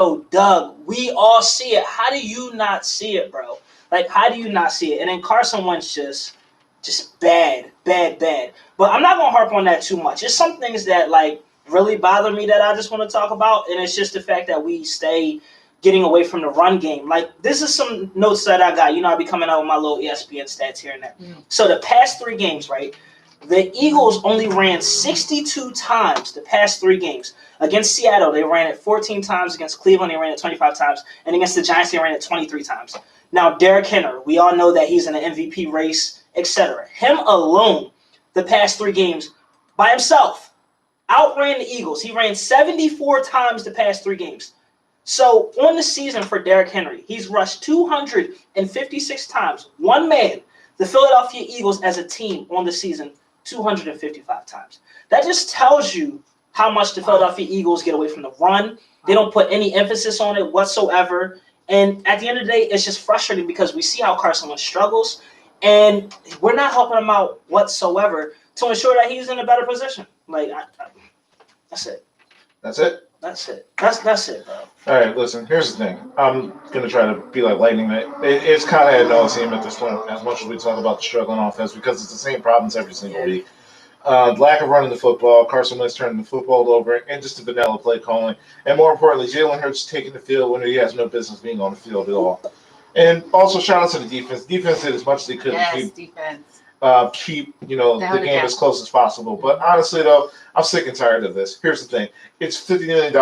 Oh, Doug, we all see it. How do you not see it, bro? Like, how do you not see it? And then Carson Wentz just bad, bad, bad. But I'm not gonna harp on that too much. It's some things that like really bother me that I just want to talk about, and it's just the fact that we stay getting away from the run game. Like, this is some notes that I got. You know, I be coming out with my little ESPN stats here and there. So the past 3 games, right? The Eagles only ran 62 times the past 3 games. Against Seattle, they ran it 14 times. Against Cleveland, they ran it 25 times. And against the Giants, they ran it 23 times. Now, Derrick Henry, we all know that he's in the MVP race, etc. Him alone, the past 3 games, by himself, outran the Eagles. He ran 74 times the past 3 games. So, on the season for Derrick Henry, he's rushed 256 times. One man, the Philadelphia Eagles as a team on the season, 255 times. That just tells you how much the Philadelphia Eagles get away from the run. They don't put any emphasis on it whatsoever. And at the end of the day, it's just frustrating because we see how Carson Wentz struggles, and we're not helping him out whatsoever to ensure that he's in a better position. Like, that's it. That's it? That's it. That's it, bro. All right, listen, here's the thing. I'm going to try to be like lightning. It's kind of ad nauseum at this point, as much as we talk about the struggling offense, because it's the same problems every single week. Lack of running the football, Carson Wentz turning the football over, and just the vanilla play calling. And more importantly, Jalen Hurts taking the field when he has no business being on the field at all. And also, shout out to the defense. Defense did as much as they could to keep the game as close as possible. But honestly, though, I'm sick and tired of this. Here's the thing. It's $59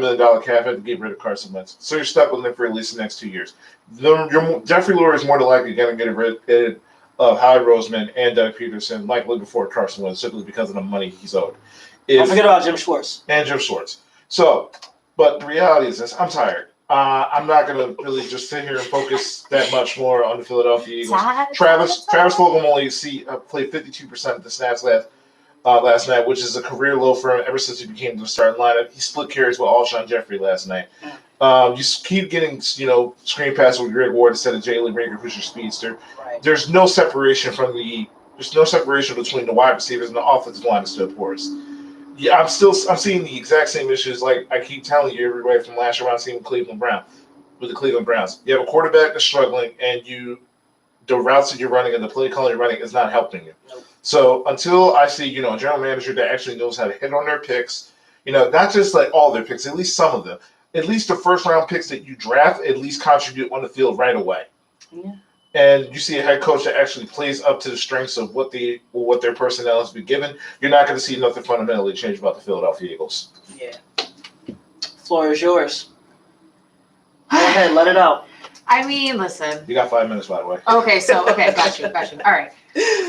million cap to get rid of Carson Wentz. So you're stuck with him for at least the next 2 years. Jeffrey Lurie is more than likely going to get rid of Howie Roseman and Doug Peterson, likely before Carson Wentz, simply because of the money he's owed. Don't forget about Jim Schwartz. And Jim Schwartz. So, but the reality is this. I'm tired. I'm not going to really just sit here and focus that much more on the Philadelphia Eagles. Travis Fulgham only played 52% of the snaps last night, which is a career low for him ever since he became the starting lineup. He split carries with Alshon Jeffrey last night. You keep getting, screen passes with Greg Ward instead of Jalen Reagor, who's your speedster. Right. There's no separation between the wide receivers and the offensive line is still porous. Yeah, I'm seeing the exact same issues like I keep telling you everybody from last year when I seen with the Cleveland Browns. You have a quarterback that's struggling, and the routes that you're running and the play calling you're running is not helping you. Nope. So until I see, a general manager that actually knows how to hit on their picks, not just like all their picks, at least some of them, at least the first round picks that you draft, at least contribute on the field right away. Yeah. And you see a head coach that actually plays up to the strengths of what their personnel has been given, you're not going to see nothing fundamentally change about the Philadelphia Eagles. Yeah. Floor is yours. Go ahead, let it out. I mean, listen. You got 5 minutes, by the way. Okay, got you. All right.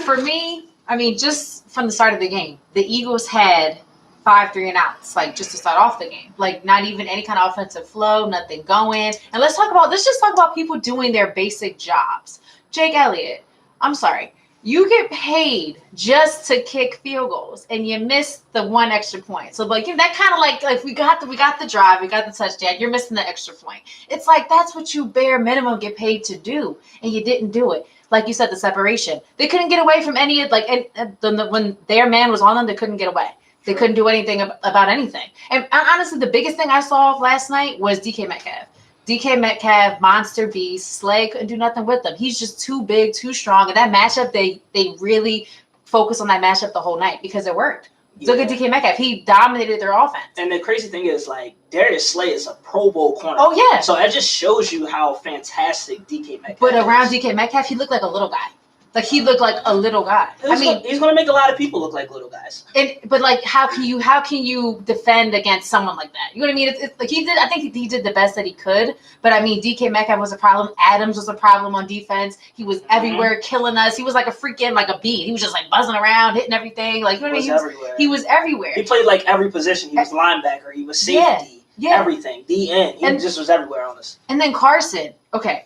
For me, I mean, just from the start of the game, the Eagles had 5 3-and-outs, like just to start off the game. Like not even any kind of offensive flow, nothing going. And let's just talk about people doing their basic jobs. Jake Elliott, I'm sorry. You get paid just to kick field goals, and you miss the one extra point. So, like, that kind of like we got the drive, we got the touchdown. You're missing the extra point. It's like that's what you bare minimum get paid to do, and you didn't do it. Like you said, the separation. They couldn't get away from any when their man was on them, they couldn't get away. They couldn't do anything about anything. And honestly, the biggest thing I saw last night was DK Metcalf. DK Metcalf, monster beast. Slay couldn't do nothing with him. He's just too big, too strong. And that matchup, they really focused on that matchup the whole night because it worked. Look at DK Metcalf. He dominated their offense. And the crazy thing is, like, Darius Slay is a Pro Bowl corner. Oh, yeah. So that just shows you how fantastic DK Metcalf But is. around DK Metcalf, he looked like a little guy. Like he looked like a little guy. He's going to make a lot of people look like little guys. But like, how can you defend against someone like that? You know what I mean? It's like he did. I think he did the best that he could. But I mean, DK Metcalf was a problem. Adams was a problem on defense. He was everywhere, killing us. He was like a freaking like a bee. He was just like buzzing around, hitting everything. Like you know what I mean? He was everywhere. He played like every position. He was linebacker. He was safety. Yeah. Everything. The end. He just was everywhere on us. And then Carson. Okay.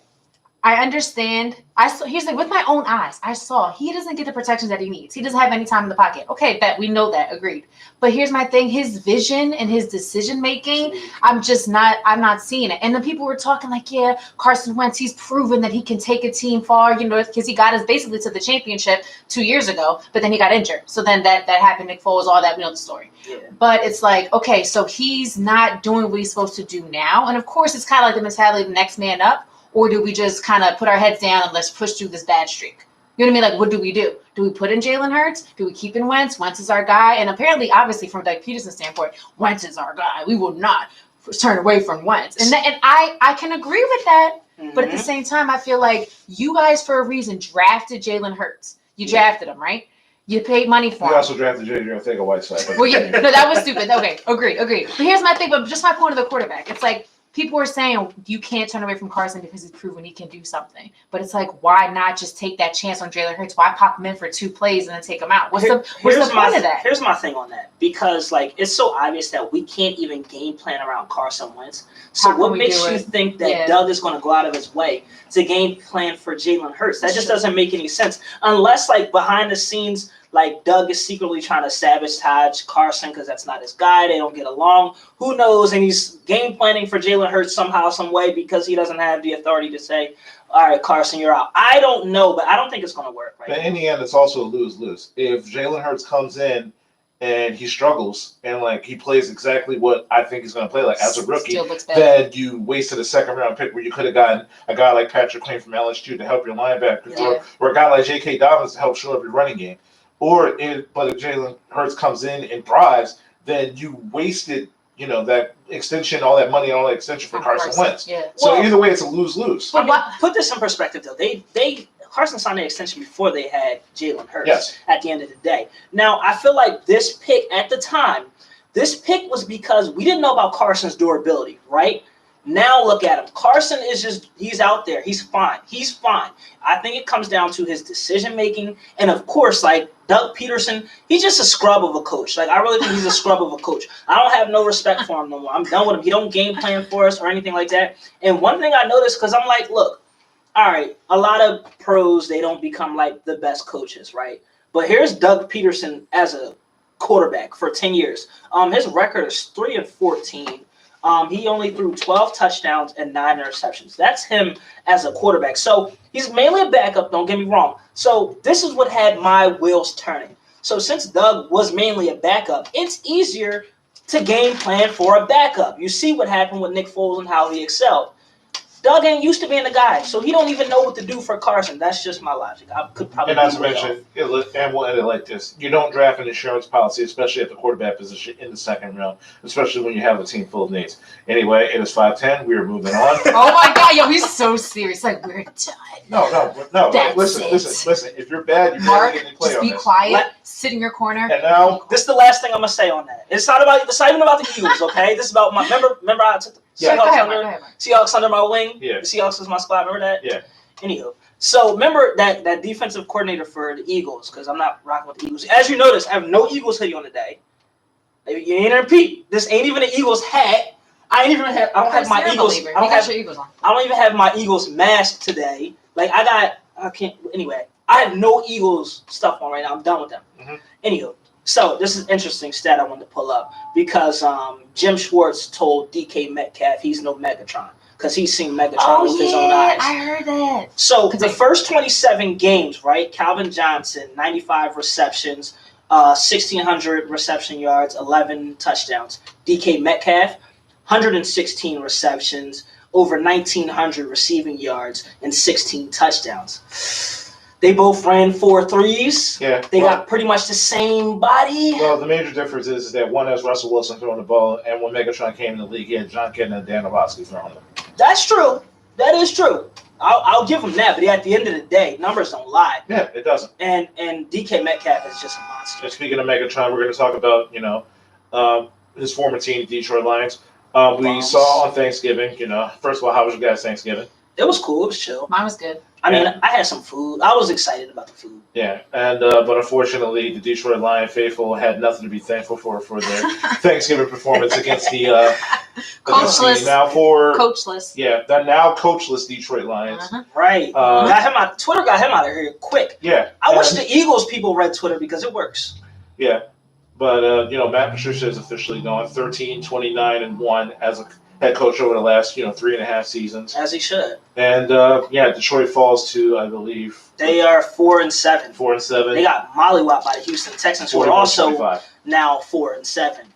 I understand. Here's like with my own eyes, I saw he doesn't get the protections that he needs. He doesn't have any time in the pocket. Okay, that we know that, agreed. But here's my thing: his vision and his decision making, I'm not seeing it. And then people were talking like, yeah, Carson Wentz, he's proven that he can take a team far, because he got us basically to the championship 2 years ago, but then he got injured. So then that happened. Nick Foles, all that, we know the story. Yeah. But it's like, okay, so he's not doing what he's supposed to do now, and of course, it's kind of like the mentality of the next man up. Or do we just kind of put our heads down and let's push through this bad streak? You know what I mean? Like, what do we do? Do we put in Jalen Hurts? Do we keep in Wentz? Wentz is our guy. And apparently, obviously, from Doug Peterson's standpoint, Wentz is our guy. We will not turn away from Wentz. And I can agree with that. Mm-hmm. But at the same time, I feel like you guys, for a reason, drafted Jalen Hurts. You drafted him, right? You paid money for him. We also drafted J.J. Arcega-Whiteside. Well, yeah, no, that was stupid. Okay, agreed. But here's my thing, but just my point of the quarterback. It's like, people are saying you can't turn away from Carson because he's proven he can do something. But it's like, why not just take that chance on Jalen Hurts? Why pop him in for 2 plays and then take him out? What's the point of that? Here's my thing on that. Because, like, it's so obvious that we can't even game plan around Carson Wentz. So what makes you think that Doug is going to go out of his way to game plan for Jalen Hurts? That just doesn't make any sense. Unless, like, behind the scenes, like, Doug is secretly trying to sabotage Carson because that's not his guy. They don't get along. Who knows? And he's game planning for Jalen Hurts somehow, some way, because he doesn't have the authority to say, all right, Carson, you're out. I don't know, but I don't think it's going to work. Right? But in the end, it's also a lose-lose. If Jalen Hurts comes in and he struggles and, like, he plays exactly what I think he's going to play, like, as a rookie, then you wasted a second-round pick where you could have gotten a guy like Patrick Queen from LSU to help your linebackers, or a guy like J.K. Dobbins to help shore up your running game. But if Jalen Hurts comes in and thrives, then you wasted, that extension, all that money, all that extension for Carson Wentz. Yeah. So either way, it's a lose-lose. Put this in perspective, though. Carson signed the extension before they had Jalen Hurts. Yes. At the end of the day. Now, I feel like this pick at the time, was because we didn't know about Carson's durability, right? Now look at him. Carson he's out there. He's fine. I think it comes down to his decision-making. And, of course, like, Doug Peterson, he's just a scrub of a coach. Like, I really think he's a scrub of a coach. I don't have no respect for him no more. I'm done with him. He don't game plan for us or anything like that. And one thing I noticed, because I'm like, look, all right, a lot of pros, they don't become, like, the best coaches, right? But here's Doug Peterson as a quarterback for 10 years. His record is 3-14. He only threw 12 touchdowns and 9 interceptions. That's him as a quarterback. So he's mainly a backup, don't get me wrong. So this is what had my wheels turning. So since Doug was mainly a backup, it's easier to game plan for a backup. You see what happened with Nick Foles and how he excelled. Doug ain't used to being the guy, so he don't even know what to do for Carson. That's just my logic. I could probably. And not to mention, and we'll end it like this: you don't draft an insurance policy, especially at the quarterback position, in the second round, especially when you have a team full of needs. Anyway, it is 5:10. We are moving on. Oh my God, yo, he's so serious. Like, we're done. No. Listen. If you're bad, you're Mark, never getting play just on be this. quiet. Sit in your corner. And now, this is the last thing I'm gonna say on that. It's not even about the Eagles, okay? This is about my. Remember, I took the Seahawks under my wing. Yeah. The Seahawks was my squad. Remember that? Yeah. Anywho, so remember that defensive coordinator for the Eagles, because I'm not rocking with the Eagles. As you notice, I have no Eagles hoodie on today. You ain't repeat. This ain't even an Eagles hat. I don't have my Eagles. I don't even have my Eagles mask today. Like I can't. Anyway, I have no Eagles stuff on right now. I'm done with them. Mm-hmm. Anywho, so this is an interesting stat I wanted to pull up because Jim Schwartz told DK Metcalf he's no Megatron because he's seen Megatron with his own eyes. I heard that. So the first 27 games, right? Calvin Johnson, 95 receptions, 1,600 reception yards, 11 touchdowns. DK Metcalf, 116 receptions, over 1,900 receiving yards, and 16 touchdowns. They both ran 4.3s. Yeah. They got pretty much the same body. Well, the major difference is that one has Russell Wilson throwing the ball, and when Megatron came in the league, he had John Kenton and Dan Orlovsky throwing them. That's true. That is true. I'll give him that, but at the end of the day, numbers don't lie. Yeah, it doesn't. And DK Metcalf is just a monster. And speaking of Megatron, we're going to talk about, his former team, Detroit Lions. We saw on Thanksgiving, first of all, how was your guys' Thanksgiving? It was cool. It was chill. Mine was good. I mean, I had some food. I was excited about the food. Yeah, and but unfortunately, the Detroit Lion faithful had nothing to be thankful for their Thanksgiving performance against the Coachless. Now for Coachless. the now coachless Detroit Lions. Uh-huh. Right. Got him out. Twitter got him out of here quick. Yeah, I wish the Eagles people read Twitter because it works. Yeah, but Matt Patricia is officially gone 13-29-1 as a head coach over the last 3.5 seasons, As he should. and Detroit falls to, I believe, They are 4-7. 4-7. They got mollywopped by the Houston Texans, who are also now 4-7.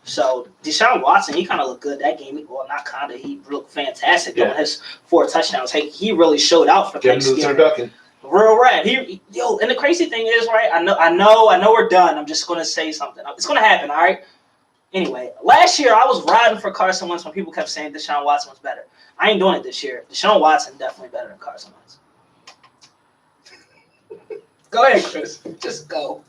So Deshaun Watson, he kind of looked good that game. Well, not kind of. He looked fantastic on his 4 touchdowns. He really showed out for Thanksgiving. Real rat. And the crazy thing is, right? I know we're done. I'm just gonna say something. It's gonna happen, all right? Anyway, last year I was riding for Carson Wentz when people kept saying Deshaun Watson was better. I ain't doing it this year. Deshaun Watson definitely better than Carson Wentz. Go ahead, Chris. Just go.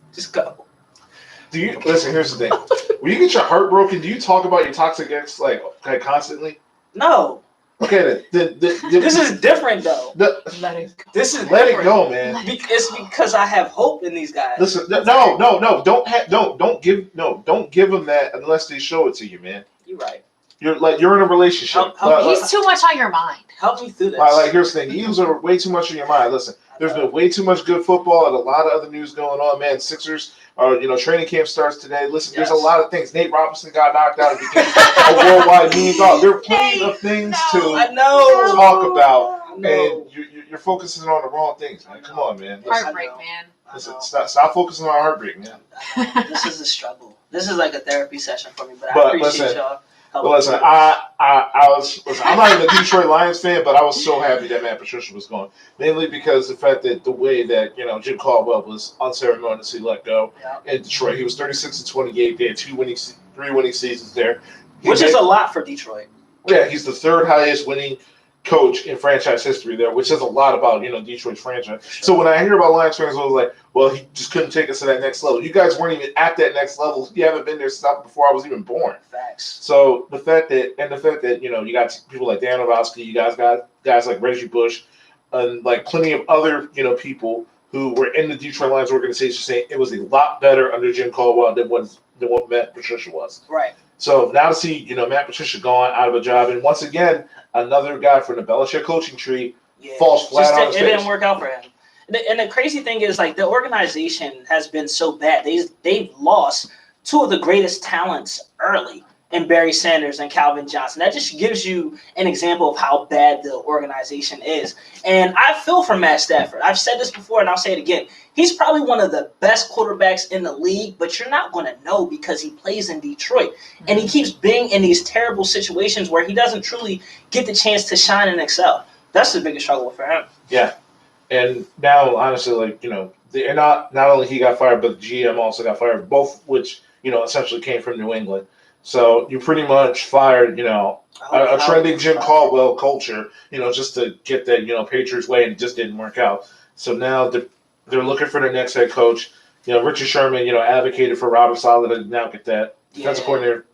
Do you listen? Here's the thing: when you get your heart broken, do you talk about your toxic ex like constantly? No. Okay, This is different though. Let it go. This is let different. it go, man. It's because I have hope in these guys. Listen, no, don't give them that unless they show it to you, man. You're right. You're in a relationship. He's too much on your mind. Help me through this. Here's the thing: the Eagles are way too much in your mind. Listen, there's been way too much good football and a lot of other news going on, man. Sixers are, training camp starts today. Listen, There's a lot of things. Nate Robinson got knocked out and became a worldwide $1 million. There are plenty of things to talk about, and you're focusing on the wrong things, man. Come on, man. Listen, Heartbreak, man. listen, stop focusing on heartbreak, man. This is a struggle. This is like a therapy session for me, but I appreciate listen, y'all. But listen, I'm not even a Detroit Lions fan, but I was so happy that Matt Patricia was gone. Mainly because the fact that the way that, Jim Caldwell was unceremoniously let go in Detroit. He was 36-28. They had 3 winning seasons there. Which is a lot for Detroit. Yeah, he's the 3rd highest winning coach in franchise history there, which says a lot about, Detroit's franchise. Sure. So when I hear about Lions fans, I was like, well, he just couldn't take us to that next level. You guys weren't even at that next level. You haven't been there since before I was even born. Facts. So the fact that you got people like Dan Orlovsky, you guys got guys like Reggie Bush, and like plenty of other people who were in the Detroit Lions organization saying it was a lot better under Jim Caldwell than what Matt Patricia was. Right. So now to see Matt Patricia gone out of a job, and once again another guy from the Belichick coaching tree falls flat on his face. It didn't work out for him. And the crazy thing is, like, the organization has been so bad. They've lost 2 of the greatest talents early in Barry Sanders and Calvin Johnson. That just gives you an example of how bad the organization is. And I feel for Matt Stafford. I've said this before, and I'll say it again. He's probably one of the best quarterbacks in the league, but you're not going to know because he plays in Detroit. And he keeps being in these terrible situations where he doesn't truly get the chance to shine and excel. That's the biggest struggle for him. Yeah. And now, honestly, not only he got fired, but the GM also got fired, both which, essentially came from New England. So you pretty much fired, a trending Jim Caldwell culture, just to get that, Patriots way, and it just didn't work out. So now they're looking for their next head coach. Richard Sherman, advocated for Robert Saleh to now get that defensive coordinator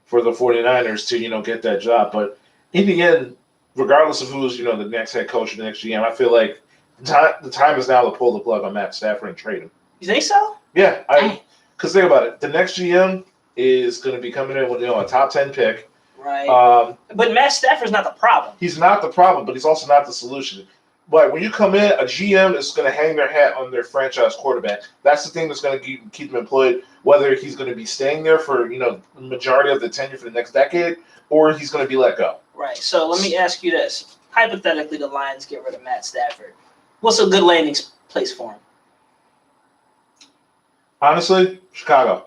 for the 49ers to, get that job. But in the end, regardless of who's, the next head coach or the next GM, I feel like the time is now to pull the plug on Matt Stafford and trade him. You think so? Yeah, because think about it. The next GM is going to be coming in with a top 10 pick. Right. But Matt Stafford's not the problem. He's not the problem, but he's also not the solution. But when you come in, a GM is going to hang their hat on their franchise quarterback. That's the thing that's going to keep him employed, whether he's going to be staying there for the majority of the tenure for the next decade, or he's going to be let go. Right. So let me ask you this: hypothetically, the Lions get rid of Matt Stafford. What's a good landing place for him? Honestly, Chicago.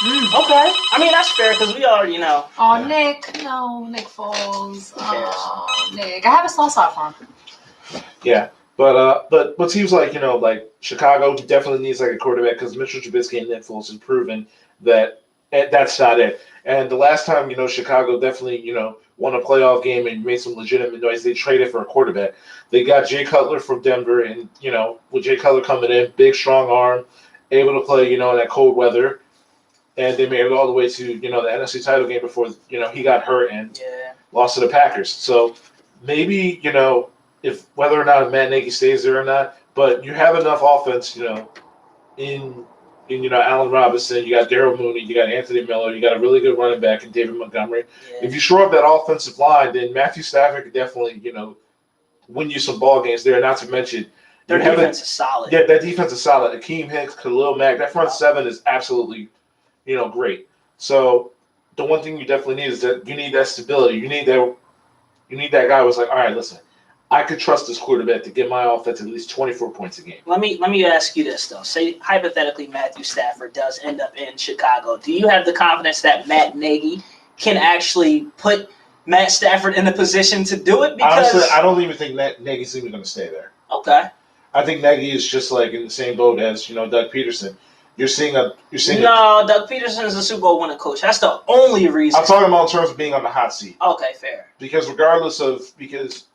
Okay. I mean, that's fair because we already know. Oh, yeah. Nick Foles. Oh, Nick. I have a soft spot for him. Yeah. But teams like, like Chicago definitely needs like a quarterback because Mitchell Trubisky and Nick Foles has proven that that's not it. And the last time, Chicago definitely, won a playoff game and made some legitimate noise, they traded for a quarterback. They got Jay Cutler from Denver, and, with Jay Cutler coming in, big, strong arm, able to play, in that cold weather. And they made it all the way to, the NFC title game before, he got hurt and lost to the Packers. So maybe, if whether or not Matt Nagy stays there or not, but you have enough offense, in and, Allen Robinson, you got Daryl Mooney, you got Anthony Miller, you got a really good running back in David Montgomery. Yeah. If you shore up that offensive line, then Matthew Stafford could definitely, win you some ball games there. Not to mention, Their defense is solid. Yeah, that defense is solid. Akeem Hicks, Khalil Mack, that front seven is absolutely, great. So the one thing you definitely need is that you need that stability. You need that guy who's like, all right, listen, I could trust this quarterback to get my offense at least 24 points a game. Let me ask you this though. Say hypothetically Matthew Stafford does end up in Chicago. Do you have the confidence that Matt Nagy can actually put Matt Stafford in a position to do it? Because honestly, I don't even think Nagy's even going to stay there. Okay. I think Nagy is just like in the same boat as Doug Peterson. You're seeing No, Doug Peterson is a Super Bowl winning coach. That's the only reason. I'm talking about in terms of being on the hot seat. Okay, fair. Because because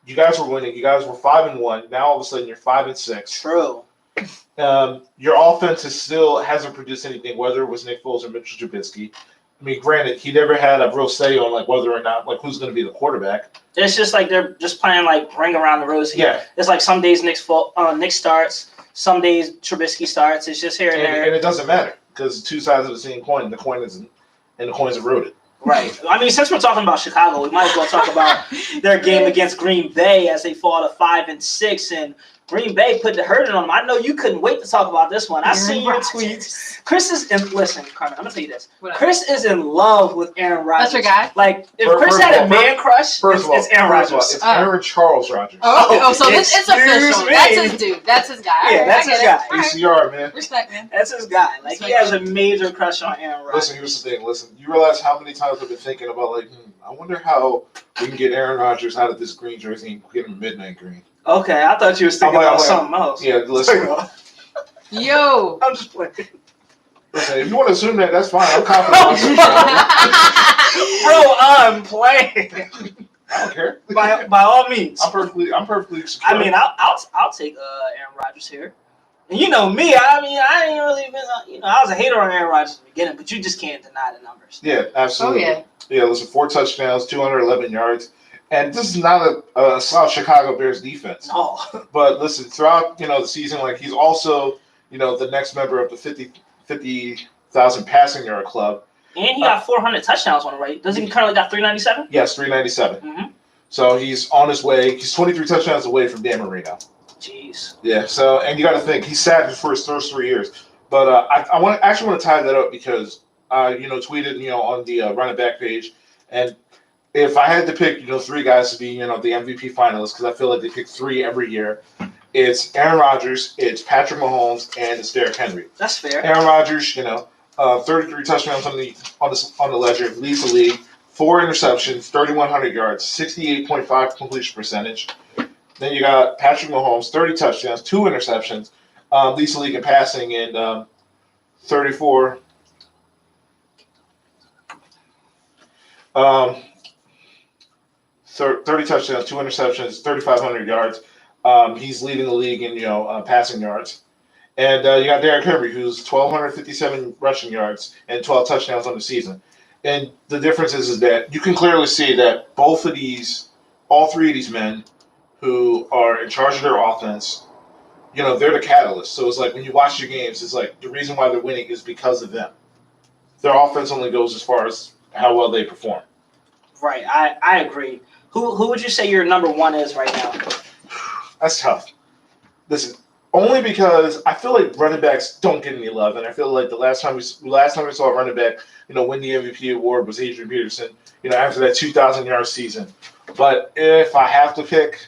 you guys were winning, you guys were 5-1. Now all of a sudden you're 5-6. True. Your offense hasn't produced anything, whether it was Nick Foles or Mitchell Trubisky. I mean, granted, he never had a real say on like whether or not like who's going to be the quarterback. It's just like they're just playing like ring around the rosy. Yeah. It's like some days Nick starts, some days Trubisky starts. It's just here and there. And it doesn't matter because it's two sides of the same coin. The coin's eroded. Right. I mean, since we're talking about Chicago, we might as well talk about their game against Green Bay as they fall to 5-6, and Green Bay put the hurting on them. I know you couldn't wait to talk about this one. I seen your tweets. Chris is listen, Carmen, I'm gonna tell you this. Chris is in love with Aaron Rodgers. That's your guy. Like if Chris had a man crush, it's Aaron Rodgers. It's Aaron Charles Rodgers. So it's official. Me. That's his dude. That's his guy. Yeah, that's his guy. ACR, man. Respect, man. That's his guy. Like he has a major crush on Aaron Rodgers. Listen, here's the thing. Listen, you realize how many times I've been thinking about like, I wonder how we can get Aaron Rodgers out of this green jersey and get him midnight green. Okay, I thought you was thinking about something else. Yeah, listen. Yo. I'm just playing. Listen, if you want to assume that, that's fine. I'm confident. Bro, I'm playing. I don't care. By all means. I'm perfectly secure. I mean, I'll take Aaron Rodgers here. And you know me. I mean, I ain't really been. I was a hater on Aaron Rodgers in the beginning, but you just can't deny the numbers. Yeah, absolutely. Oh, yeah. Listen, 4 touchdowns, 211 yards. And this is not a South Chicago Bears defense. No. But listen, throughout the season, like he's also the next member of the 50,000 passing yard club. And he got 400 touchdowns on it, right? Doesn't he currently got 397? Yes, 397. Mm-hmm. So he's on his way. He's 23 touchdowns away from Dan Marino. Jeez. Yeah. So and you got to think he's sat for his first 3 years. But I want to tie that up because tweeted on the running back page, and if I had to pick 3 guys to be the MVP finalists, because I feel like they pick 3 every year, it's Aaron Rodgers, it's Patrick Mahomes, and it's Derrick Henry. That's fair. Aaron Rodgers, 33 touchdowns on the ledger, leads the league, 4 interceptions, 3,100 yards, 68.5 completion percentage. Then you got Patrick Mahomes, 30 touchdowns, 2 interceptions, leads the league in passing, and 34. 30 touchdowns, 2 interceptions, 3,500 yards. He's leading the league in passing yards. And you got Derrick Henry, who's 1,257 rushing yards and 12 touchdowns on the season. And the difference is that you can clearly see that all 3 of these men who are in charge of their offense, they're the catalyst. So it's like when you watch your games, it's like the reason why they're winning is because of them. Their offense only goes as far as how well they perform. Right, I agree. Who would you say your number 1 is right now? That's tough. Listen, only because I feel like running backs don't get any love, and I feel like the last time we saw a running back, win the MVP award was Adrian Peterson, after that 2,000-yard season. But if I have to pick,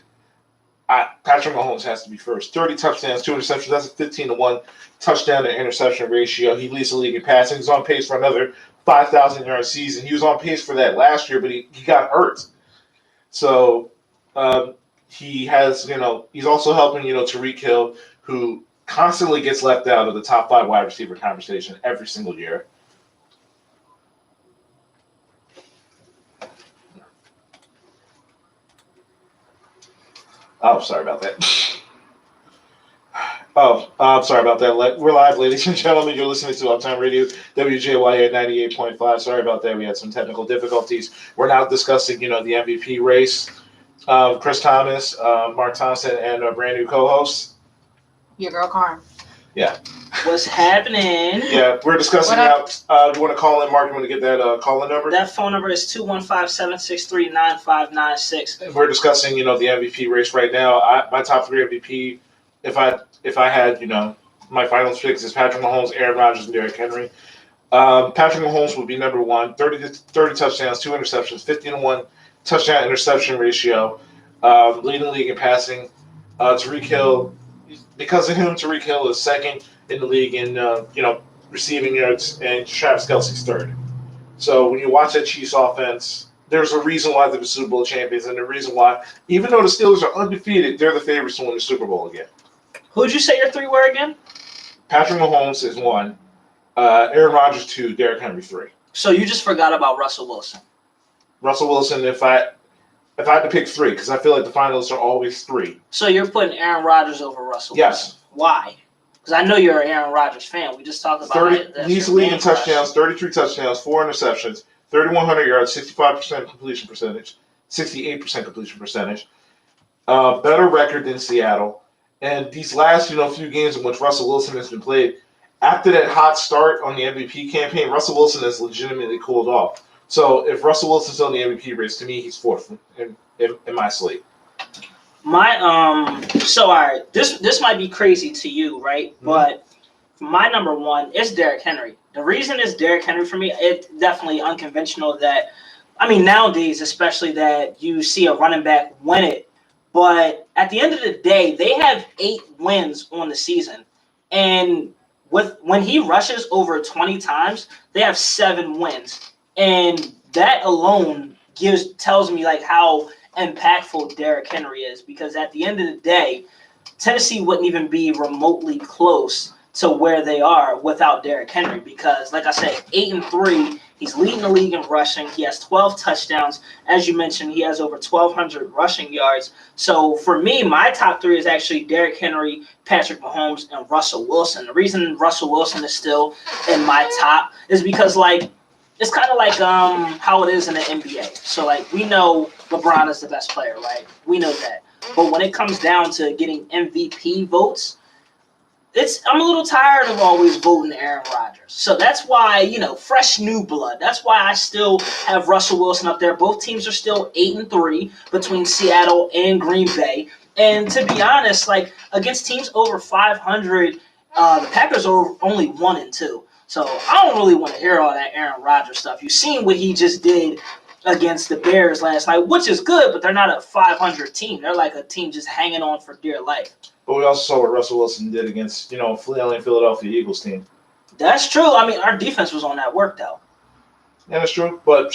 Patrick Mahomes has to be first. 30 touchdowns, 2 interceptions. That's a 15-1 touchdown to interception ratio. He leads the league in passing. He's on pace for another 5,000-yard season. He was on pace for that last year, but he got hurt. So he has, he's also helping, Tyreek Hill, who constantly gets left out of the top 5 wide receiver conversation every single year. Oh, sorry about that. I'm sorry about that. We're live, ladies and gentlemen. You're listening to Uptime Radio, WJYA 98.5. Sorry about that. We had some technical difficulties. We're now discussing, the MVP race. Chris Thomas, Mark Thompson, and a brand new co-host. Your girl, Carm. Yeah. What's happening? Yeah, we're discussing now. You want to call in, Mark? You want to get that call-in number? That phone number is 215-763-9596. We're discussing, the MVP race right now. My top 3 MVP, if I had, my finals picks is Patrick Mahomes, Aaron Rodgers, and Derrick Henry. Patrick Mahomes would be number 1, 30 touchdowns, 2 interceptions, 15-1 touchdown interception ratio, leading the league in passing. Tyreek Hill, because of him, Tyreek Hill is second in the league in receiving yards, and Travis Kelce's third. So when you watch that Chiefs offense, there's a reason why they're the Super Bowl champions, and the reason why, even though the Steelers are undefeated, they're the favorites to win the Super Bowl again. Who'd you say your 3 were again? Patrick Mahomes is 1, Aaron Rodgers 2, Derrick Henry 3. So you just forgot about Russell Wilson. Russell Wilson, if I had to pick 3, because I feel like the finalists are always 3. So you're putting Aaron Rodgers over Russell Yes. Wilson. Why? Because I know you're an Aaron Rodgers fan. We just talked about 30, that. he's leading in touchdowns, 33 touchdowns, 4 interceptions, 3,100 yards, 65% completion percentage, 68% completion percentage. Better record than Seattle. And these last, few games in which Russell Wilson has been played, after that hot start on the MVP campaign, Russell Wilson has legitimately cooled off. So if Russell Wilson's on the MVP race, to me, he's 4th in my slate. So all right, this might be crazy to you, right? Mm-hmm. But my number 1 is Derrick Henry. The reason is Derrick Henry for me, it's definitely unconventional that, nowadays, especially that you see a running back win it. But at the end of the day, they have 8 wins on the season. And when he rushes over 20 times, they have 7 wins. And that alone tells me like how impactful Derrick Henry is, because at the end of the day, Tennessee wouldn't even be remotely close to where they are without Derrick Henry, because like I said, 8-3, he's leading the league in rushing. He has 12 touchdowns. As you mentioned, he has over 1,200 rushing yards. So for me, my top 3 is actually Derrick Henry, Patrick Mahomes, and Russell Wilson. The reason Russell Wilson is still in my top is because it's kind of like how it is in the NBA. So we know LeBron is the best player, right? We know that. But when it comes down to getting MVP votes, I'm a little tired of always voting Aaron Rodgers. So that's why, fresh new blood. That's why I still have Russell Wilson up there. Both teams are still 8-3 between Seattle and Green Bay. And to be honest, against teams over 500, the Packers are only 1-2. So I don't really want to hear all that Aaron Rodgers stuff. You've seen what he just did against the Bears last night, which is good, but they're not a 500 team. They're like a team just hanging on for dear life. But we also saw what Russell Wilson did against, Philadelphia Eagles team. That's true. Our defense was on that work, though. Yeah, that's true. But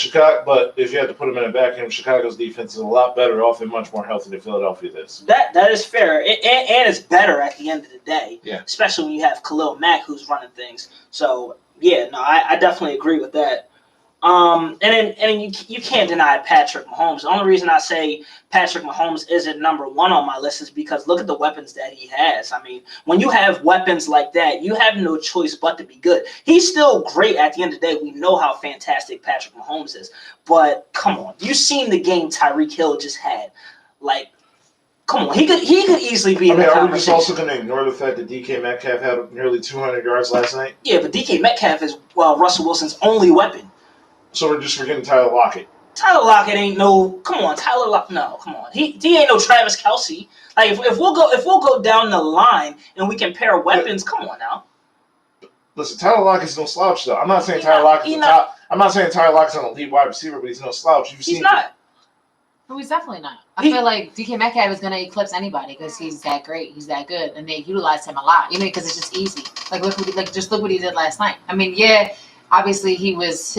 if you had to put him in a vacuum, Chicago's defense is a lot better off and much more healthy than Philadelphia is. That is fair. And it's better at the end of the day. Yeah. Especially when you have Khalil Mack who's running things. So, yeah, no, I definitely agree with that. And then you can't deny Patrick Mahomes. The only reason I say Patrick Mahomes isn't number 1 on my list is because look at the weapons that he has. When you have weapons like that, you have no choice but to be good. He's still great at the end of the day. We know how fantastic Patrick Mahomes is. But come on, you've seen the game Tyreek Hill just had. Come on, he could easily be in the conversation. Are we just also going to ignore the fact that DK Metcalf had nearly 200 yards last night? Yeah, but DK Metcalf is Russell Wilson's only weapon. So we're just forgetting Tyler Lockett. Tyler Lockett ain't no. Come on, Tyler Lockett. No, come on. He ain't no Travis Kelce. If we'll go down the line and we compare weapons, come on now. Listen, Tyler Lockett's no slouch though. I'm not saying Tyler Lockett's top. I'm not saying Tyler Lockett's an elite wide receiver, but he's no slouch. He's not. No, he's definitely not. I feel like DK Metcalf is going to eclipse anybody because he's that great. He's that good, and they utilize him a lot. Because it's just easy. Look what he did last night. Yeah. Obviously, he was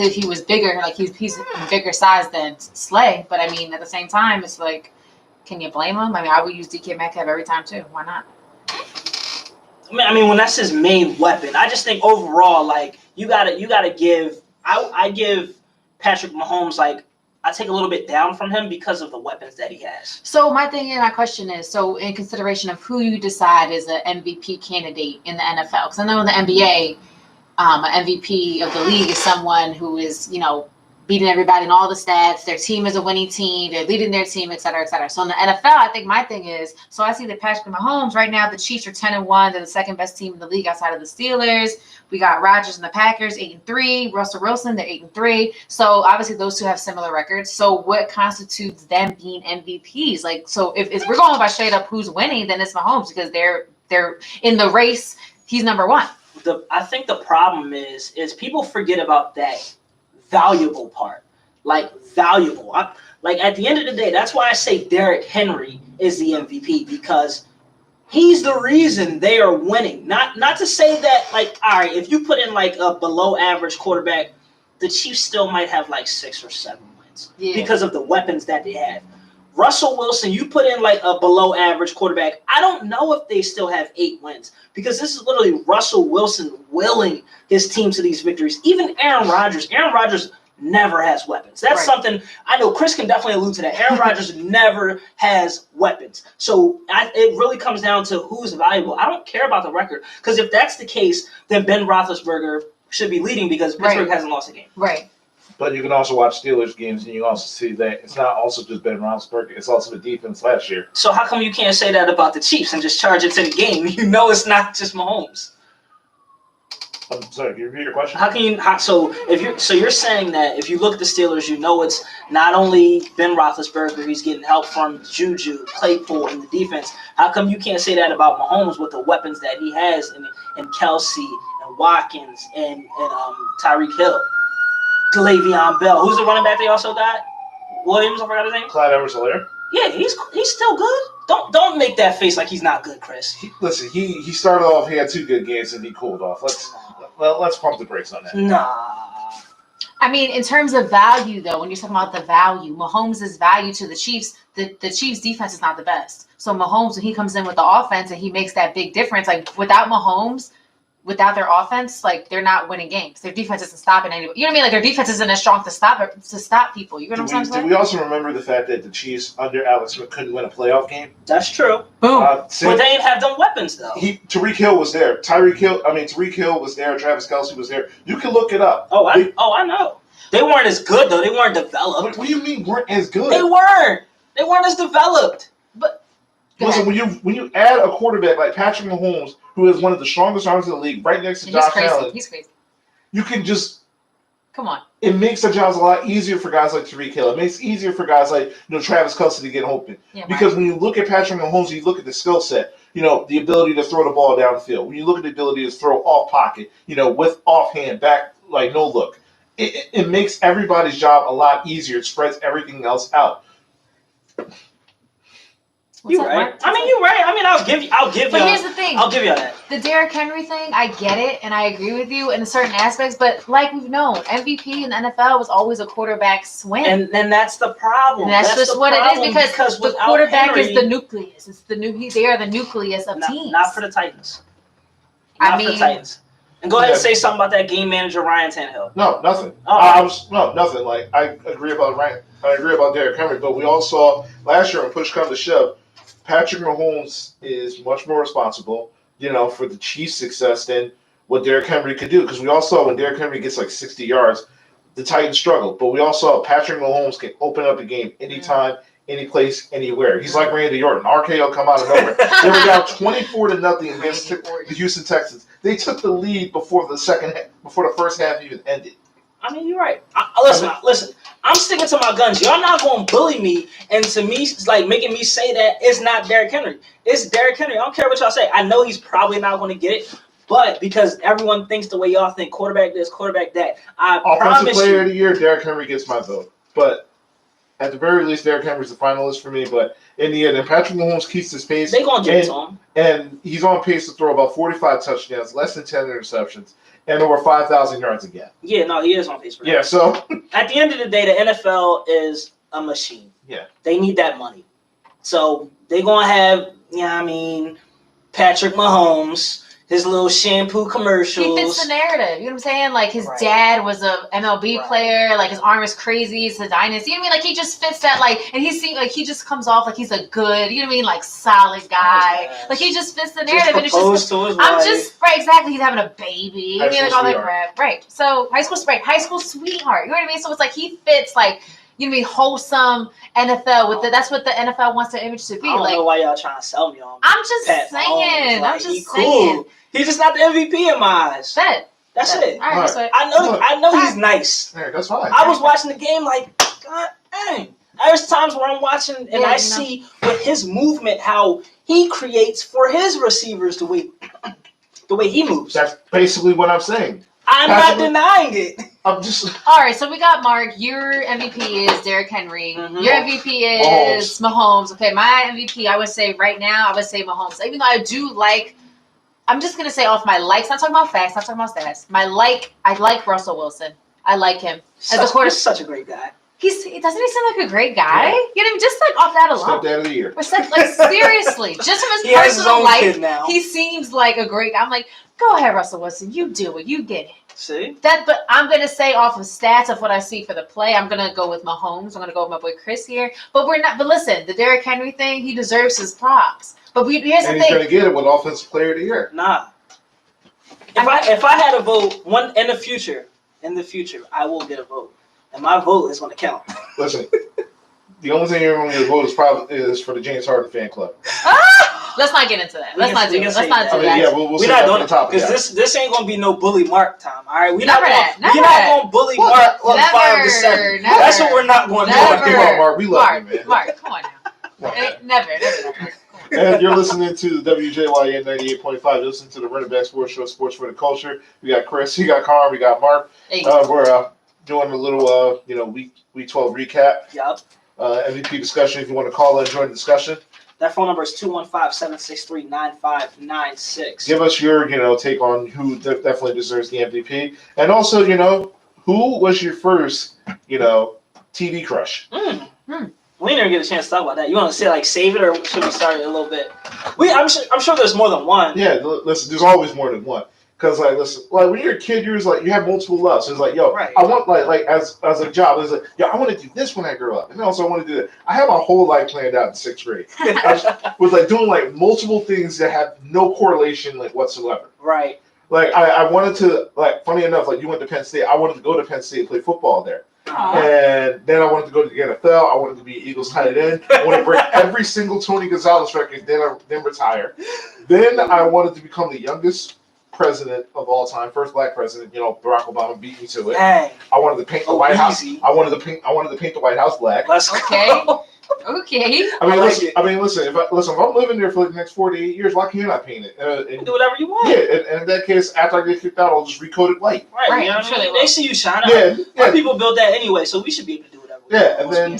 bigger. He's in bigger size than Slay. But, at the same time, it's can you blame him? I would use DK Metcalf every time, too. Why not? When that's his main weapon. I just think overall, you gotta give – I give Patrick Mahomes, I take a little bit down from him because of the weapons that he has. So, my question is, in consideration of who you decide is an MVP candidate in the NFL, because I know in the NBA – an MVP of the league is someone who is, beating everybody in all the stats. Their team is a winning team. They're leading their team, et cetera, et cetera. So in the NFL, I think my thing is, so I see that Patrick Mahomes right now, the Chiefs are 10-1. They're the second best team in the league outside of the Steelers. We got Rodgers and the Packers 8-3. Russell Wilson, they're 8-3. So obviously those two have similar records. So what constitutes them being MVPs? Like, so if we're going by straight up who's winning, then it's Mahomes because they're in the race. He's number one. I think the problem is people forget about that valuable part. Like valuable. Like at the end of the day, that's why I say Derrick Henry is the MVP because he's the reason they are winning. Not to say that, like, all right, if you put in like a below average quarterback, the Chiefs still might have like 6 or 7 wins because of the weapons that they have. Russell Wilson, you put in like a below average quarterback, I don't know if they still have 8 wins because this is literally Russell Wilson willing his team to these victories. Even Aaron Rodgers never has weapons. That's something I know Chris can definitely allude to that. Aaron Rodgers never has weapons. So it really comes down to who's valuable. I don't care about the record because if that's the case, then Ben Roethlisberger should be leading because Pittsburgh hasn't lost a game. Right. But you can also watch Steelers games, and you also see that it's not also just Ben Roethlisberger; it's also the defense last year. So how come you can't say that about the Chiefs and just charge it to the game? You know it's not just Mahomes. I'm sorry, can you repeat your question? How can you? You're saying that if you look at the Steelers, you know it's not only Ben Roethlisberger, he's getting help from Juju, Claypool, and the defense. How come you can't say that about Mahomes with the weapons that he has and Kelsey and Watkins and Tyreek Hill? Le'Veon Bell. Who's the running back they also got? Williams, I forgot his name. Clyde Edwards-Helaire. Yeah, he's still good. Don't make that face like he's not good, Chris. He started off. He had 2 good games and he cooled off. Let's pump the brakes on that. Nah. I mean, in terms of value, though, when you're talking about the value, Mahomes' value to the Chiefs, the Chiefs' defense is not the best. So Mahomes, when he comes in with the offense and he makes that big difference, like without Mahomes, without their offense, like they're not winning games. Their defense isn't stopping anybody. You know what I mean? Like their defense isn't as strong to stop people. You know what I'm saying? Do we also remember the fact that the Chiefs under Alex Smith couldn't win a playoff game? That's true. Boom. But they ain't have them weapons though. Tyreek Hill was there. Tyreek Hill was there. Travis Kelce was there. You can look it up. I know. They weren't as good though. They weren't developed. What do you mean weren't as good? They weren't. They weren't as developed. But listen, when you add a quarterback like Patrick Mahomes, who is one of the strongest arms in the league, right next to Josh Allen, he's crazy. You can just come on. It makes the jobs a lot easier for guys like Tyreek Hill. It makes it easier for guys like Travis Kelce to get open. Yeah, because when you look at Patrick Mahomes, you look at the skill set. The ability to throw the ball downfield. When you look at the ability to throw off pocket, with offhand, back, like no look. It makes everybody's job a lot easier. It spreads everything else out. You're right. You're right. I'll give you. But here's the thing. I'll give you that. The Derrick Henry thing, I get it, and I agree with you in certain aspects. But like we've known, MVP in the NFL was always a quarterback swing, and that's the problem. And that's just what it is because the quarterback Henry, is the nucleus. It's they are the nucleus of teams. Not for the Titans. For the Titans. And go ahead and say something about that game manager Ryan Tannehill. No, nothing. Nothing. Like I agree about Ryan. I agree about Derrick Henry, but we all saw last year when push comes to shove, Patrick Mahomes is much more responsible, for the Chiefs' success than what Derrick Henry could do. Because we all saw when Derrick Henry gets like 60 yards, the Titans struggle. But we all saw Patrick Mahomes can open up a game anytime, any place, anywhere. He's like Randy Orton. RKO come out of nowhere. They were down 24-0 against the Houston Texans. They took the lead before the first half even ended. You're right. Listen. I'm sticking to my guns. Y'all not going to bully me and to me, like making me say that it's not Derrick Henry. It's Derrick Henry. I don't care what y'all say. I know he's probably not going to get it, but because everyone thinks the way y'all think, quarterback this, quarterback that. Offensive player of the year, Derrick Henry gets my vote. But at the very least, Derrick Henry's the finalist for me. But in the end, if Patrick Mahomes keeps his pace, they're going to give it to him. And he's on pace to throw about 45 touchdowns, less than 10 interceptions, and over 5,000 yards again. Yeah, no, he is on pace for that. Yeah, so at the end of the day, the NFL is a machine. Yeah. They need that money. So they're going to have, Patrick Mahomes. his little shampoo commercials. He fits the narrative. You know what I'm saying? Like his Right. dad was a MLB Right. player. Like his arm is crazy. It's a dynasty. You know what I mean? Like he just fits that. Like, and he just comes off like he's a good. You know what I mean? Like solid guy. Yes. Like he just fits the Just narrative. And it's proposed just. to his I'm wife. just right. Exactly. He's having a baby. You know, High like school all that sweetheart. crap. Right. So high school sweetheart. You know what I mean? So it's like he fits like. You know what I mean? Wholesome NFL with that's what the NFL wants the image to be. I don't Like know why y'all trying to sell me on. I'm just Pat saying. Mahomes. Like, I'm just he saying. cool. He's just not the MVP in my eyes. That's it. All right, that's right. I know he's nice. Hey, that's fine. I was watching the game like, God dang. There's times where I'm watching and Yeah, I see with his movement how he creates for his receivers the way he moves. That's basically what I'm saying. I'm not denying it. I'm just. All right, so we got Mark. Your MVP is Derrick Henry. Mhm. Your MVP is Mahomes. Okay, my MVP, I would say right now, I would say Mahomes. Even though I do like, I'm just gonna say off my likes. Not talking about facts. Not talking about stats. I like Russell Wilson. I like him as a quarterback. He's such a great guy. Doesn't he seem like a great guy? Yeah. You know, what I mean? Just like off that alone. Stepdad of the year. Like seriously, just from his He has his personal own life, kid now. he seems like a great guy. I'm like, go ahead, Russell Wilson. You do it. You get it. See? But I'm gonna say off of stats of what I see for the play, I'm gonna go with Mahomes. I'm gonna go with my boy Chris here. But we're not. But listen, the Derrick Henry thing, he deserves his props. But here's the And he's thing. going to get it with Offensive Player of the Year. Nah. If I had a vote in the future, I will get a vote. And my vote is gonna count. Listen, the only thing you're going to vote is for the James Harden fan club. Let's not get into that. We Let's can- not we do can it. Let's say not that. do I mean, that. yeah, we'll We're say not that doing on it top of because that. this ain't gonna be no bully Mark time. All right, we're Never not that. gonna bully Well, Mark from never, 5 to 7. never. That's what we're not going to Never. do. Come on, Mark. We love you, man. Mark, come on now. Come on, man. Never. And you're listening to WJYN 98.5. You're listening to the Running Back Sports Show, Sports for the Culture. We got Chris, we got Carl, we got Mark. Hey, We're doing a little, week 12 recap, Yup. MVP discussion. If you want to call in, join the discussion. That phone number is 215-763-9596. Give us your, take on who definitely deserves the MVP, and also, who was your first, TV crush? We didn't even get a chance to talk about that. You want to say save it, or should we start it a little bit? I'm sure there's more than one. Yeah, listen, there's always more than one. Because listen, when you're a kid, you're just you have multiple loves. So it's yo, Right. I want as a job. It's I want to do this when I grow up, and also I want to do that. I have my whole life planned out in 6th grade. I was doing multiple things that have no correlation whatsoever. Right. I wanted to funny enough, you went to Penn State. I wanted to go to Penn State and play football there. Aw. And then I wanted to go to the NFL. I wanted to be Eagles tight end. I wanted to break every single Tony Gonzalez record, then retire. Then I wanted to become the youngest president of all time, first black president. Barack Obama beat me to it. Dang. I wanted to paint the White House. Easy. I wanted to paint the White House black. Let's Okay. go. Okay. I mean, I like listen. it. Listen. If I'm living there for the next 48 years, why can't I paint it? Do whatever you want. Yeah, and in that case, after I get kicked out, I'll just recode it white. Right. Right, You know I'm what sure I they mean? will. They see you shine. Yeah, Our yeah. people built that anyway, so we should be able to do whatever we Yeah, want. and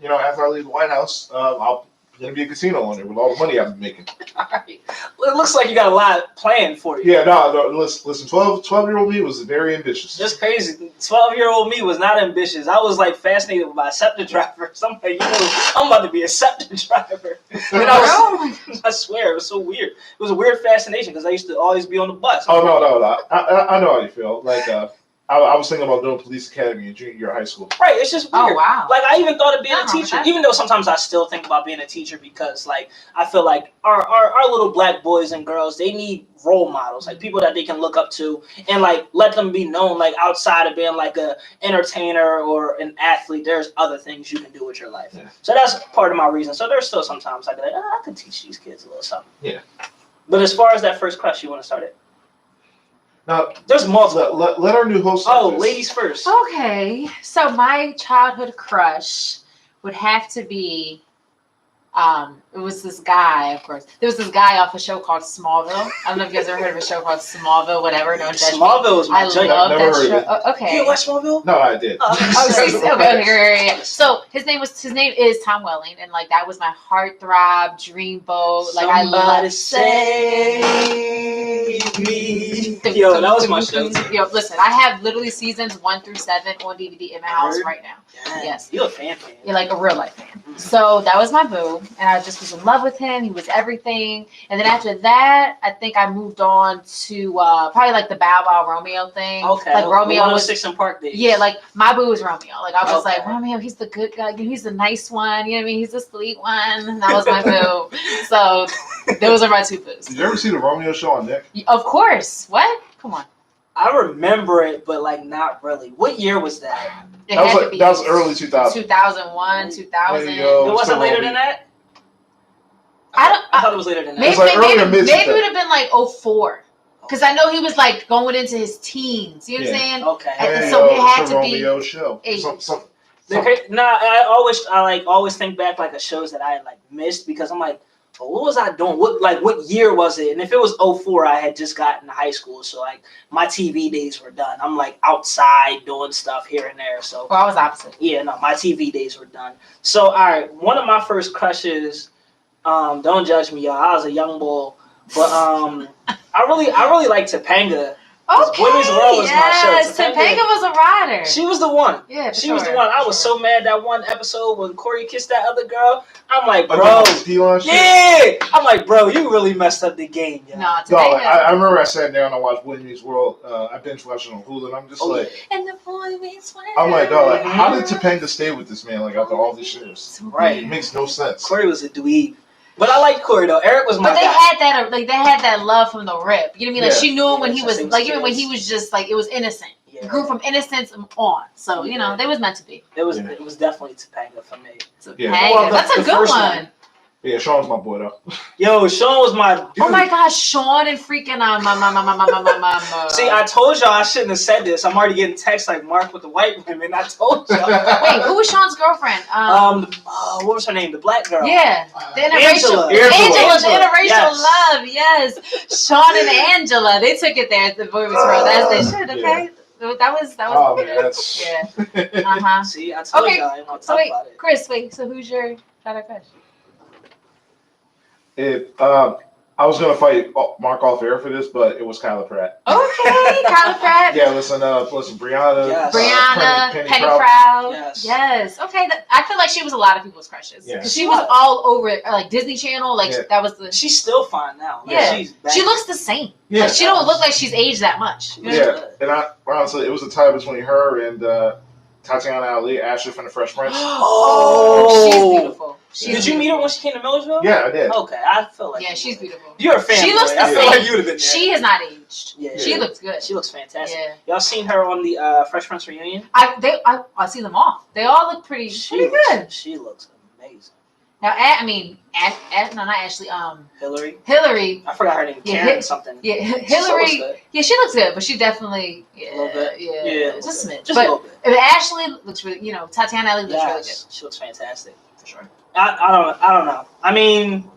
then after I leave the White House, I'll gonna be a casino owner with all the money I've been making. Alright. Well, it looks like you got a lot planned for you. Yeah, no, listen, 12-year-old me was very ambitious. It's crazy. 12-year-old me was not ambitious. I was fascinated by SEPTA drivers. I'm I'm about to be a SEPTA driver. And I swear, it was so weird. It was a weird fascination because I used to always be on the bus. Oh no, I know how you feel. I was thinking about doing police academy in junior year of high school. Right, it's just weird. Oh wow. I even thought of being I a don't know teacher, that. even though sometimes I still think about being a teacher because, I feel like our little black boys and girls, they need role models, people that they can look up to and, let them be known, outside of being, a entertainer or an athlete, there's other things you can do with your life. Yeah. So that's part of my reason. So there's still sometimes I could teach these kids a little something. Yeah. But as far as that first crush, you want to start it? Now, There's multiple. let our new host. Oh, start this. ladies first. Okay. So my childhood crush would have to be it was this guy, of course. There was this guy off a show called Smallville. I don't know if you guys ever heard of a show called Smallville, whatever. No judge me. Smallville was my I judge. love Never that heard of show. it. Oh, okay. You watch Smallville? No, I did. Oh, okay. So his name is Tom Welling, and that was my heartthrob, dreamboat. I Somebody love say save me. Yo, that was my show. Yo, listen, I have literally seasons 1 through 7 on DVD in my house Word? right now. Yes. You a fan. You're like a real life fan. So that was my boo, and I just was in love with him. He was everything. And then after that, I think I moved on to probably like the Bow Wow Romeo thing. Okay. Like Romeo was 106 in Park Days. yeah, like my boo was Romeo. Like I was Okay. like Romeo, he's the good guy. He's the nice one. You know what I mean? He's the sweet one. That was my boo. So those are my two boos. Did you ever see the Romeo show on Nick? Of course. What? Come on. I remember it, but like not really. What year was that? It That was had to like be that was early 2000. 2001, 2000. There you go. It wasn't so later early. than that? I thought it was later than that. Maybe, was like earlier maybe, mid- maybe it would have been like 04. Because I know he was like going into his teens. You know what I'm saying? Okay. And so it had it's a to be Romeo show. eight. I always think back like of shows that I had like missed because I'm like, well, what was I doing? What year was it? And if it was 04, I had just gotten to high school, so like my TV days were done. I'm like outside doing stuff here and there. So Well, I was opposite. yeah, no, my TV days were done. So all right, one of my first crushes. Don't judge me, y'all. I was a young bull, but I really liked Topanga. Okay. Boy Meets World was my show. Yes, Topanga was a rider. She was the one. Yeah, She was the one. I was so mad that one episode when Corey kissed that other girl. I'm like, bro. Yeah. I'm like, bro, you really messed up the game, yo. No, No, Topanga. like, I remember I sat down and watched Boy Meets World. I binge watched it on Hulu, and I'm just Oh, like, And the boy meets world. I'm like, dog, like, how did Topanga stay with this man like after all these years? Right. It makes no sense. Corey was a dweeb. But I liked Corey though. Eric was my But they guy. had that love from the rip. You know what I mean? Like Yeah. she knew him when he Yeah, was since like he even when was he was just like it was innocent. Yeah. It grew from innocence on. So you know they was meant to be. It was Yeah. it was definitely Topanga for me. So, Yeah. hey, Well, that's a the good first one. one. Yeah, Sean's my boy though. Yo, Sean was my dude. Oh my gosh, Sean and freaking my. See, I told y'all I shouldn't have said this. I'm already getting texts like Mark with the white women. I told y'all. Wait, who was Sean's girlfriend? What was her name? The black girl. Yeah, the interracial. Angela. Angela, the interracial Yes. love. Yes, Sean and Angela. They took it there at the Boy Meets World as they should. Okay, that was. Oh man, that's Yeah. Uh huh. See, I told Okay, y'all I didn't want to So talk wait, about it. Chris. Wait. So who's your shadow crush? I was gonna fight Mark off air for this, but it was Kyla Pratt. Okay, Kyla Pratt. Yeah, listen, Brianna. Yes. Brianna, Penny Proud. Proud. Yes. Yes. Okay. I feel like she was a lot of people's crushes. Yeah. 'Cause she was all over like Disney Channel. Like Yeah. that was the. She's still fine now. Like, Yeah. she's back. She looks the same. Yeah. Like she don't look like she's aged that much. You know what I mean? Yeah, and honestly, it was a tie between her and Tatiana Ali, Ashley from the Fresh Prince. Oh, she's beautiful. Did you meet her when she came to Millersville? Yeah, I did. Okay, I feel like Yeah, you she's would. beautiful. You're a fan. She looks the I feel same. like you would have been there. She has not aged. Yeah. She looks good. She looks fantastic. Yeah. Y'all seen her on the Fresh Prince reunion? I see them all. They all look pretty good. She looks amazing. Now, no, not Ashley. Hillary. Hillary. I forgot her name. Yeah, Karen something. Yeah, She still looks Hillary. good. Yeah, she looks good, but she definitely. Yeah, A little bit. Yeah, Yeah, a little just a bit. smidge. Just a little But bit. Ashley looks really. You know, Tatiana Ali looks really good Yes, she looks fantastic. for sure. I don't know. I mean,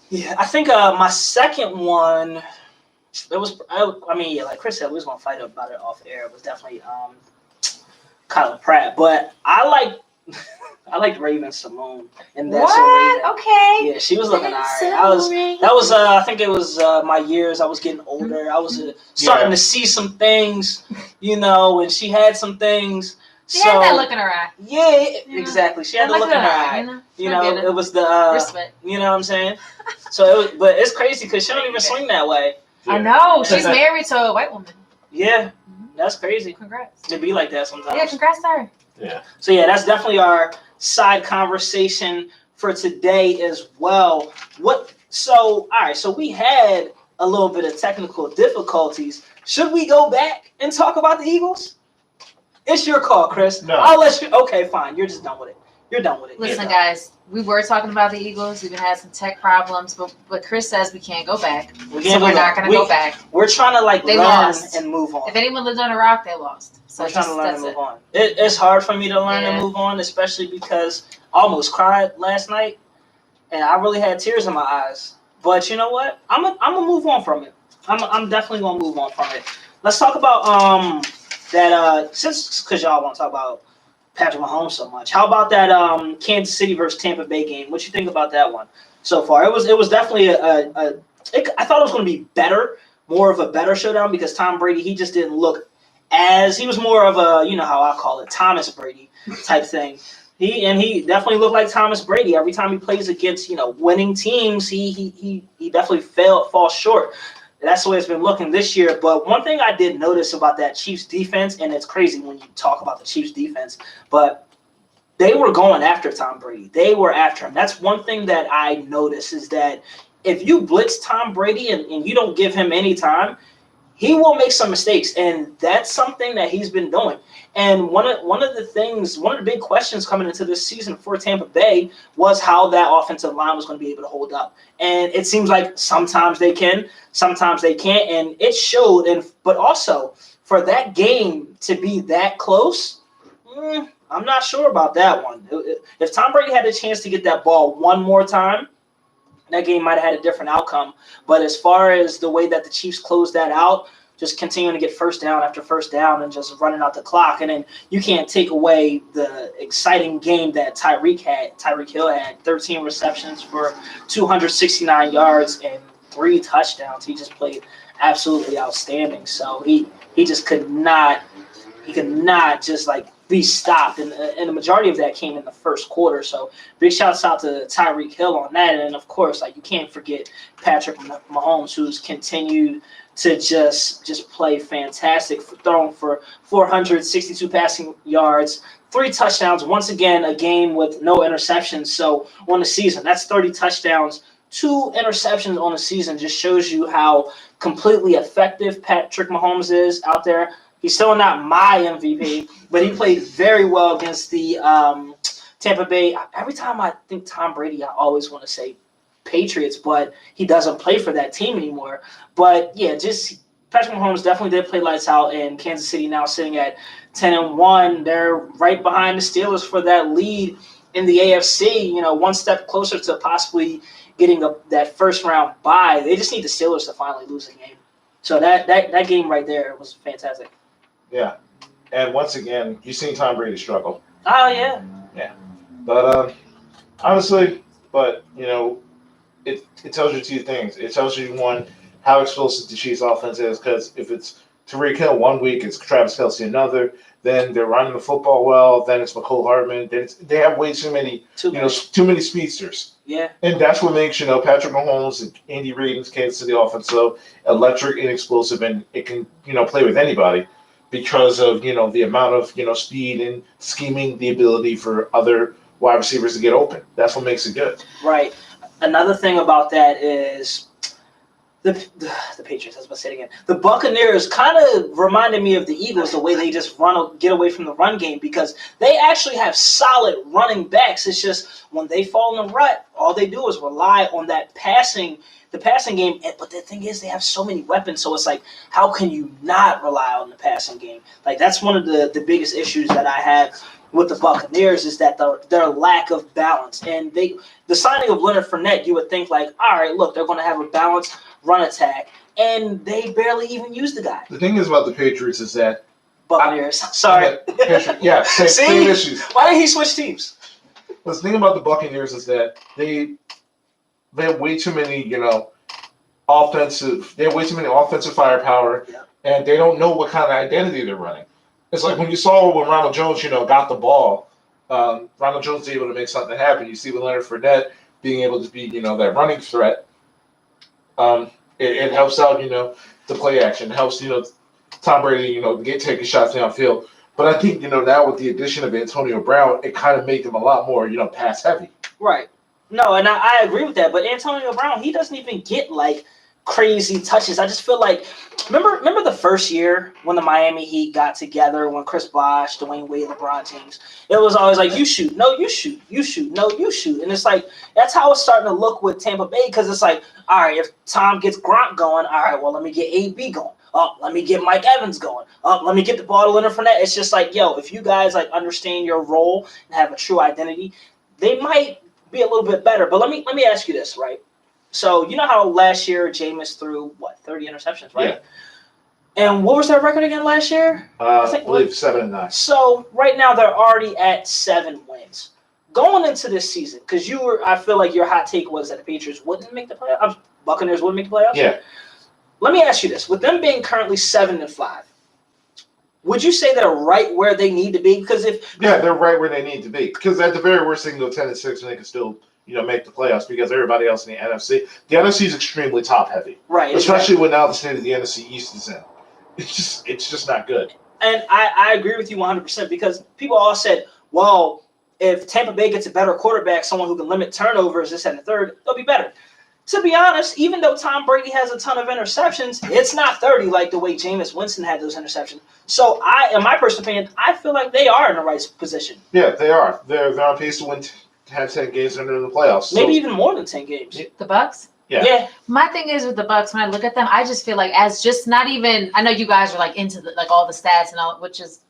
yeah, I think my second one. It was. Like Chris said, we was gonna fight about it off air. It was definitely Kyla Pratt, but I liked Raven Simone, and that's So Raven. What? Okay. Yeah, she was looking alright. I think it was my years. I was getting older. I was starting to see some things, and she had some things. She had that look in her eye. Yeah, exactly. She had the look in her eye. It It was the respect. you know what I'm saying? So but it's crazy because she don't even swing that way. I know. Yeah. She's married to a white woman. Yeah, that's crazy Congrats. to be like that sometimes. Yeah, congrats to her. Yeah. So yeah, that's definitely our side conversation for today as well. So we had a little bit of technical difficulties. Should we go back and talk about the Eagles? It's your call, Chris. No. I'll let you. Okay, fine. You're just done with it. You're done with it. Listen, You're done. guys, we were talking about the Eagles. We've been having some tech problems, but Chris says we can't go back. We So can't we're go not back. going to go back. We're trying to They learn lost. and move on. If anyone lived on a rock, they lost. So I'm trying to learn that's and move it. on. It's hard for me to learn and Yeah. move on, especially because I almost cried last night, and I really had tears in my eyes. But you know what? I'm gonna move on from it. I'm definitely gonna move on from it. Let's talk about because y'all want to talk about Patrick Mahomes so much. How about that Kansas City versus Tampa Bay game? What you think about that one so far? It was definitely a I thought it was going to be better, more of a better showdown because Tom Brady, he just didn't look he was more of a, you know how I call it, Thomas Brady type thing. He definitely looked like Thomas Brady every time he plays against, winning teams. He definitely falls short. That's the way it's been looking this year. But one thing I did notice about that Chiefs defense, and it's crazy when you talk about the Chiefs defense, but they were going after Tom Brady. They were after him. That's one thing that I noticed is that if you blitz Tom Brady and you don't give him any time, he will make some mistakes, and that's something that he's been doing. And one of the big questions coming into this season for Tampa Bay was how that offensive line was going to be able to hold up. And it seems like sometimes they can, sometimes they can't, and it showed. But also for that game to be that close, I'm not sure about that one. If Tom Brady had a chance to get that ball one more time, that game might have had a different outcome. But as far as the way that the Chiefs closed that out, just continuing to get first down after first down and just running out the clock. And then you can't take away the exciting game that Tyreek Hill had, 13 receptions for 269 yards and 3 touchdowns. He just played absolutely outstanding. So he just could not just be stopped, and the majority of that came in the first quarter. So big shouts out to Tyreek Hill on that, and of course, you can't forget Patrick Mahomes, who's continued to just play fantastic, throwing for 462 passing yards, 3 touchdowns. Once again, a game with no interceptions. So on the season, that's 30 touchdowns. 2 interceptions on the season just shows you how completely effective Patrick Mahomes is out there. He's still not my MVP, but he played very well against the Tampa Bay. Every time I think Tom Brady, I always want to say Patriots, but he doesn't play for that team anymore. But yeah, just Patrick Mahomes definitely did play lights out, and Kansas City now sitting at 10-1. They're right behind the Steelers for that lead in the AFC. One step closer to possibly getting that first round bye. They just need the Steelers to finally lose a game. So that game right there was fantastic. Yeah, and once again, you've seen Tom Brady struggle. Oh yeah. Yeah, but honestly, it tells you 2 things. It tells you, one, how explosive the Chiefs' offense is, because if it's Tyreek Hill one week, it's Travis Kelce another. Then they're running the football well. Then it's McCole Hardman. Then they have way too many, too many speedsters. Yeah. And that's what makes Patrick Mahomes and Andy Reid and Kansas City offense so electric and explosive, and it can play with anybody because of the amount of speed and scheming, the ability for other wide receivers to get open. That's what makes it good. Right. Another thing about that is the Patriots. I was about to say it again. The Buccaneers kind of reminded me of the Eagles, the way they just get away from the run game, because they actually have solid running backs. It's just when they fall in the rut, all they do is rely on the passing game. But the thing is, they have so many weapons, so it's like, how can you not rely on the passing game? That's one of the biggest issues that I have with the Buccaneers, is that their lack of balance. And the signing of Leonard Fournette, you would think all right, look, they're going to have a balanced run attack, and they barely even use the guy. The thing is about the Patriots is that Buccaneers. Sorry. Same issues. Why did he switch teams? The thing about the Buccaneers is that they have way too many, offensive firepower, and they don't know what kind of identity they're running. It's like when you saw when Ronald Jones, got the ball, Ronald Jones was able to make something happen. You see with Leonard Fournette being able to be, that running threat. It helps out, the play action. It helps, Tom Brady, taking shots downfield. But I think, now with the addition of Antonio Brown, it kind of made them a lot more, pass heavy. Right. No, and I agree with that. But Antonio Brown, he doesn't even get crazy touches. I just feel remember the first year when the Miami Heat got together, when Chris Bosh, Dwayne Wade, LeBron James, it was always you shoot, no, you shoot, you shoot, no, you shoot. And it's that's how it's starting to look with Tampa Bay, because it's all right, if Tom gets Gronk going, all right, well, let me get AB going. Oh, let me get Mike Evans going. Oh, let me get the ball to Leonard Fournette. It's just if you guys understand your role and have a true identity, they might be a little bit better. But let me ask you this, right? So you know how last year Jameis threw 30 interceptions, right? Yeah. And what was their record again last year? I believe 7-9. So right now they're already at 7 wins. going into this season, because I feel like your hot take was that the Patriots wouldn't make the playoffs. Buccaneers wouldn't make the playoffs. Yeah. Let me ask you this: with them being currently 7-5, would you say they're right where they need to be? Because they're right where they need to be. Because at the very worst, they can go 10-6 and they can still make the playoffs because everybody else in the NFC. The NFC is extremely top heavy, right? Especially when now the state of the NFC East is in. It's just not good. And I agree with you 100% because people all said, well, if Tampa Bay gets a better quarterback, someone who can limit turnovers, this and the third, they'll be better. To be honest, even though Tom Brady has a ton of interceptions, it's not 30 like the way Jameis Winston had those interceptions. So in my personal opinion, I feel like they are in the right position. Yeah, they are. They're on pace to have 10 games under the playoffs. Maybe even more than 10 games. The Bucks? Yeah. My thing is with the Bucks, when I look at them, I just feel like as just not even. I know you guys are like into all the stats and all, which is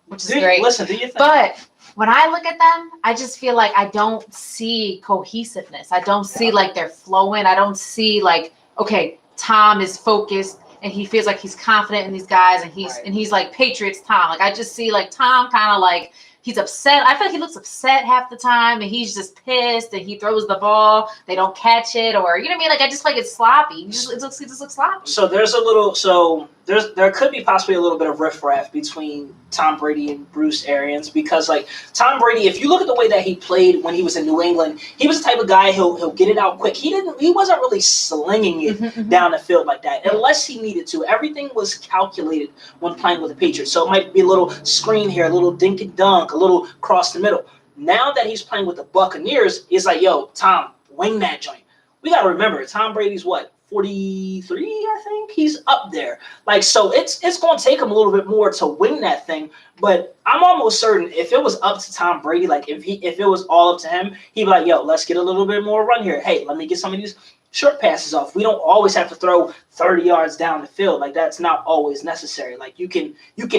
great. Listen, do you think? But when I look at them, I just feel like I don't see cohesiveness. I don't see like they're flowing. I don't see like, okay, Tom is focused and he feels like he's confident in these guys and he's like Patriots Tom. Like I just see like Tom kind of like he's upset. I feel like he looks upset half the time and he's just pissed and he throws the ball. They don't catch it or, you know what I mean? Like I just feel like it's sloppy. It just looks sloppy. So there could be possibly a little bit of riffraff between Tom Brady and Bruce Arians because like Tom Brady, if you look at the way that he played when he was in New England, he was the type of guy he'll get it out quick. He wasn't really slinging it down the field like that unless he needed to. Everything was calculated when playing with the Patriots. So it might be a little screen here, a little dink and dunk, a little cross the middle. Now that he's playing with the Buccaneers, it's like, yo, Tom, wing that joint. We got to remember, Tom Brady's what? 43, I think he's up there. Like, so it's going to take him a little bit more to win that thing. But I'm almost certain if it was up to Tom Brady, like if it was all up to him, he'd be like, yo, let's get a little bit more run here. Hey, let me get some of these short passes off. We don't always have to throw 30 yards down the field. Like that's not always necessary. Like you can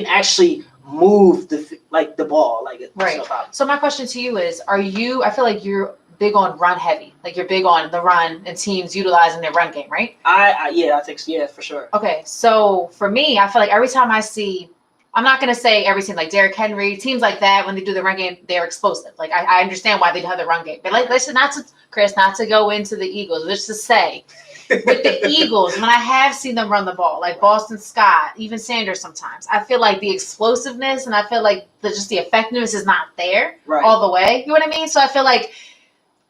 actually move the ball. Like right. No problem. So my question to you is, I feel like you're big on run heavy. Like you're big on the run and teams utilizing their run game, right? I think so. Yeah, for sure. Okay. So for me, I feel like every time I see, I'm not going to say every team like Derrick Henry, teams like that, when they do the run game, they're explosive. Like I understand why they have the run game. But like, listen, not to go into the Eagles, just to say with the Eagles, when I have seen them run the ball, like Boston Scott, even Sanders sometimes, I feel like the explosiveness and I feel like the effectiveness is not there all the way. You know what I mean? So I feel like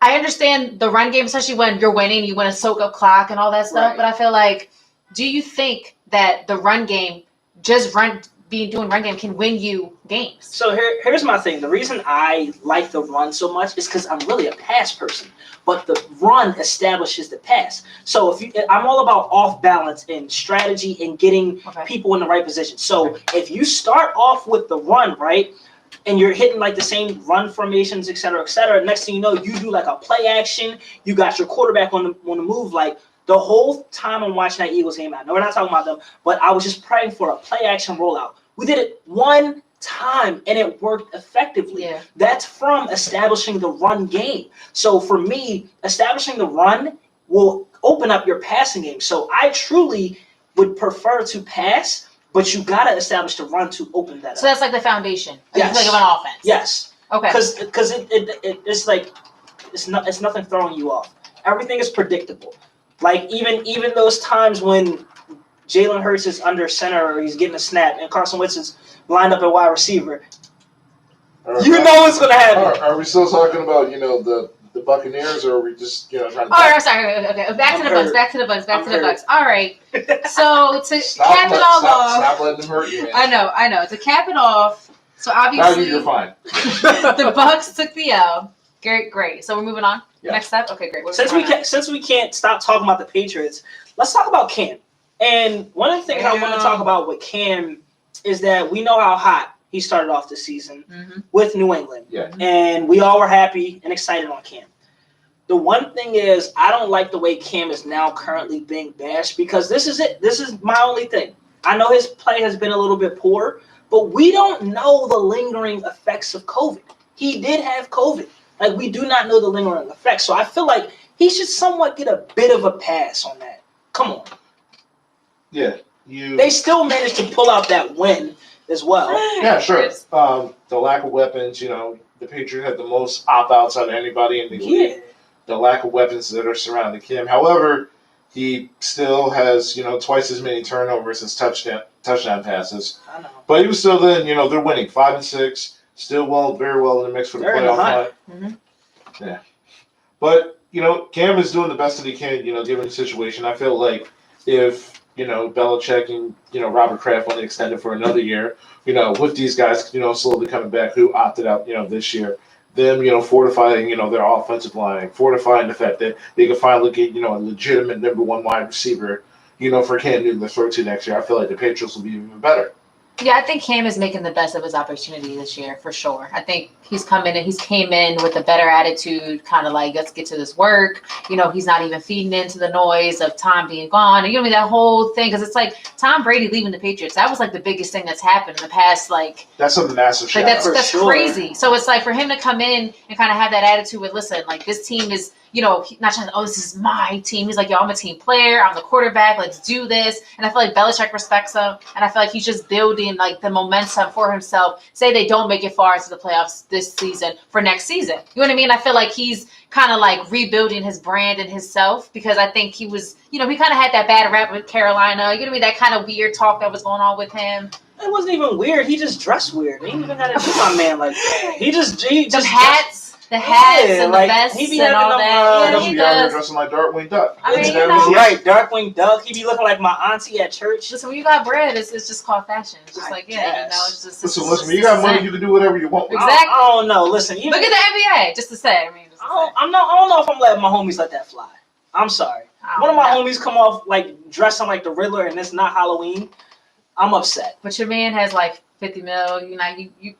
I understand the run game, especially when you're winning, you want to soak up clock and all that stuff. Right. But I feel like, do you think that the run game, doing run game can win you games? So here's my thing. The reason I like the run so much is because I'm really a pass person, but the run establishes the pass. So I'm all about off balance and strategy and getting people in the right position. So if you start off with the run, right, and you're hitting like the same run formations, et cetera, next thing you know, you do like a play action. You got your quarterback on the move. Like the whole time I'm watching that Eagles game, I know we're not talking about them, but I was just praying for a play action rollout. We did it one time and it worked effectively. Yeah. That's from establishing the run game. So for me, establishing the run will open up your passing game. So I truly would prefer to pass, but you got to establish the run to open that up. So that's like the foundation. Yes. Like of an offense. Yes. Okay. Because it's like it's nothing throwing you off. Everything is predictable. Like even those times when Jalen Hurts is under center or he's getting a snap and Carson Wentz is lined up at wide receiver, you know what's going to happen. Are we still talking about the Buccaneers, or are we just trying to? Oh, I'm sorry. Okay, back to the Bucks. All right. So to cap it all off, stop letting them hurt you, man. I know. To cap it off, so obviously you're fine. The Bucks took the L. Great. So we're moving on. Yeah. Next step. Okay, great. Since we can't stop talking about the Patriots, let's talk about Cam. And one of the things I want to talk about with Cam is that we know how hot he started off the season with New England. Yeah. And we all were happy and excited on Cam. The one thing is, I don't like the way Cam is now currently being bashed because this is it. This is my only thing. I know his play has been a little bit poor, but we don't know the lingering effects of COVID. He did have COVID. Like, we do not know the lingering effects. So I feel like he should somewhat get a bit of a pass on that. Come on. Yeah. They still managed to pull out that win as well. Yeah, sure. The lack of weapons, the Patriots had the most opt-outs out of anybody in the league. The lack of weapons that are surrounding him. However, he still has, twice as many turnovers as touchdown passes. I know. But even still, then, they're winning 5-6, still very well in the mix for the They're in the playoff hunt. hunt. Yeah. But, Cam is doing the best that he can, given the situation. I feel like if, Belichick and, Robert Kraft want to extend it for another year, with these guys, slowly coming back who opted out, this year, them, fortifying, their offensive line, fortifying the fact that they can finally get, a legitimate number one wide receiver, for Cam Newton to throw to next year. I feel like the Patriots will be even better. Yeah, I think Cam is making the best of his opportunity this year for sure. I think he's came in with a better attitude, kind of like, let's get to this work. He's not even feeding into the noise of Tom being gone. And that whole thing, because it's like Tom Brady leaving the Patriots. That was like the biggest thing that's happened in the past, that's a massive shot. That's crazy. So it's like for him to come in and kind of have that attitude with, listen, like this team is, not trying to, this is my team. He's like, yo, I'm a team player. I'm the quarterback. Let's do this. And I feel like Belichick respects him. And I feel like he's just building like the momentum for himself. Say they don't make it far into the playoffs this season for next season. You know what I mean? I feel like he's kind of like rebuilding his brand and himself, because I think he was, he kind of had that bad rap with Carolina. You know what I mean? That kind of weird talk that was going on with him. It wasn't even weird. He just dressed weird. He didn't even got to do my man like that. He just the hats. The hats and the vests he be and all that. He got dressing like Darkwing Duck. I mean, right, Darkwing Duck. He be looking like my auntie at church. Listen, when you got bread, it's just called fashion. It's just it's just. Listen, when you got money, you can do whatever you want. Exactly. I don't know. Listen, look at the NBA. Just to say, I don't know if I'm letting my homies let that fly. I'm sorry. One of my homies come off like dressing like the Riddler, and it's not Halloween. I'm upset. But your man has like 50 mil. You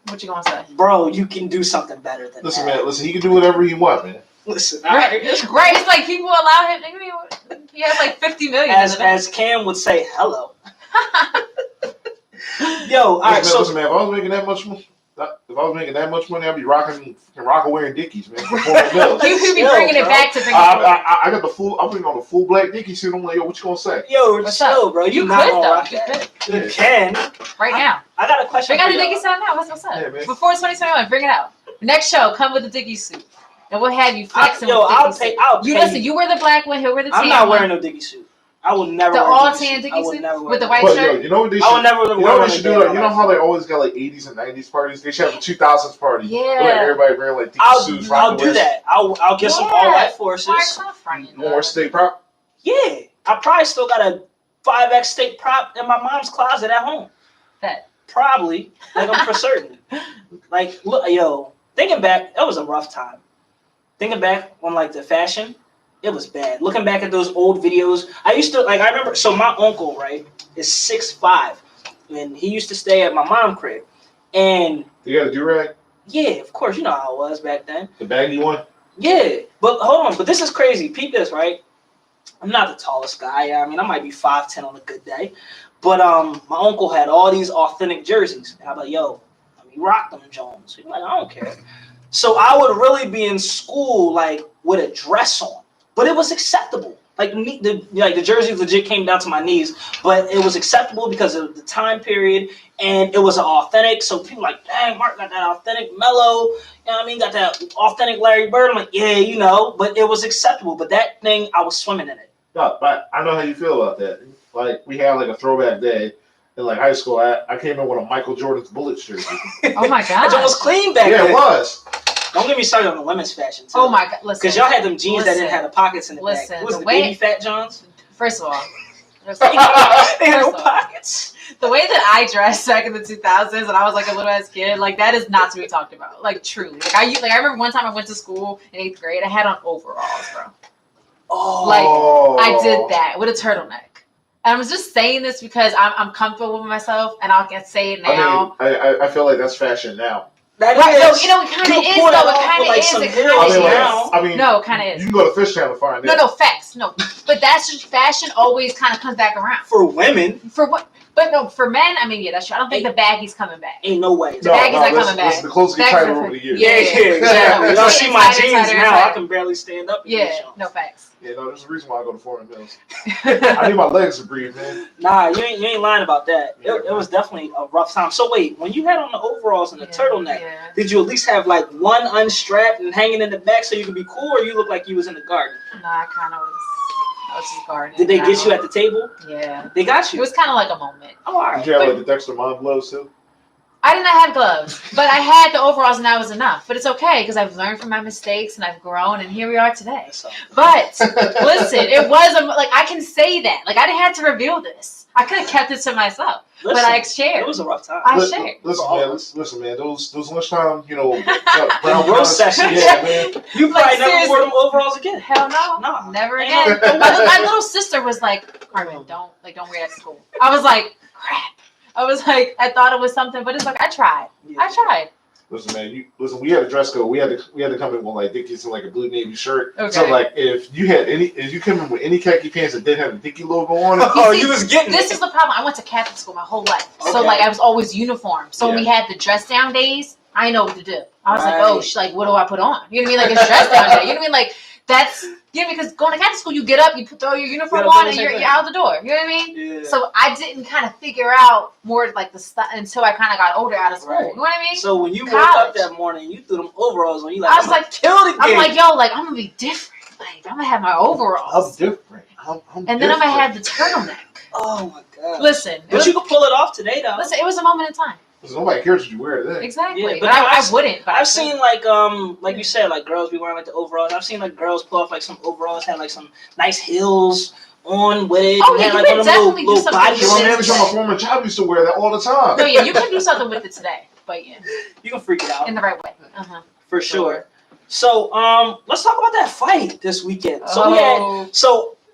what you gonna say? Bro, you can do something better than Listen, that. man. Listen, he can do whatever he wants, man. Listen, right. It's like people allow him. He has like 50 million. As Cam would say, hello. Yo, all right. Listen, man. If I was making that much money, I'd be rocking wearing Dickies, man. You'd be bringing it back to bring it I got the full. I'm putting on the full black Dickie suit. I'm like, yo, what you gonna say? Yo, chill, bro. You could though. You can. Right now. I got a question. Bring out the Dickie suit now. What's up? Yeah, Before 2021, bring it out. Next show, come with the Dickie suit, and we'll have you flexing. I'll pay. Listen. You wear the black one. He'll wear the tan. I'm not wearing no Dickie suit. I will never. The wear all tan Dickie suit with the white shirt. You know what they should? I would never. You know what they should do? You know how they always got like 80s and 90s parties? They should have a 2000s party. Yeah. Like everybody wearing like Dickie suits. I'll do that. I'll get some all white forces. More steak prop. Yeah, I probably still got a 5X steak prop in my mom's closet at home. That probably, like I'm for certain. Like, look, yo, thinking back, it was a rough time. Thinking back on like the fashion, it was bad. Looking back at those old videos, I remember. So my uncle, right, is 6'5", and he used to stay at my mom's crib. And you got a do-rag? Yeah, of course. You know how it was back then. The baggy one? Yeah, but hold on. But this is crazy. Peep this, right? I'm not the tallest guy. I mean, I might be 5'10" on a good day. But my uncle had all these authentic jerseys. And I'm like, yo, let me rock them Jones. He's like, I don't care. So I would really be in school, like, with a dress on. But it was acceptable. Like the jersey legit came down to my knees. But it was acceptable because of the time period. And it was authentic. So people like, dang, Mark got that authentic Mellow. You know what I mean? Got that authentic Larry Bird. I'm like, yeah, but it was acceptable. But that thing, I was swimming in it. No, but I know how you feel about that. Like, we had like a throwback day in like high school. I came in with a Michael Jordan's Bullets jersey. Oh my god, it was clean back then. Yeah, it was. Don't get me started on the women's fashion. Too. Oh my god, listen. Because y'all had them jeans that didn't have the pockets in the back. What was the baby fat Johns? First of all, they had no pockets. The way that I dressed back in the 2000s, and I was like a little ass kid, like that is not to be talked about. Like truly, I remember one time I went to school in 8th grade. I had on overalls, bro. Oh, like I did that with a turtleneck. And I was just saying this because I'm comfortable with myself, and I can say it now. I feel like that's fashion now. That right, is. No, it kind of is, though. It kind of is. It kind of is. No, it kind of is. You can go to Fish Town to find that. No, facts. No. But that's just fashion always kind of comes back around. For women. For what? But no, for men, I mean, yeah, that's true. I don't think the baggies coming back. Ain't no way. The baggies not coming back. Listen, the clothes get Baggies tighter are- over the years. Yeah, exactly. Y'all see my Tighter, jeans tighter, now. tighter. I can barely stand up. in these Yeah, joints. no facts. Yeah, no, there's a reason why I go to Foreign Mills. I need my legs to breathe, man. Nah, you ain't lying about that. Yeah. It was definitely a rough time. So wait, when you had on the overalls and the turtleneck, Yeah. did you at least have like one unstrapped and hanging in the back so you could be cool, or you look like you was in the garden? Nah, I kind of was. I was just gardening. Did they get you at the table? Yeah. They got It you. was kind of like a moment. Oh, all Did right. you have like the Dexter Mom gloves too? I did not have gloves, but I had the overalls, and that was enough. But it's okay because I've learned from my mistakes and I've grown, and here we are today. So, But listen, it was like I can say that. Like I didn't have to reveal this. I could have kept it to myself, but I shared. It was a rough time. I Listen, shared. listen, man. Those lunchtime, brown roast roast sessions. Yeah, man. You Like, probably never seriously. wore them overalls again. Hell no, Nah. never Ain't again. no- my little sister was like, "Carmen, don't wear that to school." I was like, "Crap." I was like, I thought it was something, but it's like I tried. Yeah. I tried. Listen, man. We had a dress code. We had to come in with like Dickies and like a blue navy shirt. Okay. So like if you come in with any khaki pants that didn't have the Dickie logo on it, Oh, see, you was getting This it. is the problem. I went to Catholic school my whole life, so Okay. like I was always uniform. So when we Yeah. had the dress down days, I know what to do. I was like, Right. oh, like what do I put on? You know what I mean? Like it's dress down day. You know what I mean? Like that's because going to Catholic school, you get up, you throw your uniform You gotta on, do and the same you're thing. out the door. You know what I mean? Yeah. So I didn't kind of figure out more like the stuff until I kind of got older out of school. Right. You know what I mean? So when you woke up College. that morning, you threw them overalls on. You like, I was I'm like, killed again. I'm like, yo, like I'm gonna be different. Like I'm gonna have my I'm overalls, different. I'm and then I'm gonna have the turtleneck. oh my god. Listen, it But was, you could pull it off today, though. listen, it was a moment in time. Listen, nobody cares what you wear today. Exactly. Yeah, but but I wouldn't. But I I've could. seen like you said, like girls be wearing like the overalls. I've seen like girls pull off like some overalls, had like some nice heels on with it. Oh, and yeah, had, you like can one of them definitely do little something body with You know, it. man, because my former job used to wear that all the time. No, yeah, you can do something with it today, but yeah, You can freak it out in the right way. Uh-huh. for sure. So let's talk about that fight this weekend. So we had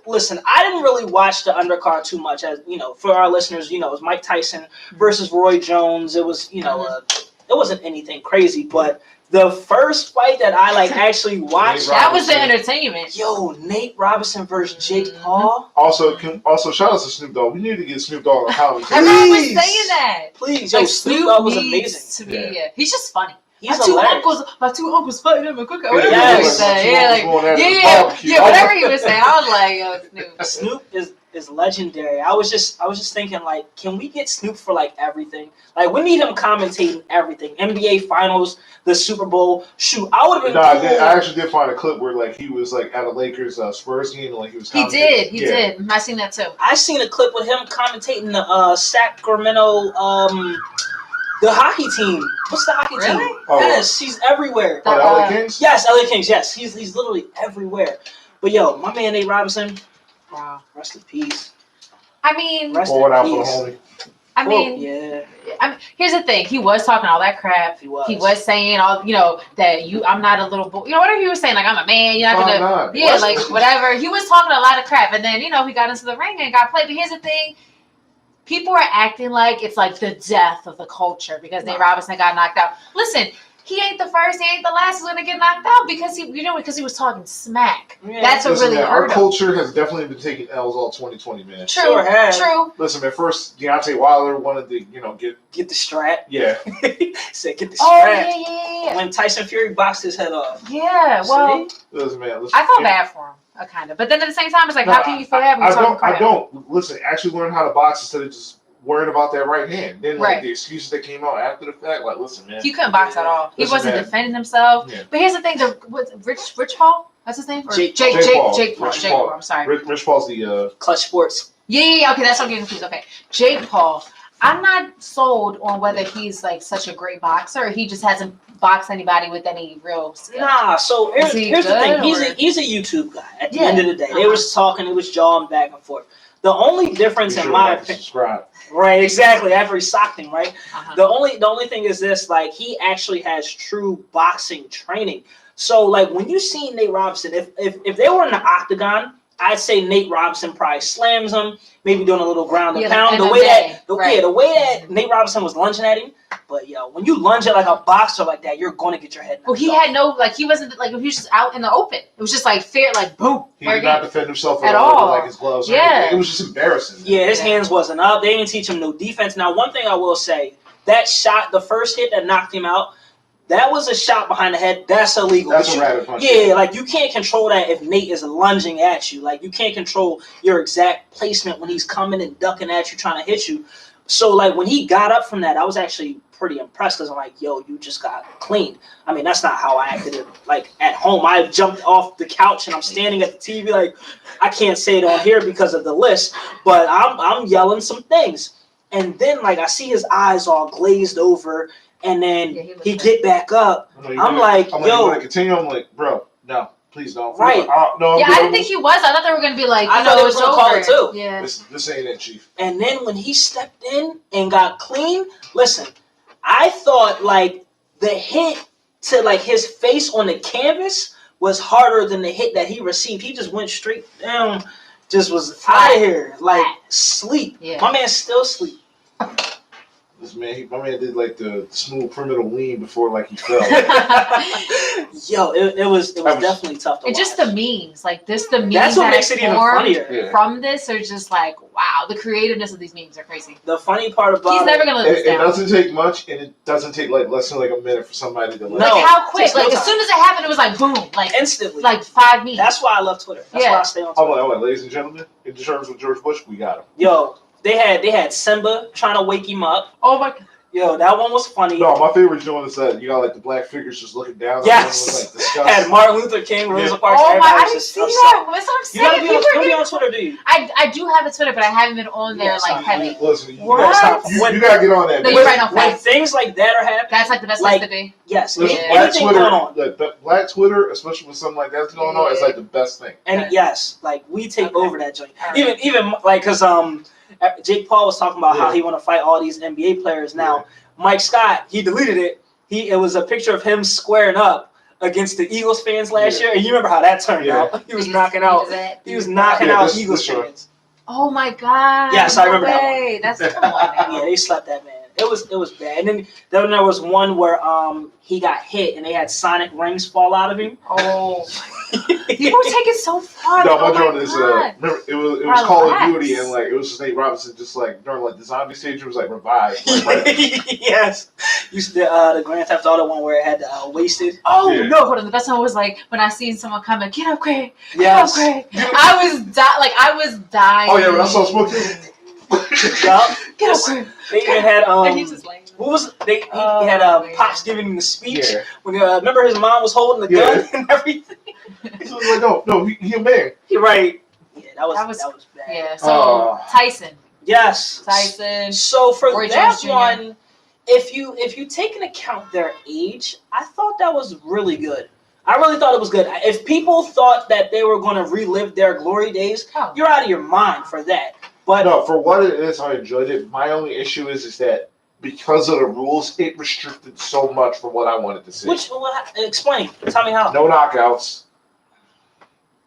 listen, I didn't really watch the undercard too much. As you know, for our listeners, it was Mike Tyson versus Roy Jones. It was, it wasn't anything crazy, but the first fight that I like actually watched, That was the entertainment. yo, Nate Robinson versus Jake Paul. Also, shout out to Snoop Dogg. We need to get Snoop Dogg on commentary. Everyone was Please. saying that. Please, yo, Like Snoop Dogg was needs amazing. to be. Yeah. Yeah. He's just funny. He's my two hilarious. uncles fighting him a cookout. Yeah, Whatever yes. he was saying. Yeah, like barbecue. yeah, whatever he was saying. I was like, yo, Snoop. Snoop is legendary. I was just thinking, like, can we get Snoop for like everything? Like, we need him commentating everything. NBA Finals, the Super Bowl. Shoot, I would have been No, cool. I actually did find a clip where like he was like at a Lakers Spurs game and like he was. He commentating. did. He Yeah. did. I seen that too. I seen a clip with him commentating the Sacramento the hockey team. What's the hockey Really? team? Oh. Yes, he's everywhere. Oh, the LA Kings. Yes, LA Kings. Yes, he's literally everywhere. But yo, my man Nate Robinson, Wow. rest in peace. I mean, Rest Pour it in out for the peace. homie. I mean, yeah, I mean, here's the thing. He was talking all that crap. he was. He was saying all, that I'm not a little boy. Whatever he was saying, like I'm a man. You're not Why gonna. not? Yeah, What's- like whatever. He was talking a lot of crap, and then he got into the ring and got played. But here's the thing: people are acting like it's like the death of the culture because Nate Robinson got knocked out. Listen, he ain't the first, he ain't the last who's gonna get knocked out because he was talking smack. Yeah. That's what Listen, really man, our hurt him. culture has definitely been taking L's all 2020, man. True, Sure has. true. Listen, man. First, Deontay Wilder wanted to, Get the strap. yeah. Said get the Oh strap. yeah. When Tyson Fury boxed his head off. Yeah. Well, See? Listen, man. Listen, I felt bad for him, kind of. But then at the same time, it's like, No, how can you feel bad when I you're talking don't. crap? I don't. Listen, actually learn how to box instead of just worrying about that right hand. Then like Right. the excuses that came out after the fact, like, listen, man. He couldn't box at all. He Listen, wasn't man. defending himself. Yeah. But here's the thing: Rich Paul, that's his name. Or Jake Jake Paul. Paul. Rich Paul. I'm sorry. Rich Paul's the. Clutch Sports. Yeah. Okay, that's what I'm getting confused. Okay, Jake Paul. I'm not sold on whether he's like such a great boxer or he just hasn't boxed anybody with any real skill. Nah, so Is he here's the thing. good, He's a YouTube guy. At the Yeah. end of the day, they was talking. It was jawing back and forth. The only difference Be in sure my to like and opinion, subscribe. right? Exactly. After he socked him, right? Uh-huh. The only thing is this: like he actually has true boxing training. So like when you see Nate Robinson, if they were in the octagon I'd say Nate Robinson probably slams him, maybe doing a little ground and Yeah, pound. like The way MMA, that right. the way that Nate Robinson was lunging at him, but yo, when you lunge at like a boxer like that, you're gonna get your head knocked Well, he off. had no, like, he wasn't, like, he was just out in the open. It was just, like, fair, like, boom. He did not defend himself At at all. all. Like his gloves. Or Yeah. anything. It was just embarrassing. Yeah, his Yeah. hands wasn't up. They didn't teach him no defense. Now, one thing I will say, that shot, the first hit that knocked him out, that was a shot behind the head. That's illegal. That's But a you- rabbit punch. Yeah, like you can't control that if Nate is lunging at you. Like you can't control your exact placement when he's coming and ducking at you, trying to hit you. So like when he got up from that, I was actually pretty impressed because I'm like, yo, you just got cleaned. I mean, that's not how I acted like at home. I jumped off the couch and I'm standing at the TV like I can't say it on here because of the list, but I'm yelling some things. And then like I see his eyes all glazed over. And then Yeah, he looked he good. get back up. I'm like, you yo, want to continue? I'm like, bro, no, please don't. Right. No. Yeah, I didn't think he was. I thought they were going to be like, I you thought know, they was it's gonna call it over. too. Yeah. This ain't it, Chief. and then when he stepped in and got clean, listen, I thought like the hit to like his face on the canvas was harder than the hit that he received. He just went straight down, just was Flat. out of here, like Flat. sleep. Yeah. My man's still asleep. My man did like the smooth primitive lean before like he fell. Yo, it was That was- definitely tough to And watch. just the memes, like this, the memes That's what that makes it even formed funnier. Yeah. from this are just like, wow, the creativeness of these memes are crazy. The funny part about He's never gonna let this It down. doesn't take much, and it doesn't take like less than like a minute for somebody to like. No. Like how quick, takes no like as time. soon as it happened, it was like boom, like instantly. 5 memes. That's why I love Twitter. That's Yeah. why I stay on Oh, Twitter. wait, ladies and gentlemen, in terms of George Bush, we got him. Yo, they had Simba trying to wake him up. oh my god. Yo, that one was funny. No, my favorite joint is that you got like the black figures just looking down. Yes. That one was, like, Had disgusting. Martin Luther King, Rosa Yeah. Parks. Oh my, everybody I was didn't just see upset. that. That's what I'm You saying. gotta be People are on getting- Twitter, do you? I do have a Twitter, but I haven't been on there Yes, like heavy. Listen, you, What? you gotta get on that. No, man. you're right, no, When facts. things like that are happening, That's like the best Like- place to be. yes, Listen, Yeah. Black anything Twitter, going on. the Black Twitter, especially when something like that's going on, is like the best thing. And Okay. yes, like we take Okay. over that joint. All right. Even like because Jake Paul was talking about how Yeah. he want to fight all these NBA players now. Mike Scott, he deleted it. It was a picture of him squaring up against the Eagles fans last Yeah. year, and you remember how that turned Yeah. out. He was knocking out. He was knocking Yeah, out this Eagles year. fans. Oh my god. Yes, I remember that way. That's come on now. Yeah, they slept that man. It was bad. And then there was one where he got hit and they had sonic rings fall out of him. Oh. People take it so far. No, like, my oh joint my is God. remember it was Call of Relax. Duty, and like it was just Nate Robinson, just like during like the zombie stage, it was like revived. Like, right. Yes. You see the Grand Theft Auto one where it had wasted. Oh Yeah. no! Hold on. The best one was like when I seen someone comment, "Get up, Craig! Get Yes. up, Craig!" I was dying. Oh yeah, when I saw Smokey. Yup. Get up, Craig! They even had And he's just like, what was he Oh, had man. Pops giving him the speech Yeah. when remember his mom was holding the Yeah. gun and everything. So I was like, no, he a man. You're right. Yeah, that was bad. yeah. So Oh. Tyson, Yes. So for Roy that Jones Jr. one, if you take into account their age, I thought that was really good. I really thought it was good. If people thought that they were going to relive their glory days, Oh. you're out of your mind for that. But No, for what it is, I enjoyed it. My only issue is that because of the rules, it restricted so much from what I wanted to see. explain. Tell me how. No knockouts.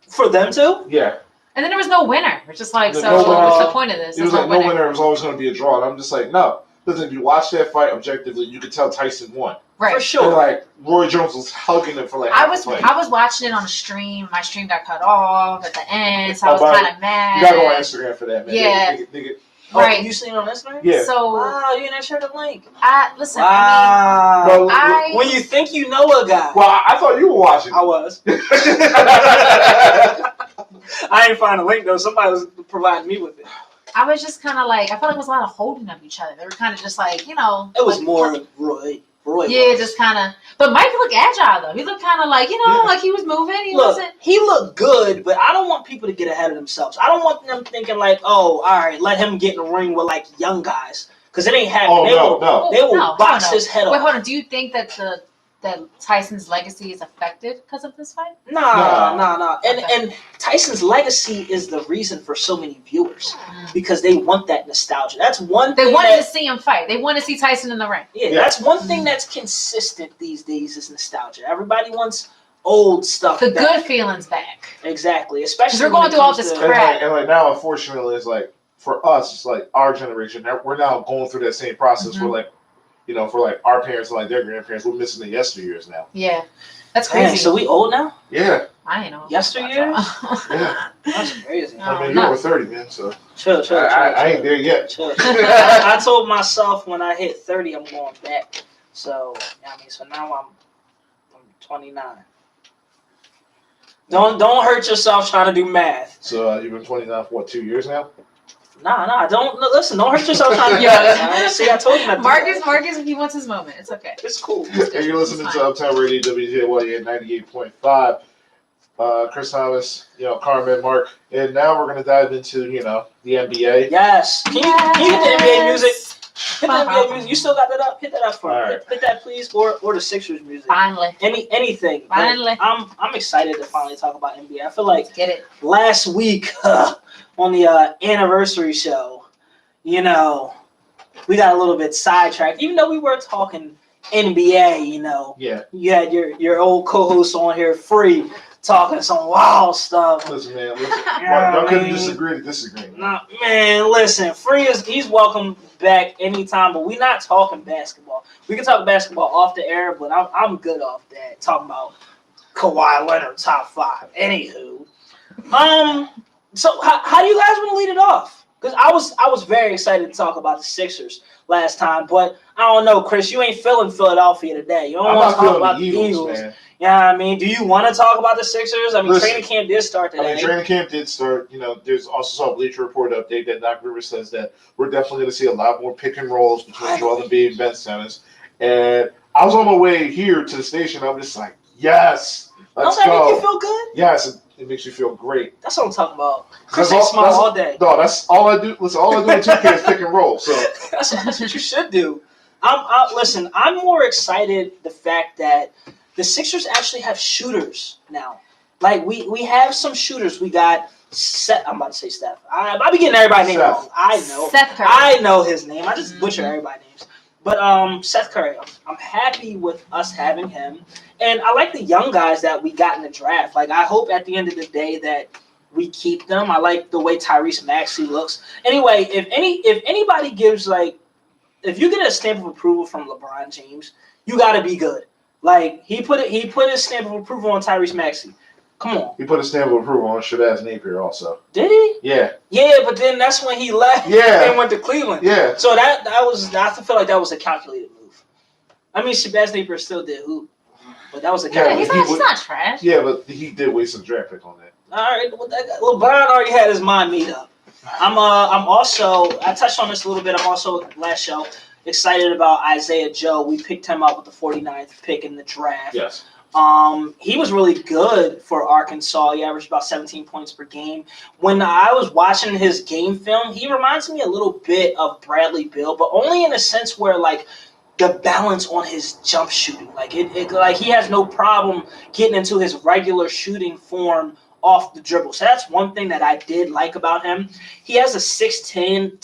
For them too? Yeah. and then there was no winner. It's just like, No, so no, what's no. the point of this? It was There's like no no winner. winner. It was always going to be a draw. And I'm just like, no. Listen, if you watch that fight objectively, you could tell Tyson won. For Right. And sure. like Roy Jones was hugging him for like I half was the fight. I was watching it on a stream. My stream got cut off at the end, so I was Oh, kind of mad. You gotta go on Instagram for that, man. Yeah. Nigga. Right. You seen it on Instagram? Yeah. So Wow, you didn't share the link. listen. Wow. No, I when you think you know a guy. Well, I thought you were watching. I was. I ain't find a link though. Somebody was providing me with it. I was just kind of like, I felt like it was a lot of holding of each other. They were kind of just like, It was like, more Roy. Roy. Yeah, was. just kind of. But Mike looked agile though. He looked kind of like, Yeah. like he was moving. He Look, wasn't. he looked good, but I don't want people to get ahead of themselves. I don't want them thinking like, oh, all right, let him get in the ring with like young guys, because it ain't happening. Oh, they no, will, no. they will No, box no. his head Wait, off. hold on. Do you think that that Tyson's legacy is affected because of this fight? Nah. Okay. And Tyson's legacy is the reason for so many viewers because they want that nostalgia. That's one They thing. wanted to that, see him fight. They want to see Tyson in the ring. yeah, Yeah. that's one thing that's consistent these days is nostalgia. Everybody wants old stuff The back. good feelings back. Exactly, especially 'Cause we're when going it through all comes this to- crap. And like now, unfortunately, it's like for us, it's like our generation. We're now going through that same process. Mhm. Where like, for like our parents and like their grandparents, we're missing the yesteryears now. Yeah. That's Man, crazy. so we old now? Yeah, I ain't know. Yesteryears? yeah. That's crazy. No. I mean, no. you're over 30, man. So Chill. I ain't there yet. Chill. I told myself when I hit 30, I'm going back. So, so now I'm 29. Don't hurt yourself trying to do math. So you've been 29 for what, 2 years now? Nah. Don't listen. Don't hurt yourself trying to do Yeah. math. See, I told you not to do Marcus, he wants his moment. It's okay. It's cool. And you're listening to Uptown Radio WJYA 98.5. Chris Thomas, Carmen, Mark, and now we're gonna dive into the NBA. Yes. Can you hit the NBA music? Hit the NBA music. You still got that up? Hit that up for me. All right. Hit that, please, or the Sixers music. Finally. Anything. Like, Finally. I'm excited to finally talk about NBA. I feel like Let's get it. last week on the anniversary show, we got a little bit sidetracked. Even though we were talking NBA, Yeah. you had your old co-host on here, Free, talking some wild stuff. Listen, man. Yeah, Y'all couldn't man. disagree to disagree. Nah, man, listen, he's welcome back anytime, but we're not talking basketball. We can talk basketball off the air, but I'm good off that. Talking about Kawhi Leonard top 5. Anywho, so how do you guys want to lead it off? Because I was very excited to talk about the Sixers last time, but I don't know, Chris, you ain't feeling Philadelphia today. You don't I'm want not to talk feeling about the Eagles, man. Yeah, do you want to talk about the Sixers? I mean, Listen, training camp did start today. Training camp did start. There's also a Bleacher Report update that Doc Rivers says that we're definitely going to see a lot more pick and rolls between Joel Embiid and Ben Simmons. And I was on my way here to the station. I'm just like, yes, let's Don't that go. make you feel good? Yes, it makes you feel great. That's what I'm talking about. Chris That's ain't smile all day. No, that's all I do. Listen, all I do in 2K is pick and roll. So That's what you should do. Listen, I'm more excited the fact that the Sixers actually have shooters now. Like, we have some shooters. We got Seth. I'm about to say Steph. I be getting everybody's name Seth. wrong. I know. Seth Curry. I know his name. I just butcher Mhm. everybody's names. But Seth Curry, I'm happy with us having him. And I like the young guys that we got in the draft. Like, I hope at the end of the day that we keep them. I like the way Tyrese Maxey looks. Anyway, if anybody gives, like, if you get a stamp of approval from LeBron James, you got to be good. Like, he put his stamp of approval on Tyrese Maxey. Come on. he put a stamp of approval on Shabazz Napier also. Did he? Yeah. Yeah, but then that's when he left Yeah. and went to Cleveland. Yeah. So that was, I feel like that was a calculated move. I mean, Shabazz Napier still did hoop, but that was a Yeah, calculated he's not trash. Yeah, but he did waste some draft pick on that. All right, well, LeBron already had his mind made up. I'm also, I touched on this a little bit. I'm also, last show, excited about Isaiah Joe. We picked him up with the 49th pick in the draft. Yes. He was really good for Arkansas. He averaged about 17 points per game. When I was watching his game film, he reminds me a little bit of Bradley Beal, but only in a sense where, like, the balance on his jump shooting, like like he has no problem getting into his regular shooting form off the dribble. So that's one thing that I did like about him. He has a 6'10"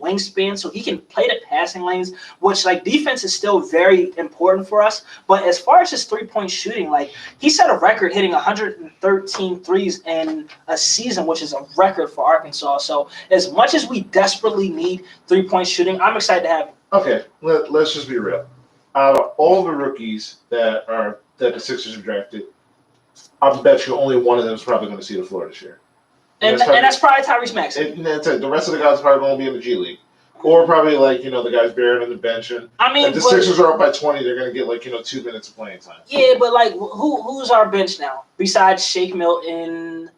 wingspan, so he can play the passing lanes, which, like, defense is still very important for us. But as far as his three-point shooting, like, he set a record hitting 113 threes in a season, which is a record for Arkansas. So as much as we desperately need three-point shooting, I'm excited to have him. Okay, let's just be real. Out of all the rookies that the Sixers have drafted, I bet you only one of them is probably going to see the floor this year. And that's probably Tyrese Maxey. And that's it. The rest of the guys are probably going to be in the G League. Or probably, like, the guys buried on the bench. And I mean, if the but, Sixers are up by 20, they're going to get, like, 2 minutes of playing time. yeah, but, like, who's our bench now? Besides Shake Milton,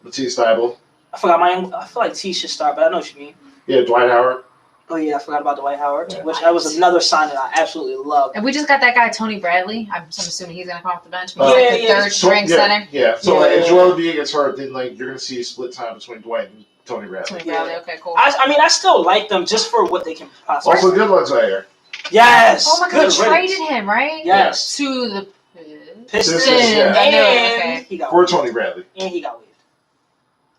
Matisse Thybulle. I forgot I feel like T should start, but I know what you mean. Yeah, Dwight Howard. Oh, yeah, I forgot about Dwight Howard, Yeah. which that was another sign that I absolutely love. And we just got that guy Tony Bradley. I'm assuming he's gonna come off the bench. He's Yeah, like the yeah. third string yeah, center. Yeah, so like, if Yeah. Joel Embiid gets hurt, then, like, you're going to see a split time between Dwight and Tony Bradley. Tony Bradley. Okay, cool. I mean, I still like them just for what they can possibly. Also, good luck Zaire. Yes. Oh my good God, we traded riddance. him, right? Yes. To the Pistons. Pistons, yeah. I knew it, And okay. he got For waived. Tony Bradley. And he got waived.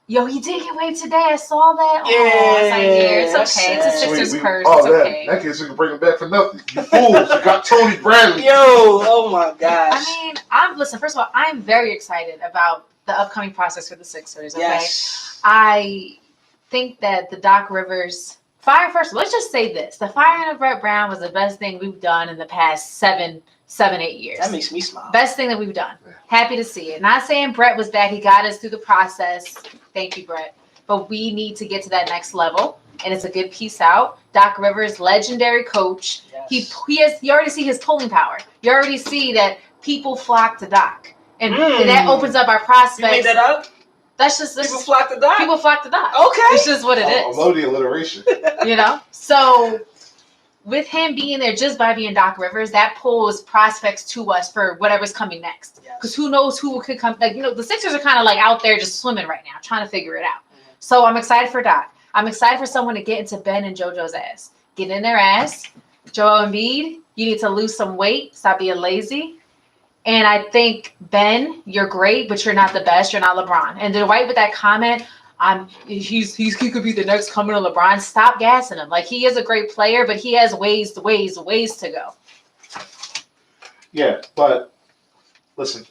Yo, he did get waived today. I saw that. Yeah, It's like, it's that's okay. It's a sad. Sixers curse. Oh, It's that okay. that kid's gonna bring him back for nothing. You fools! You got Tony Bradley. Yo, oh my gosh. I mean, listen. First of all, I'm very excited about the upcoming process for the Sixers. Okay, Yes. I think that the Doc Rivers fire. First, let's just say this: the firing of Brett Brown was the best thing we've done in the past 7, 8 years. That makes me smile. Best thing that we've done. Happy to see it. Not saying Brett was bad. He got us through the process. Thank you, Brett. But we need to get to that next level, and it's a good piece out. Doc Rivers, legendary coach. Yes. You already see his pulling power. You already see that people flock to Doc, and that opens up our prospects. You made that up? That's just People flock to Doc? people flock to Doc. Okay. It's just what it I is. love the alliteration. So with him being there just by being Doc Rivers, that pulls prospects to us for whatever's coming next. Because who knows who could come. The Sixers are kind of like out there just swimming right now, trying to figure it out. So I'm excited for Doc. I'm excited for someone to get into Ben and JoJo's ass. Get in their ass. Joel Embiid, you need to lose some weight. Stop being lazy. And I think, Ben, you're great, but you're not the best. You're not LeBron. And Dwight with that comment, he could be the next coming of LeBron. Stop gassing him. Like, he is a great player, but he has ways to go. Yeah, but listen,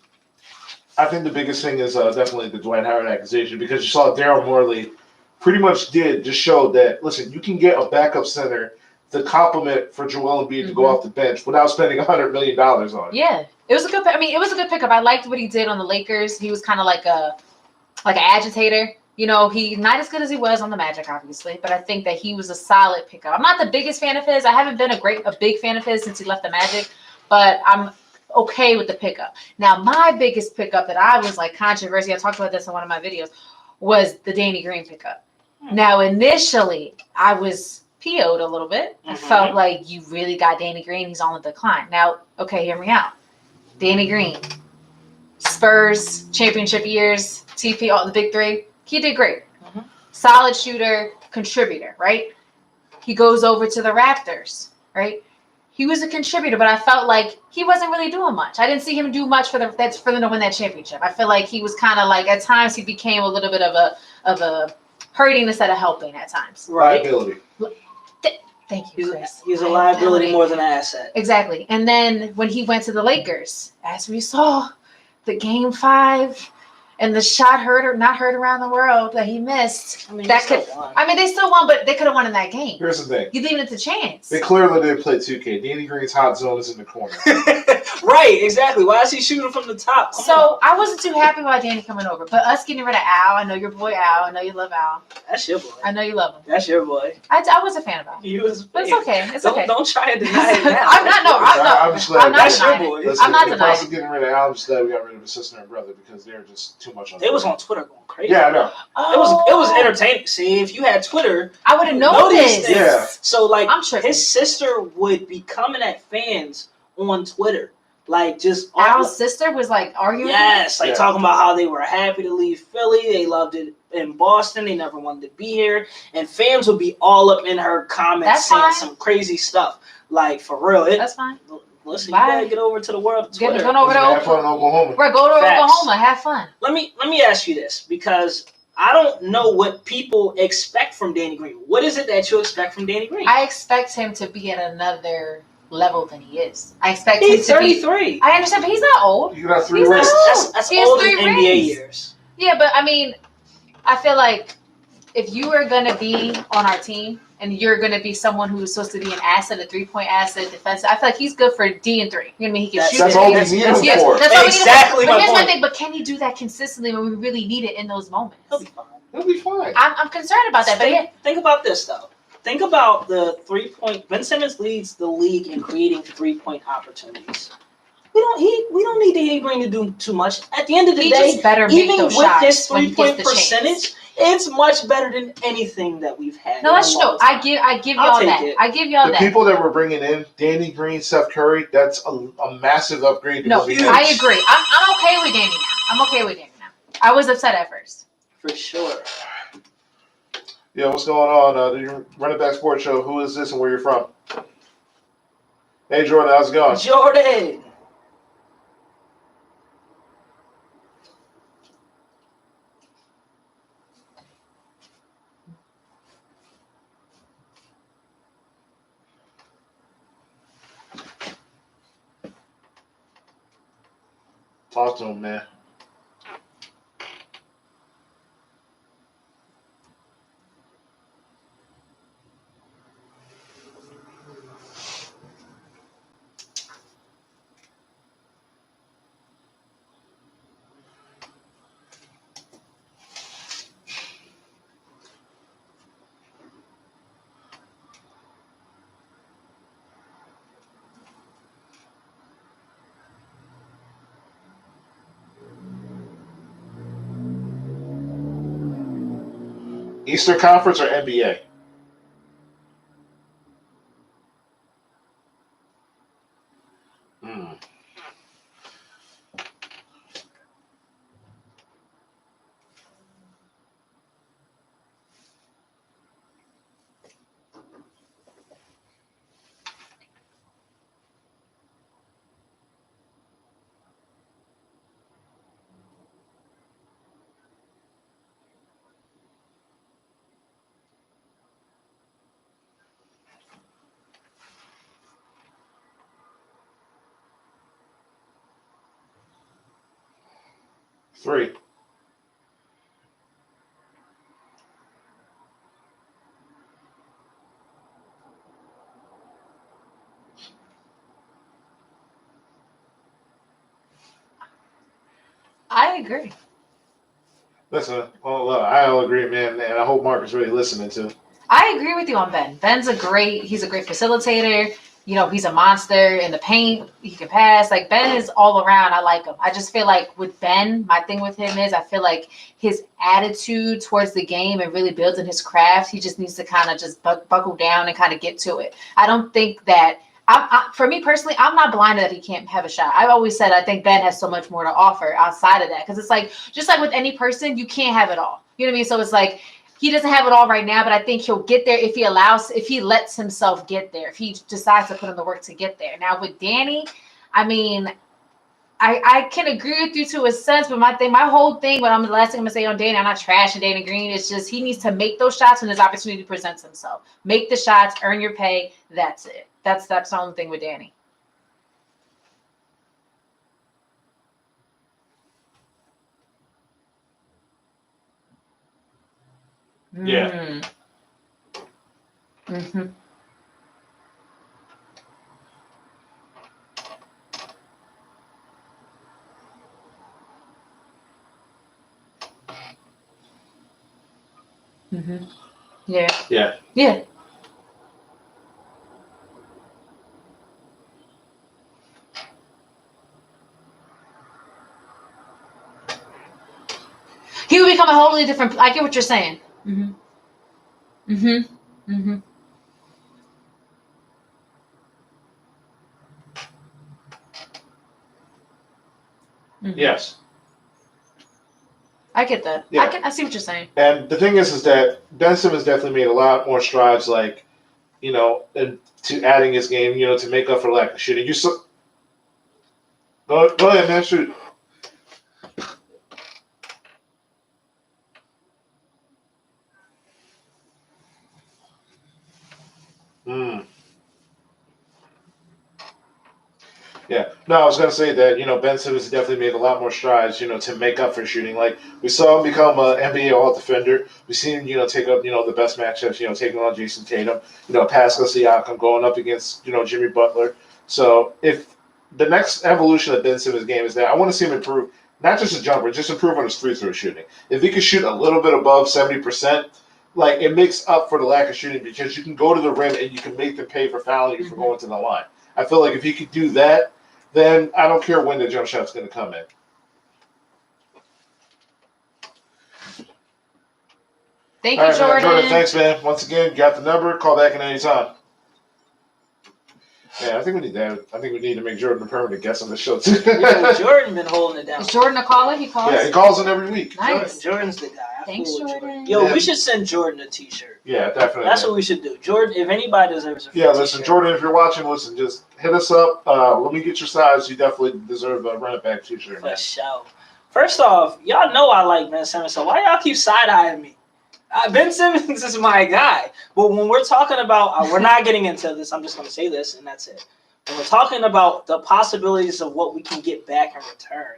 I think the biggest thing is definitely the Dwight Howard accusation, because you saw Daryl Morley pretty much just showed that, listen, you can get a backup center the compliment for Joel Embiid to go off the bench without spending $100 million on it. Yeah, it was a good. It was a good pickup. I liked what he did on the Lakers. He was kind of like an agitator. He not as good as he was on the Magic, obviously, but I think that he was a solid pickup. I'm not the biggest fan of his. I haven't been a big fan of his since he left the Magic, but I'm okay with the pickup. Now, my biggest pickup that I was like controversy, I talked about this in one of my videos, was the Danny Green pickup. Now, initially, I was PO'd a little bit. I felt like you really got Danny Green. He's on the decline. Now, okay, hear me out. Danny Green, Spurs, championship years, TP, all the big three. He did great. Solid shooter, contributor, right? He goes over to the Raptors, right? He was a contributor, but I felt like he wasn't really doing much. I didn't see him do much for them to win that championship. I feel like he was kind of like, at times he became a little bit of a hurting instead of helping at times. Liability. Thank you, Chris. He's a liability more than an asset. Exactly. And then when he went to the Lakers, as we saw, the Game 5 and the shot not heard around the world that he missed. They they still won, but they could have won in that game. Here's the thing. You leaving it to chance. They clearly didn't play 2K. Danny Green's hot zone is in the corner. Right, exactly. Why is he shooting from the top? I wasn't too happy about Danny coming over, but us getting rid of Al, I know your boy Al, I know you love Al. That's your boy. I know you love him. That's your boy. I was a fan of Al. He was, but it's okay. It's okay. Don't try to deny it now. I'm just glad. That's your boy. Listen, I'm not the denying process of getting rid of Al, I'm just glad we got rid of his sister and brother, because they're just too much on. They was on Twitter going crazy. Yeah, I know. It was entertaining. See, if you had Twitter, I would have known this. Yeah. So like, I'm tripping. his sister would be coming at fans on Twitter, like just Al's sister was like arguing. Yes, like talking about how they were happy to leave Philly. They loved it in Boston. They never wanted to be here, and fans would be all up in her comments saying some crazy stuff. Like, for real, that's fine. Listen, you gotta get over to the world of Twitter. Get over to have fun in Oklahoma. Right, go to Oklahoma, have fun. Let me ask you this, because I don't know what people expect from Danny Green. What is it that you expect from Danny Green? I expect him to be at another level than he is. I expect he's him to 33. be. I understand, but he's not old. You got 3 He's rings. That's He has old 3 in NBA rings. years. Yeah, but I mean, I feel like if you are gonna be on our team and you're gonna be someone who's supposed to be an asset, a 3-point asset, defensive, I feel like he's good for D and 3. You know what I mean? He can shoot. That's all we need him for. That's all we need him for. Exactly But my here's my point. thing. But can he do that consistently when we really need it in those moments? He'll be fine. He'll be fine. I'm concerned about that. But yeah. Think about this though. Think about the 3-point. Ben Simmons leads the league in creating 3-point opportunities. We don't need Danny Green to do too much. At the end of the He day, just better make even those with shots his when he gets 3-point the percentage, chance. it's much better than anything that we've had. No, that's true. I give I'll y'all take that. it. I give y'all The that. people that we're bringing in, Danny Green, Steph Curry, that's a massive upgrade. to No, what we had. I agree. I'm okay with Danny now. I'm okay with Danny now. I was upset at first. For sure. Yeah, what's going on? The Running Back Sports Show. Who is this and where you're from? Hey, Jordan, how's it going? Jordan. Talk to him, man. Eastern Conference or NBA? Hmm. Three. I agree. Listen, well, I'll agree, man, and I hope Mark is really listening to. I agree with you on Ben. He's a great facilitator. He's a monster in the paint. He can pass. Like, Ben is all around. I like him. I just feel like with Ben, my thing with him is I feel like his attitude towards the game and really building his craft, he just needs to kind of just buckle down and kind of get to it. I don't think that for me personally, I'm not blinded that he can't have a shot. I've always said I think Ben has so much more to offer outside of that, because it's like just like with any person, you can't have it all. You know what I mean? So it's like he doesn't have it all right now, but I think he'll get there if he lets himself get there, if he decides to put in the work to get there. Now with Danny, I mean, I can agree with you to a sense, but my whole thing, the last thing I'm gonna say on Danny, I'm not trashing Danny Green. It's just he needs to make those shots when his opportunity presents himself. Make the shots, earn your pay. That's it. That's the only thing with Danny. Yeah. Mm-hmm. Mm-hmm. Yeah. Yeah. Yeah. He would become a wholly different. I get what you're saying. Mm-hmm. Mm-hmm. Mm-hmm. Mm-hmm. Yes. I get that. Yeah. I see what you're saying. And the thing is that Ben Simmons definitely made a lot more strides, like, to adding his game, to make up for lack of shooting. Go ahead, man, shoot. Mm. Yeah. No, I was going to say that, Ben Simmons definitely made a lot more strides, to make up for shooting. Like, we saw him become an NBA All-Defender. We seen him, take up, the best matchups, taking on Jason Tatum, Pascal Siakam going up against, Jimmy Butler. So if the next evolution of Ben Simmons' game is that I want to see him improve, not just a jumper, just improve on his free throw shooting. If he can shoot a little bit above 70%, like, it makes up for the lack of shooting because you can go to the rim and you can make them pay for fouling you for going to the line. I feel like if he could do that, then I don't care when the jump shot's going to come in. Thank you, Jordan. Jordan, thanks, man. Once again, you got the number. Call back at any time. Yeah, I think we need that. I think we need to make Jordan a permanent guest on the show too. Yeah, Jordan been holding it down. Is Jordan a caller? He calls. Yeah, he calls in every week. Nice. Jordan's the guy. Thanks, Jordan. Yo, we should send Jordan a T-shirt. Yeah, definitely. That's what we should do. Jordan, if anybody deserves a free listen, T-shirt. Jordan, if you're watching, just hit us up. Let me get your size. You definitely deserve a run it back T-shirt. For sure. First off, y'all know I like Ben Simmons, so why y'all keep side-eyeing me? Ben Simmons is my guy. But when we're talking about, we're not getting into this. I'm just going to say this, and that's it. When we're talking about the possibilities of what we can get back in return,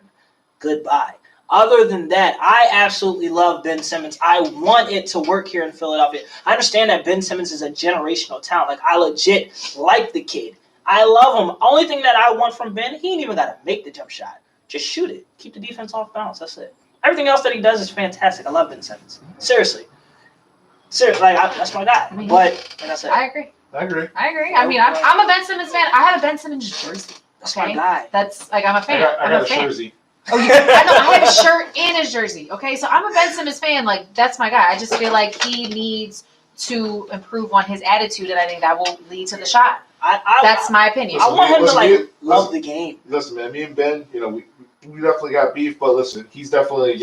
goodbye. Other than that, I absolutely love Ben Simmons. I want it to work here in Philadelphia. I understand that Ben Simmons is a generational talent. Like, I legit like the kid. I love him. Only thing that I want from Ben, he ain't even got to make the jump shot. Just shoot it. Keep the defense off balance. That's it. Everything else that he does is fantastic. I love Ben Simmons. Seriously. That's my guy. But, like I said, I agree. I agree. I mean, I'm a Ben Simmons fan. I have a Ben Simmons jersey. that's my guy. That's like I'm a fan. I I'm got a a fan. jersey. Oh, I know. I have a shirt and his jersey. Okay, so I'm a Ben Simmons fan. Like, that's my guy. I just feel like he needs to improve on his attitude, and I think that will lead to the shot. That's my opinion. I want him to Listen, love the game. Listen, man, me and Ben, we definitely got beef, but listen, he's definitely,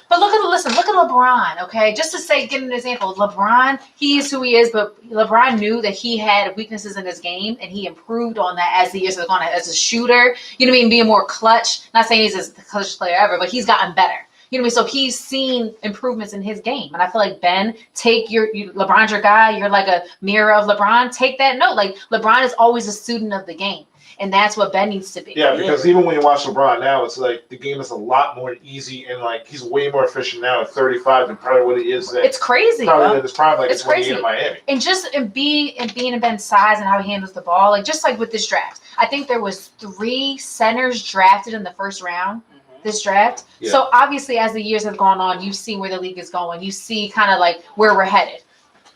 But look at LeBron, okay? Just to say, give an example, LeBron, he is who he is, but LeBron knew that he had weaknesses in his game, and he improved on that as the years have gone on. As a shooter, you know what I mean, being more clutch. Not saying he's the clutchest player ever, but he's gotten better. You know what I mean? So he's seen improvements in his game. And I feel like, Ben, take LeBron's your guy. You're like a mirror of LeBron. Take that note. Like, LeBron is always a student of the game. And that's what Ben needs to be. Yeah, because even when you watch LeBron now, it's like the game is a lot more easy, and like he's way more efficient now at 35 than probably what he is. It's crazy. Probably in his prime, like it's crazy in Miami. And just being in Ben's size and how he handles the ball, like just like with this draft, I think there was 3 centers drafted in the first round. This draft. Yeah. So obviously, as the years have gone on, you see where the league is going. You see kind of like where we're headed.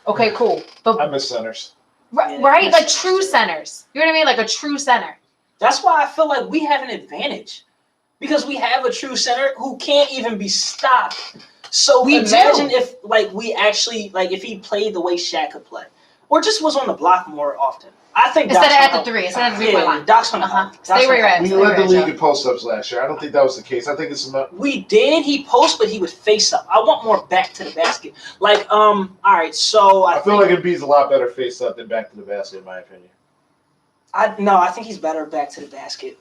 Okay, cool. But I miss centers. Right? Like true centers. You know what I mean? Like a true center. That's why I feel like we have an advantage. Because we have a true center who can't even be stopped. So imagine if we actually, if he played the way Shaq could play. Or just was on the block more often. I think instead Doc's of at gonna the 3, instead of the 3-point line. Doc's gonna help. Stay where you're at. We led the league in post-ups last year. I don't think that was the case. I think it's about. We did. He post, but he would face up. I want more back to the basket. All right, so I feel like Embiid's a lot better face up than back to the basket, in my opinion. I think he's better back to the basket.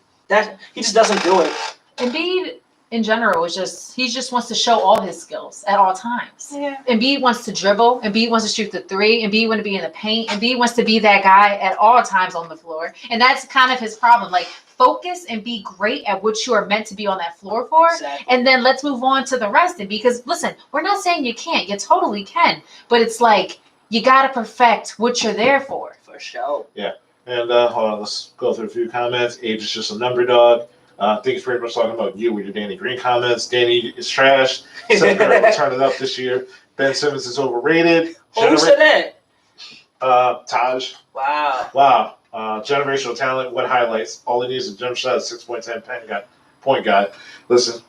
He just doesn't do it. Embiid, in general, he just wants to show all his skills at all times. Yeah. Embiid wants to dribble. Embiid wants to shoot the 3. Embiid wants to be in the paint. Embiid wants to be that guy at all times on the floor. And that's kind of his problem. Like, focus and be great at what you are meant to be on that floor for. Exactly. And then let's move on to the rest. And because, listen, we're not saying you can't. You totally can. But it's like, you got to perfect what you're there for. For sure. Yeah. And hold on, let's go through a few comments. Age is just a number dog. I think he's pretty much talking about you with your Danny Green comments. Danny is trash. So we'll turn it up this year. Ben Simmons is overrated. Who said that? Taj. Wow. Generational talent. What highlights? All he needs is a jump shot, 6.10 point guard. Listen.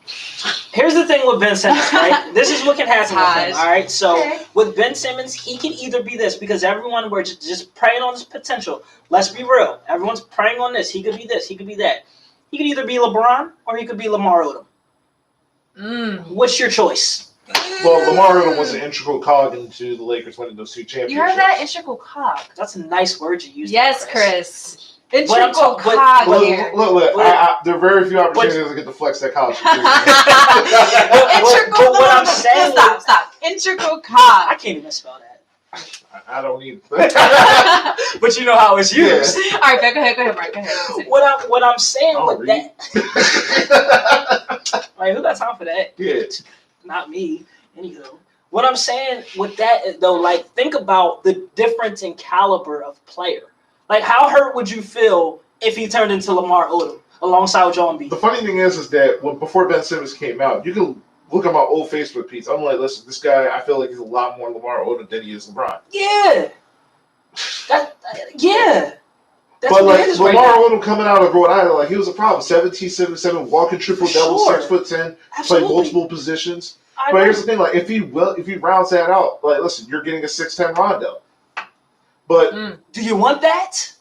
Here's the thing with Ben Simmons, right? This is what can happen with him, all right? So Okay. with Ben Simmons, he can either be this because everyone were just preying on his potential. Let's be real. Everyone's preying on this. He could be this. He could be that. He could either be LeBron or he could be Lamar Odom. What's your choice? Well, Lamar Odom was an integral cog into the Lakers winning those 2 championships. You heard that? Integral cog. That's a nice word you used. Yes, Chris. Integral But- cog here. Look, there are very few opportunities to get to flex that college. Integral. but what I'm saying, Stop. Integral I cog. can't even spell that. I don't need. But you know how it's used. All right, go ahead, Mark. Go ahead. What I'm saying I'll with read. that, like, who got time for that? Yeah. Not me. Anywho, what I'm saying with that is, though, like, think about the difference in caliber of player. Like, how hurt would you feel if he turned into Lamar Odom alongside Joel Embiid? The funny thing is that before Ben Simmons came out, you can look at my old Facebook piece. I'm like, listen, this guy, I feel like he's a lot more Lamar Odom than he is LeBron. Yeah. Yeah. That's But what like it is Lamar right now. Odom coming out of Rhode Island, like he was a problem. 17-7-7, walking triple double, Sure. 6'10", play Absolutely. multiple positions. I But agree. here's the thing, like if he rounds that out, like listen, you're getting a 6'10" Rondo. But Do you want that?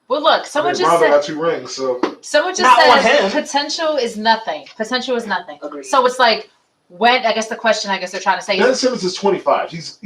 Well, look, someone just Rondo said. got 2 rings, so Someone just Not on said him. potential is nothing. Potential is nothing. Agreed. So it's like when I guess the question they're trying to say Ben is, Simmons is 25. He's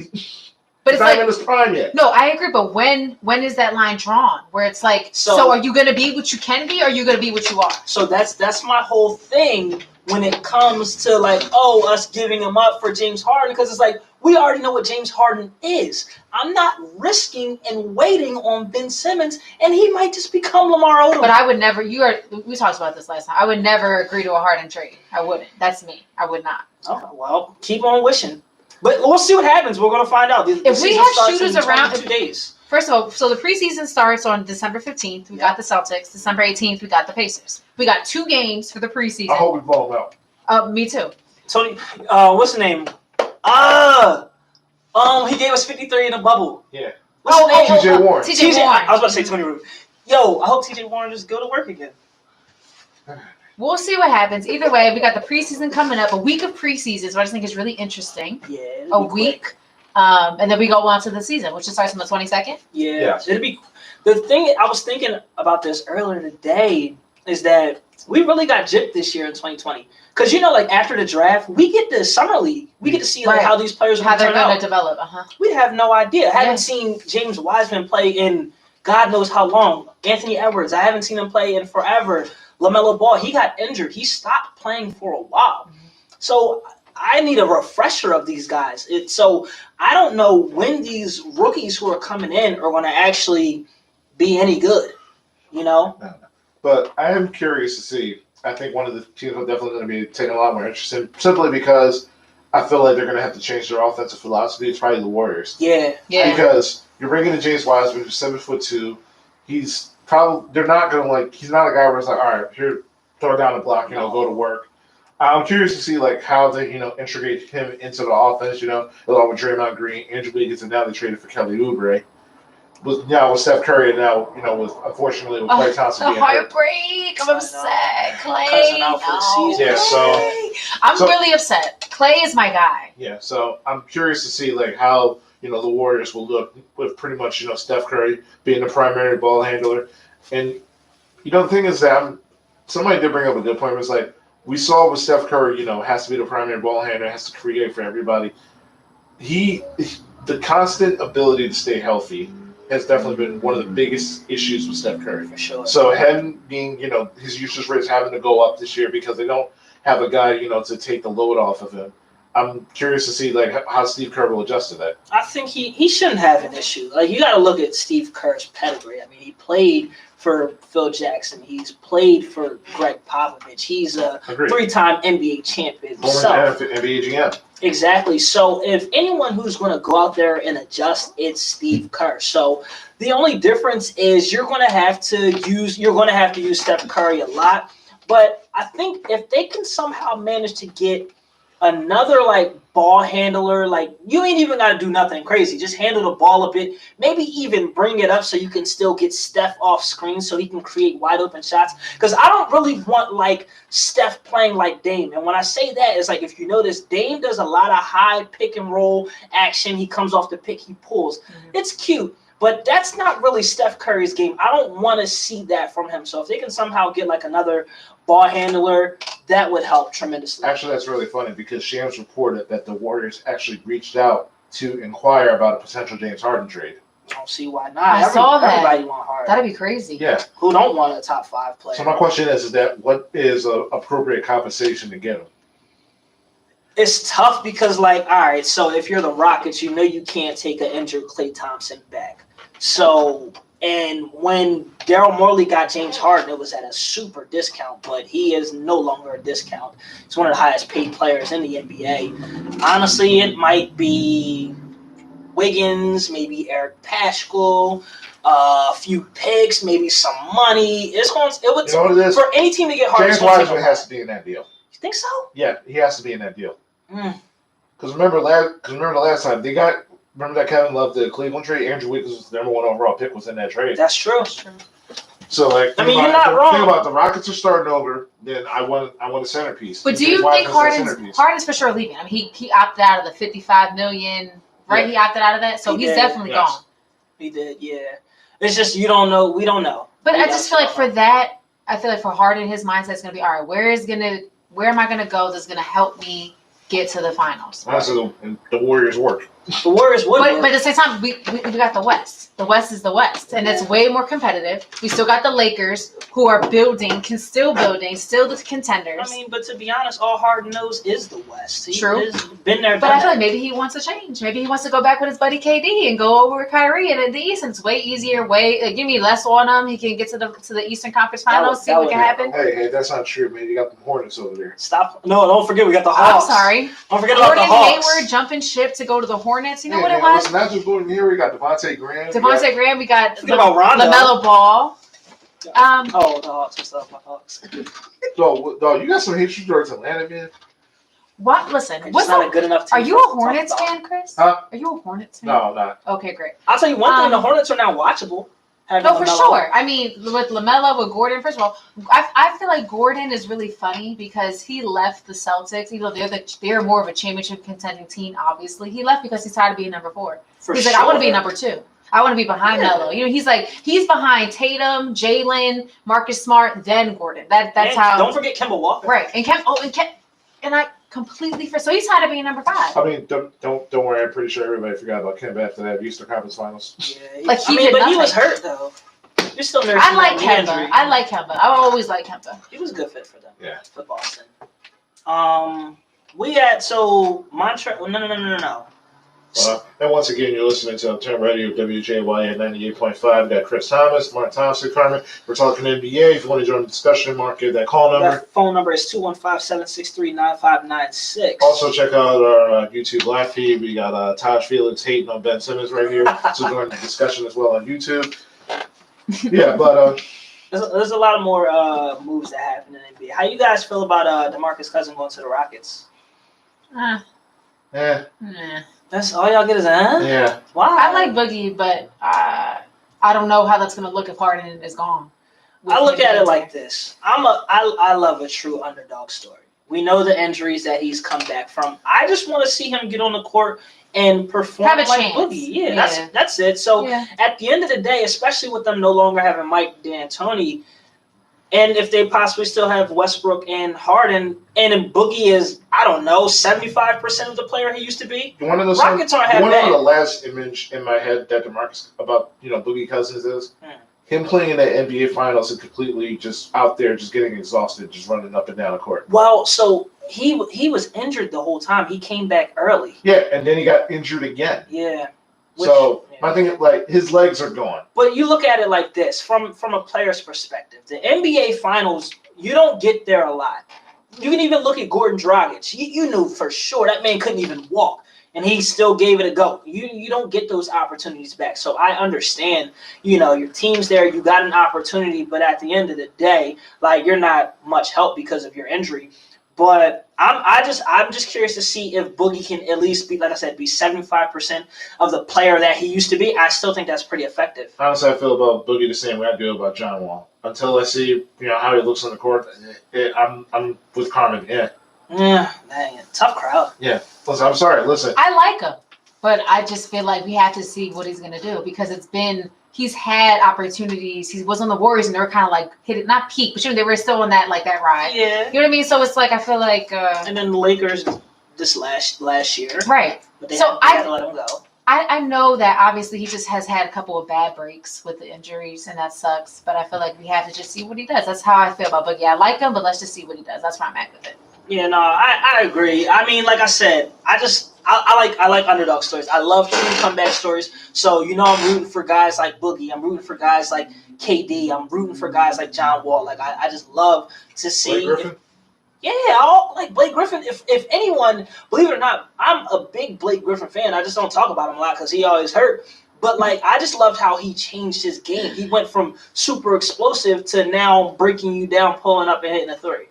but it's not even in like his prime yet. no, I agree. But when is that line drawn? Where it's like, So- so are you going to be what you can be, or are you going to be what you are? So that's my whole thing when it comes to like, us giving him up for James Harden, because it's like we already know what James Harden is. I'm not risking and waiting on Ben Simmons, and he might just become Lamar Odom. But I would never. We talked about this last time. I would never agree to a Harden trade. I wouldn't. That's me. I would not. Oh, well, keep on wishing. But we'll see what happens. We're gonna find out. If we have shooters around 2 days. First of all, so the preseason starts on December 15th. We got the Celtics. December 18th, we got the Pacers. We got 2 games for the preseason. I hope we blow them out. Me too. Tony, what's the name? He gave us 53 in the bubble. Yeah. What's the name? TJ Warren. TJ Warren. I was about to say Tony Root. Yo, I hope TJ Warren just go to work again. We'll see what happens. Either way, we got the preseason coming up. A week of preseason, so I just think is really interesting. Yeah. A week. And then we go on to the season, which starts on the 22nd. Yeah. It'd be the thing. I was thinking about this earlier today is that we really got gypped this year in 2020 because like after the draft we get the summer league. We get to see like how these players how they're going to develop. We have no idea. I haven't seen James Wiseman play in God knows how long. Anthony Edwards, I haven't seen him play in forever. LaMelo Ball, he got injured. He stopped playing for a while. So I need a refresher of these guys. So I don't know when these rookies who are coming in are going to actually be any good, But I am curious to see. I think one of the teams are definitely going to be taking a lot more interest in, simply because I feel like they're going to have to change their offensive philosophy. It's probably the Warriors. Yeah. Because you're bringing in James Wiseman, who's 7'2". He's probably he's not a guy where it's like, all right, here, throw down the block, go to work. I'm curious to see how they integrate him into the offense. Along with Draymond Green, Andrew Wiggins, and now they traded for Kelly Oubre. With Steph Curry, and now unfortunately with Klay Thompson being hurt. Heartbreak! I'm upset. Clay, Cousin out for the season. Yeah, so I'm really upset. Clay is my guy. Yeah, so I'm curious to see how the Warriors will look with pretty much Steph Curry being the primary ball handler, and the thing is that somebody did bring up a good point. It was like we saw with Steph Curry, has to be the primary ball handler, has to create for everybody. The constant ability to stay healthy has definitely been one of the biggest issues with Steph Curry. For sure. So him being, his usage rates having to go up this year because they don't have a guy, to take the load off of him. I'm curious to see how Steve Kerr will adjust to that. I think he shouldn't have an issue. You got to look at Steve Kerr's pedigree. I mean, he played for Phil Jackson. He's played for Greg Popovich. He's a 3-time NBA champion himself. NBA GM. Exactly. So if anyone who's going to go out there and adjust, it's Steve Kerr. So the only difference is you're going to have to use Steph Curry a lot. But I think if they can somehow manage to get another ball handler, you ain't even got to do nothing crazy. Just handle the ball a bit. Maybe even bring it up so you can still get Steph off screen so he can create wide open shots. Because I don't really want Steph playing like Dame. And when I say that, it's if you notice, Dame does a lot of high pick and roll action. He comes off the pick, he pulls. Mm-hmm. It's cute. But that's not really Steph Curry's game. I don't want to see that from him. So if they can somehow get another ball handler, that would help tremendously. Actually, that's really funny because Shams reported that the Warriors actually reached out to inquire about a potential James Harden trade. I don't see why not. I saw that. Everybody want Harden. That'd be crazy. Yeah. Who don't want a top 5 player? So my question is that what is appropriate compensation to get him? It's tough because, all right, so if you're the Rockets, you can't take an injured Klay Thompson back. So, and when Daryl Morey got James Harden, it was at a super discount, but he is no longer a discount. He's one of the highest paid players in the NBA. Honestly, it might be Wiggins, maybe Eric Paschall, a few picks, maybe some money. It would for any team to get Harden. James Wiseman has to be in that deal. You think so? Yeah, he has to be in that deal. Because remember the last time they got. Remember that Kevin Love the Cleveland trade? Andrew Wiggins was the number 1 overall pick was in that trade. That's true. So you're not wrong. Think about the Rockets are starting over. Then I want a centerpiece. But do you think Harden's for sure leaving? I mean, he opted out of the $55 million, right? Yeah. He opted out of that, so he's definitely gone. He did, yeah. It's just you don't know. We don't know. But I just feel for that, I feel for Harden, his mindset is going to be all right. Where am I going to go that's going to help me get to the finals. Honestly, the Warriors work. The Warriors would. But at the same time, we got the West. The West is the West, and it's way more competitive. We still got the Lakers, who are building, still the contenders. I mean, but to be honest, all Harden knows is the West. He True. has been there. But I feel like maybe he wants to change. Maybe he wants to go back with his buddy KD and go over with Kyrie. And in the East, it's way easier. Give me less on him. He can get to the Eastern Conference Finals. See what can happen. Hey, that's not true, man. You got the Hornets over there. Stop. No, don't forget we got the Hawks. I'm sorry. Don't forget about the Gordon Hawks. Hayward jumping ship to go to the Hornets. You know what man, it was? Listen, not just Gordon Hayward. We got Devontae Graham. Devontae Graham. We got Forget about Rondo. LaMelo Ball. The Hawks. What's up, my Hawks? Dog, you got some hatred towards Atlanta, man. What? Listen. It's What's not up? a good enough team. Are you for a us to talk Hornets about. fan, Chris? Huh? Are you a Hornets fan? No, I'm not. Okay, great. I'll tell you one thing: the Um, Hornets are now watchable. No, for sure. I mean, with LaMelo, with Gordon, first of all, I feel like Gordon is really funny because he left the Celtics, even though they're more of a championship contending team, obviously. He left because he's tired of being number 4. He's like, I want to be number 2. I want to be behind Melo. You know, he's behind Tatum, Jalen, Marcus Smart, then Gordon. That's And how. Don't forget Kemba Walker. Right. And I completely so he's tired of being number 5. I mean, don't worry. I'm pretty sure everybody forgot about Kemba after that Eastern Conference Finals. Yeah, Like, he I mean, did but nothing. he was hurt though. You're still nursing I like that knee Kemba. injury. I like Kemba. I always like Kemba. He was a good fit for them. Yeah. For Boston. We had Montreal. No. And once again, you're listening to Turn Radio WJY at 98.5. We got Chris Thomas, Mark Thompson, Carmen. We're talking NBA. If you want to join the discussion, mark that call number. That phone number is 215-763-9596. Also, check out our YouTube live feed. We got Taj Felix hating on Ben Simmons right here. So join the discussion as well on YouTube. Yeah, but There's a lot of more moves that happen in the NBA. How you guys feel about DeMarcus Cousins going to the Rockets? Nah. That's all y'all get is yeah. Why? I like Boogie, but I don't know how that's gonna look if Harden is gone. I look at it like this. I love a true underdog story. We know the injuries that he's come back from. I just want to see him get on the court and perform Have a like chance. Boogie. Yeah, Yeah. that's it. So Yeah. at the end of the day, especially with them no longer having Mike D'Antoni, and if they possibly still have Westbrook and Harden, and if Boogie is, I don't know, 75% of the player he used to be, One of the Rockets aren't half one of bad. the last image in my head that DeMarcus about Boogie Cousins is Hmm. him playing in the NBA Finals and completely just out there, just getting exhausted, just running up and down the court. Well, so he was injured the whole time. He came back early. Yeah, and then he got injured again. Yeah. So yeah. my thing is, like, his legs are gone. But you look at it like this, from a player's perspective. The NBA Finals, you don't get there a lot. You can even look at Gordon Dragic. You knew for sure that man couldn't even walk, and he still gave it a go. You don't get those opportunities back. So I understand, your team's there, you got an opportunity, but at the end of the day, like, you're not much help because of your injury. But I'm just curious to see if Boogie can at least be, like I said, be 75% of the player that he used to be. I still think that's pretty effective. Honestly, I feel about Boogie the same way I do about John Wall. Until I see, how he looks on the court, I'm with Carmen. Yeah. Yeah, dang it. Tough crowd. Yeah. Listen, I'm sorry. Listen. I like him, but I just feel like we have to see what he's gonna do because he's had opportunities. He was on the Warriors and they were kind of like hit it, not peak, but they were still on that ride. Yeah. You know what I mean? So it's like I feel like And then the Lakers this last year. right. But they So had to let him go. I know that obviously he just has had a couple of bad breaks with the injuries and that sucks. But I feel like we have to just see what he does. That's how I feel about Boogie. I like him, but let's just see what he does. That's where I'm at with it. Yeah, no, I agree. I mean, like I said, I like underdog stories. I love true comeback stories. So, I'm rooting for guys like Boogie. I'm rooting for guys like KD. I'm rooting for guys like John Wall. Like, I just love to see. Blake Griffin? Like Blake Griffin. If anyone, believe it or not, I'm a big Blake Griffin fan. I just don't talk about him a lot because he always hurt. But, like, I just loved how he changed his game. He went from super explosive to now breaking you down, pulling up, and hitting a three.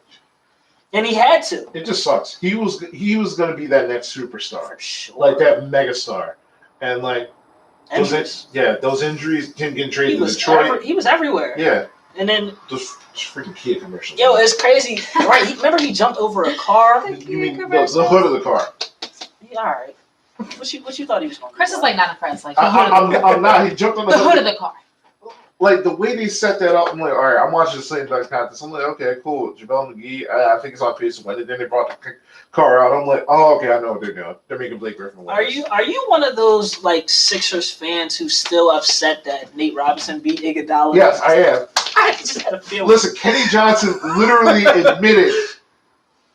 And he had to. It just sucks. He was going to be that next superstar, For sure. like that megastar, and like Injuries. those injuries, him getting He traded to was, Detroit. he was everywhere. Yeah, And then, those freaking Kia commercials. yo, it's crazy. Right? Remember he jumped over a car? You mean the hood of the car? Yeah, all right. What you thought he was going to do? Chris is like not impressed. Like I'm not. He jumped on the hood of the car. like the way they set that up, I'm like, all right, I'm watching the same dunk contest. I'm like, okay, cool. JaVale McGee, I think it's on pace to win it. Then they brought the car out. I'm like, oh, okay, I know what they're doing. They're making Blake Griffin win. Are you one of those like Sixers fans who's still upset that Nate Robinson beat Iguodala? Yes, I am. I just had a feeling. Listen, Kenny Johnson literally admitted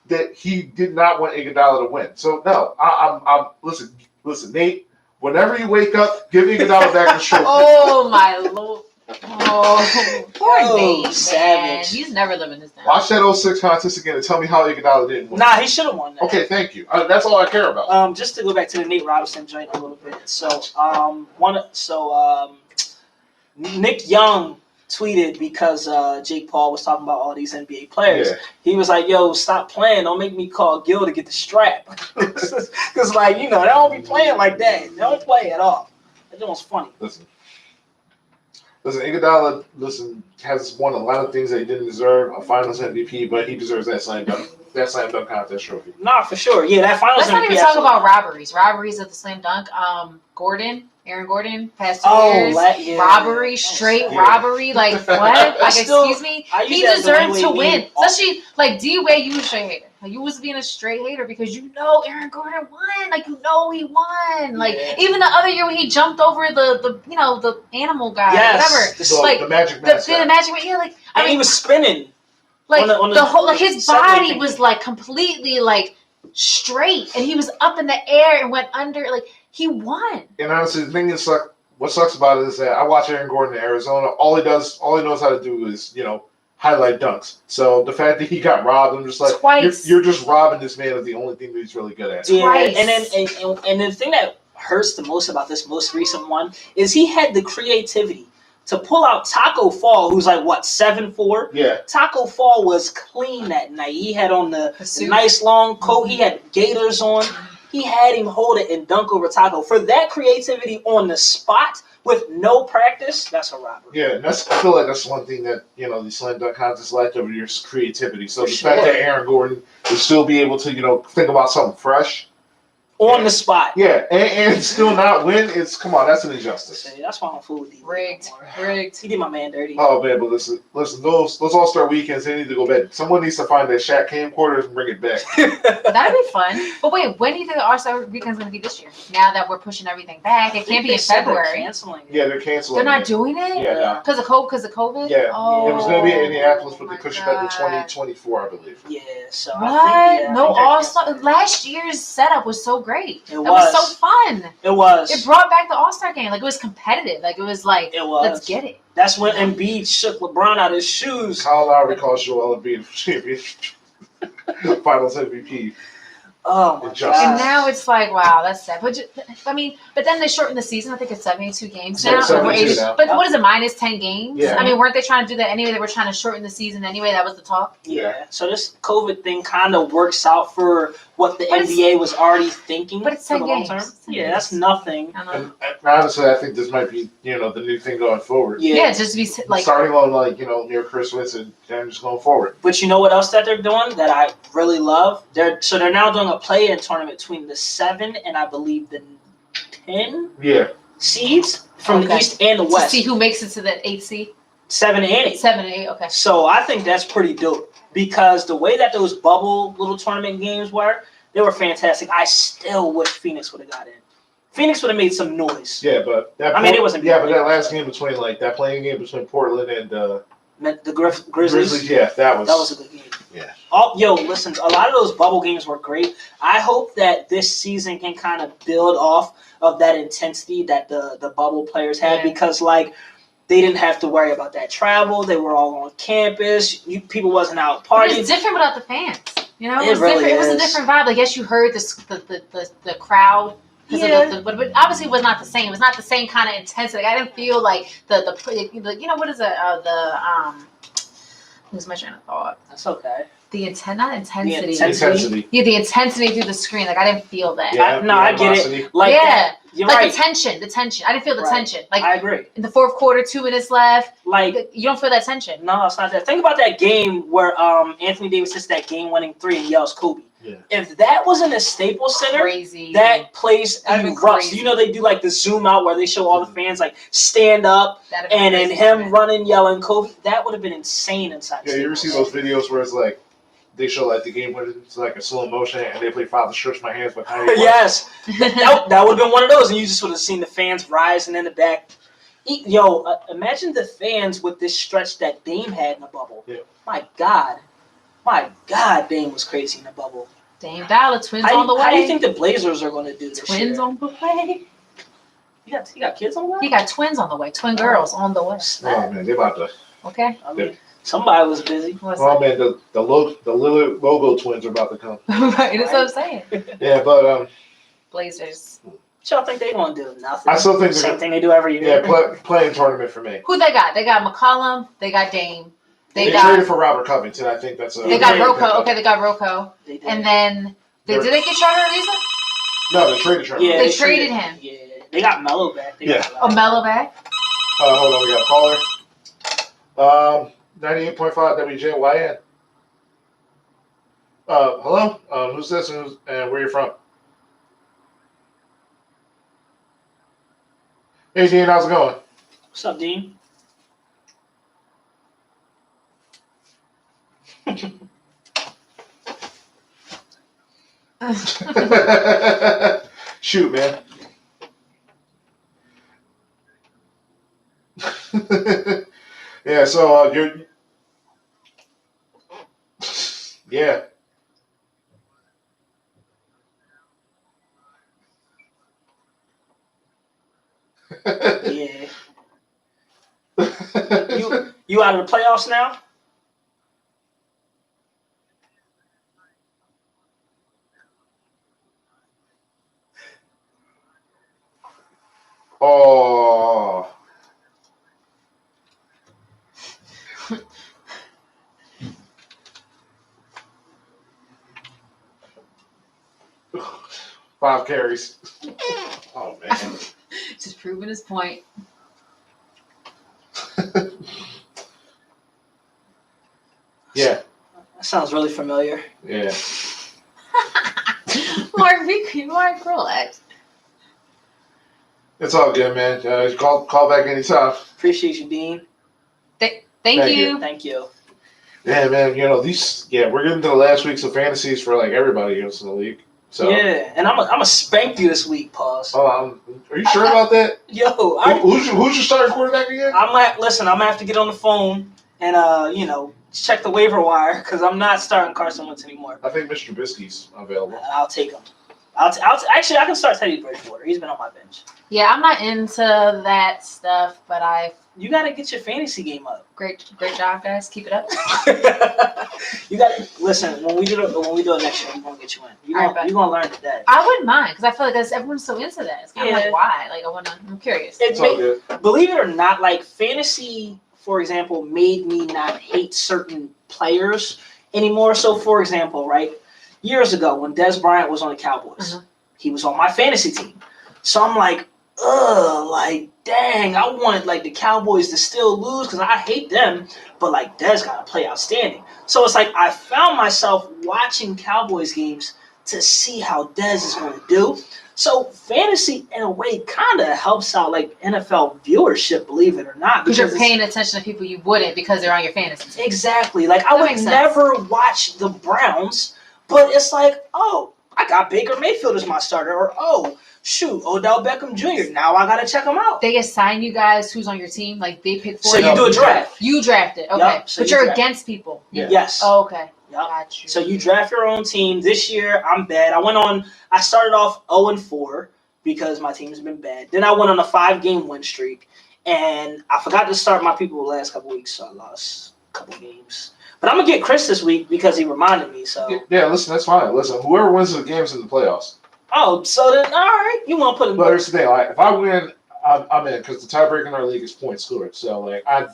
that he did not want Iguodala to win. So no, I'm listen, Nate. Whenever you wake up, give Iguodala back the trophy. Oh my lord! Oh, poor Yo, Nate, man. savage. He's never living this down. Watch that 06 contest again and tell me how Iguodala didn't win. Nah, he should have won that. Okay, thank you. That's all I care about. Just to go back to the Nate Robinson joint a little bit. So, Nick Young tweeted because Jake Paul was talking about all these NBA players. Yeah. He was like, "Yo, stop playing! Don't make me call Gil to get the strap." Because, like, they don't be playing like that. They don't play at all. That was funny. Listen, Iguodala, has won a lot of things that he didn't deserve. A Finals MVP, but he deserves that slam dunk contest trophy. Nah, for sure. Yeah, that Finals Let's not MVP. even talk about robberies of the slam dunk. Aaron Gordon, past 2 years, yeah. robbery, straight Yeah. robbery. Like what? Like Still, excuse me, I use he that as the deserved way to we win. made- Especially like D-Wade, you was a straight hater. Like you was being a straight hater because Aaron Gordon won. Like he won. Like Yeah. even the other year when he jumped over the animal guy, Yes. whatever. So Like the Magic the mascot. Magic, yeah. Like And he was spinning. like on the the whole like his subway body thing. was like completely like straight, and he was up in the air and went under. Like he won. And honestly, the thing is, what sucks about it is that I watch Aaron Gordon in Arizona. All he knows how to do is, highlight dunks. So the fact that he got robbed, I'm just like, Twice. you're just robbing this man of the only thing that he's really good at. Yeah, Twice. and then and the thing that hurts the most about this most recent one is he had the creativity to pull out Taco Fall, who's like 7'4". Yeah. Taco Fall was clean that night. He had on the suit. nice long coat. He had gaiters on. He had him hold it and dunk over Taco. For that creativity on the spot with no practice, that's a robbery. Yeah, and I feel like that's one thing that, these slam dunk contests lacked over your creativity. So For the fact sure. that Aaron Gordon would still be able to, think about something fresh. On the spot. Yeah, and still not win, that's an injustice. So that's why I'm fool with D. Rigged. He did my man dirty. Oh man, but listen, those All-Star weekends, they need to go back. Someone needs to find that Shaq camcorder and bring it back. That'd be fun. But wait, when do you think the All-Star weekend's going to be this year? Now that we're pushing everything back, it can't be in February. Canceling it. Yeah, they're canceling. They're not it. doing it Yeah, no. because of COVID. Yeah, Oh, it was going to be in Indianapolis, but my they pushed it back to God. 2024, I believe. Yeah, so What? I think, No I think they're All-Star. canceling Last year's setup was so great. It It was was. so fun. it. It was. It brought back the All-Star game. Like it was competitive. Like it was like, It was. let's get it. That's when Embiid shook LeBron out of his shoes. Kyle Lowry calls Joel Embiid championship Finals MVP. Oh my Injustice. And god. now it's like, wow, that's sad. But but then they shortened the season. I think it's 72 games Yeah, now. 72 now. But what is it, minus 10 games? Yeah. I mean, weren't they trying to do that anyway? They were trying to shorten the season anyway. That was the talk. Yeah. So this COVID thing kind of works out for what the But it's- NBA was already thinking but it's for 10 the long games. term. It's 10 Yeah, games. that's nothing. I don't know. And honestly, I think this might be, the new thing going forward. Yeah. Yeah, just to be like, Starting on near Christmas and just going forward. But you know what else that they're doing that I really love? They're now doing a play-in tournament between the 7 and I believe the 10 Yeah. seeds from the Okay. East and the to West. see who makes it to the 8th seed. 7 and 8. 7 and 8, okay. So I think that's pretty dope because the way that those bubble little tournament games were, they were fantastic. I still wish Phoenix would have got in. Phoenix would have made some noise. Yeah, but it wasn't. Yeah, but that last game between that playing game between Portland and The Grizzlies. yeah, that was That was a good game. Yeah. Listen, a lot of those bubble games were great. I hope that this season can kind of build off of that intensity that the bubble players had Yeah. because, they didn't have to worry about that travel. They were all on campus. People wasn't out But partying. it's different without the fans. It It was really different. It was a is. different vibe. Like, yes, you heard the crowd. Yeah. But obviously it was not the same. It was not the same kind of intensity. Like, I didn't feel like the what is it? Who's my train of thought? That's okay. Not intensity. intensity. Yeah, the intensity through the screen. Like, I didn't feel that. Yeah, I get it. animosity. Yeah. You're Like right. the tension. I didn't feel the Right. tension. Like I agree. in the fourth quarter, 2 minutes left. Like, You don't feel that tension. no, it's not that. Think about that game where Anthony Davis hits that game-winning 3 and yells Kobe. Yeah. If that was in a Staples Center, Crazy. that place That'd be erupts. crazy. You know, they do like the zoom out where they show all the fans like stand up That'd be and then crazy, him man. running, yelling Kobe. That would have been insane inside. Yeah, you ever see Staples. those videos where it's like they show like the game when it's like a slow motion and they play Father Stretch My Hands by Kanye West? Yes, that would have been one of those, and you just would have seen the fans rising in the back. Imagine the fans with this stretch that Dame had in the bubble. Yeah. My God, Dame was crazy in the bubble. Dame Dollar, twins How on the way. do you think the Blazers are going to do this Twins year? on the way. You got kids on the way? He got twins on the way. Twin girls on the way. Oh man, they about to. Okay. I mean, somebody was busy. What's Oh man, the Lillard logo twins are about to come. right, that's what I'm saying. Yeah, but Blazers. What y'all think they going to do? Nothing. I still think Same they're thing they do every year. playing tournament for me. Who they got? They got McCollum. They got Dame. They got. traded for Robert Covington. I think that's a. They got Yeah. Rocco. Okay, they got Rocco. They did. And then did they get Charter Ariza? No, they traded Trevor. Yeah, They traded him. Yeah, they got Melo back. They got Oh, Melo back. Hold on, we got a caller. 98.5 WJYN. Hello. Who's this and where you from? Hey, Dean, how's it going? What's up, Dean? Shoot, man. Yeah, so you're. Yeah. Yeah. You out of the playoffs now? Oh. Five carries. Oh man. Just proving his point. Yeah. That sounds really familiar. Yeah. Mark, relax. It's all good, man. Call back anytime. Appreciate you, Dean. Thank Thank you. Thank you. Yeah, man. You know we're getting to the last weeks of fantasies for like everybody in the league. So Yeah, and I'm a spank you this week, pause. are you sure about that? Yo, Who's your starting quarterback again? I'm gonna have to get on the phone and check the waiver wire because I'm not starting Carson Wentz anymore. I think Mr. Trubisky's available. I'll take him. Actually, I can start Teddy Bridgewater. He's been on my bench. Yeah, I'm not into that stuff, but You gotta get your fantasy game up. great job, guys. Keep it up. You got to listen. When we do it next year, we're gonna get you in. You're gonna learn today. I wouldn't mind because I feel like everyone's so into that. It's kind of Yeah. like why? Like I'm curious. It It's all made, good. believe it or not, like fantasy, for example, made me not hate certain players anymore. So, for example, right, years ago when Des Bryant was on the Cowboys, he was on my fantasy team. So I'm like, dang, I wanted like the Cowboys to still lose because I hate them, but like Des got to play outstanding. So it's like I found myself watching Cowboys games to see how Des is going to do. So fantasy, in a way, kind of helps out like NFL viewership, believe it or not. Because you're it's- paying attention to people you wouldn't because they're on your fantasy team. Exactly. Like I That would makes sense. never watch the Browns, but it's like, oh, I got Baker Mayfield as my starter, or oh, shoot, Odell Beckham Jr. Now I gotta check him out. They assign you guys who's on your team, like they pick for So you. you do a draft. You draft it, okay? Yup, so but you you're draft. against people. Yeah. Yes. Oh, okay. Yup. Got you. So you draft your own team. This year I'm bad. I started off 0-4 because my team's been bad. Then I went on a 5-game win streak, and I forgot to start my people the last couple weeks, so I lost a couple games. But I'm gonna get Chris this week because he reminded me. So Yeah, listen, that's fine. Listen, whoever wins the games in the playoffs. so then all right, you want to put him? But here's the thing: like, if I win, I'm in because the tiebreaker in our league is points scored. So like, I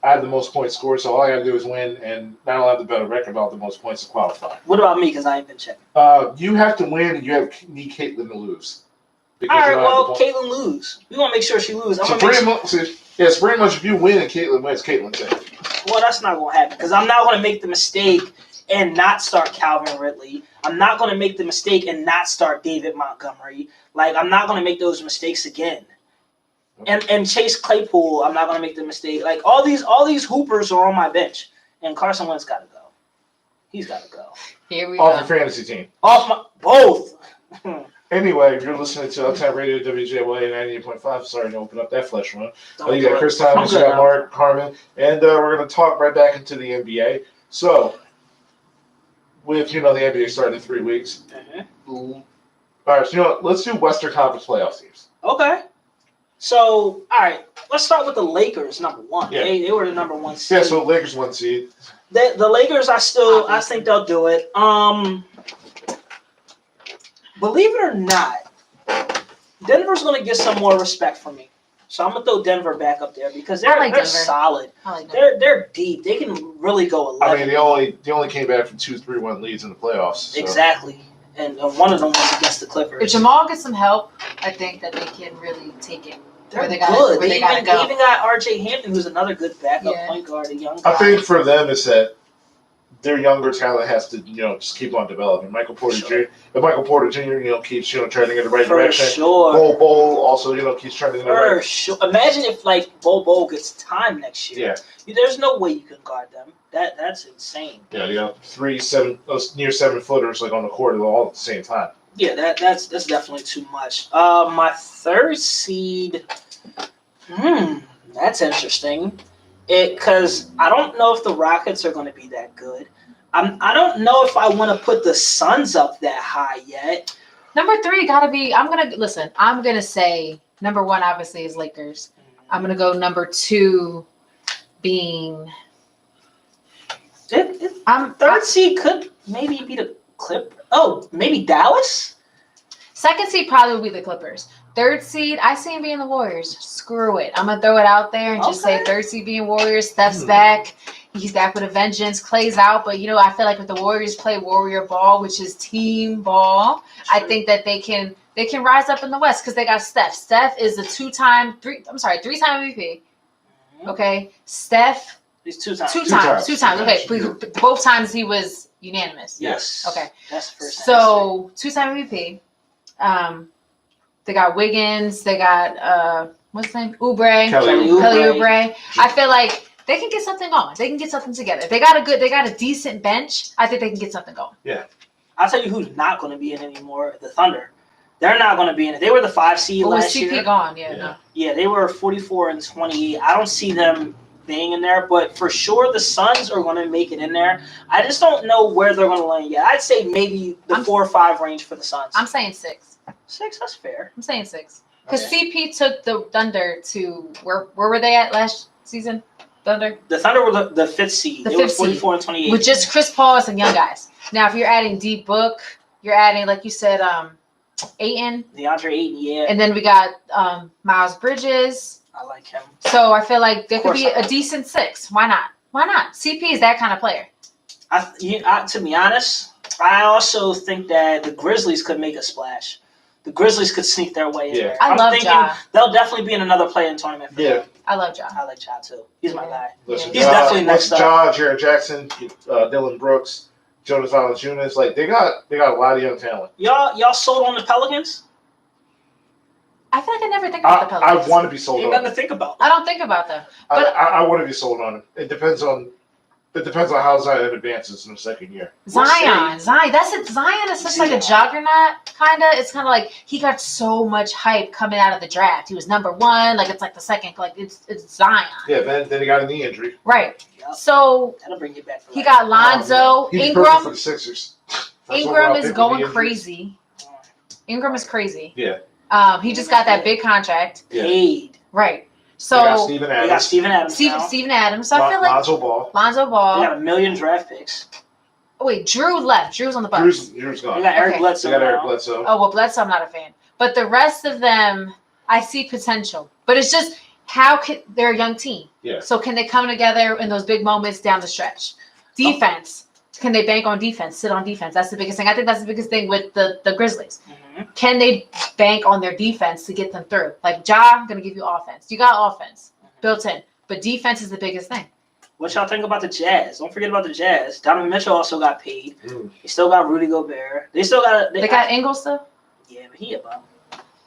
have the most points scored. So all I gotta do is win, and not only have the better record, but I'll have the most points to qualify. What about me? Because I ain't been checking. You have to win, and you need Caitlin to lose. All right, you don't have well, the points. Caitlin lose. We want to make sure she lose. So pretty much, it's pretty much if you win and Caitlin wins, Caitlin's in. Well, that's not gonna happen because I'm not gonna make the mistake and not start Calvin Ridley. I'm not going to make the mistake and not start David Montgomery. Like, I'm not going to make those mistakes again. And Chase Claypool, I'm not going to make the mistake. Like, all these hoopers are on my bench, and Carson Wentz got to go. He's got to go. Here we Off go. your fantasy team. Off my both. Anyway, you're listening to Uptown Radio WJY 98.5. Sorry to open up that flesh one. Don't You do got it. Chris Thomas, you I'm good got now. Mark Harmon, and we're going to talk right back into the NBA. So, with, the NBA started in 3 weeks. Mhm. All right, so, let's do Western Conference playoff teams. Okay. So, all right, let's start with the Lakers, number one. Yeah. They were the number one seed. Yeah, so Lakers 1 seed. The Lakers, I think they'll do it. Believe it or not, Denver's going to get some more respect from me. So I'm going to throw Denver back up there because I like they're Denver. solid. I like that. They're deep. They can really go 11. I mean, they only came back from 2-3-1 leads in the playoffs. So. Exactly. And one of them was against the Clippers. If Jamal gets some help, I think that they can really take it. They're where they good. gotta- where They they gotta go. even got R.J. Hampton, who's another good backup Yeah. point guard, a young guy. I think for them is that their younger talent has to, just keep on developing. Michael Porter Sure. Jr. If Michael Porter Jr. Keeps, trending in the right For direction. sure. Bol also, keeps trending in the For right. sure. Imagine if Bol gets time next year. Yeah, There's no way you can guard them. That's insane. yeah, you got 3 near 7 footers on the court all at the same time. Yeah, that's definitely too much. My third seed. That's interesting. Because I don't know if the Rockets are going to be that good. I don't know if I want to put the Suns up that high yet. Number 3 gotta be. I'm gonna say number 1 obviously is Lakers. I'm gonna go number 2 being. Third seed could maybe be the Clip. Oh, maybe Dallas. Second seed probably will be the Clippers. Third seed, I see him being the Warriors. Screw it. I'm going to throw it out there and just say Okay. third seed being Warriors. Steph's back. He's back with a vengeance. Clay's out. But, I feel like if the Warriors play Warrior ball, which is team ball, I think that they can rise up in the West because they got Steph. Steph is a three-time MVP. Okay. Steph, He's two times. two times. times. Okay. Both times he was unanimous. Yes. Okay. That's the first. So, 2-time MVP. They got Wiggins. They got what's his name? Oubre. Kelly Kelly Oubre. Oubre. I feel like they can get something going. They can get something together. If they got a decent bench, I think they can get something going. I'll tell you who's not going to be in anymore. The Thunder. They're not going to be in it. They were the 5 seed But with last CP year. gone, Yeah. no. Yeah, they were 44-28. I don't see them being in there, but for sure the Suns are going to make it in there. I just don't know where they're going to land yet. I'd say maybe the 4 or 5 range for the Suns. I'm saying 6. 6, that's fair. I'm saying 6. Because Okay. CP took the Thunder to where were they at last season? Thunder The Thunder were the 5th seed. The They were 5th seed. 44-28. with just Chris Paul and some young guys. Now, if you're adding D Book, you're adding like you said, Ayton, DeAndre Ayton, yeah. and then we got Miles Bridges. I like him. So I feel like there could Of course be I a do. decent 6. Why not? Why not? CP is that kind of player. To be honest, I also think that the Grizzlies could make a splash. The Grizzlies could sneak their way in Yeah. there. I I'm love thinking Ja. they'll definitely be in another play-in tournament for Yeah. them. I love Ja. I like Ja too. He's my guy. Listen, He's definitely next up. Ja, Jared Jackson, Dylan Brooks, Jonas Valanciunas. They got a lot of young talent. Y'all sold on the Pelicans? I feel like I never think about the I Pelicans. want to be sold Ain't on nothing them. to think about. I don't think about them. But I want to be sold on them. It depends on how Zion advances in the second year. We'll Zion. That's it. Zion is such like a juggernaut, kind of. It's kind of like he got so much hype coming out of the draft. He was number 1. Like, it's like the second. Like, it's Zion. Yeah, then he got a knee injury. Right. Yep. So That'll bring you back. For he life. got Lonzo. He's perfect for Ingram. the Sixers. That's Ingram overall is pick with going the injuries. crazy. Ingram is crazy. Yeah. He just got that big contract. Yeah. Paid. Right. They got So Steven They got Adams. Steven Adams now. Steven Adams. So I feel like Lonzo Ball. Lonzo They Ball. got 1 million draft picks. Wait, Drew left. Drew's on the Bucks. Drew's They gone. got Eric Okay. Bledsoe. They got Eric now. Bledsoe. Oh, well, Bledsoe, I'm not a fan. But the rest of them, I see potential. But it's just they're a young team. Yeah. So can they come together in those big moments down the stretch? Defense. Can they bank on defense? Sit on defense? That's the biggest thing. I think that's the biggest thing with the Grizzlies. Mhm. Can they bank on their defense to get them through? Like, Ja, I'm going to give you offense. You got offense built in. But defense is the biggest thing. What y'all think about the Jazz? Don't forget about the Jazz. Donovan Mitchell also got paid. They still got Rudy Gobert. They still got. They got Ingles still. Yeah, but he about.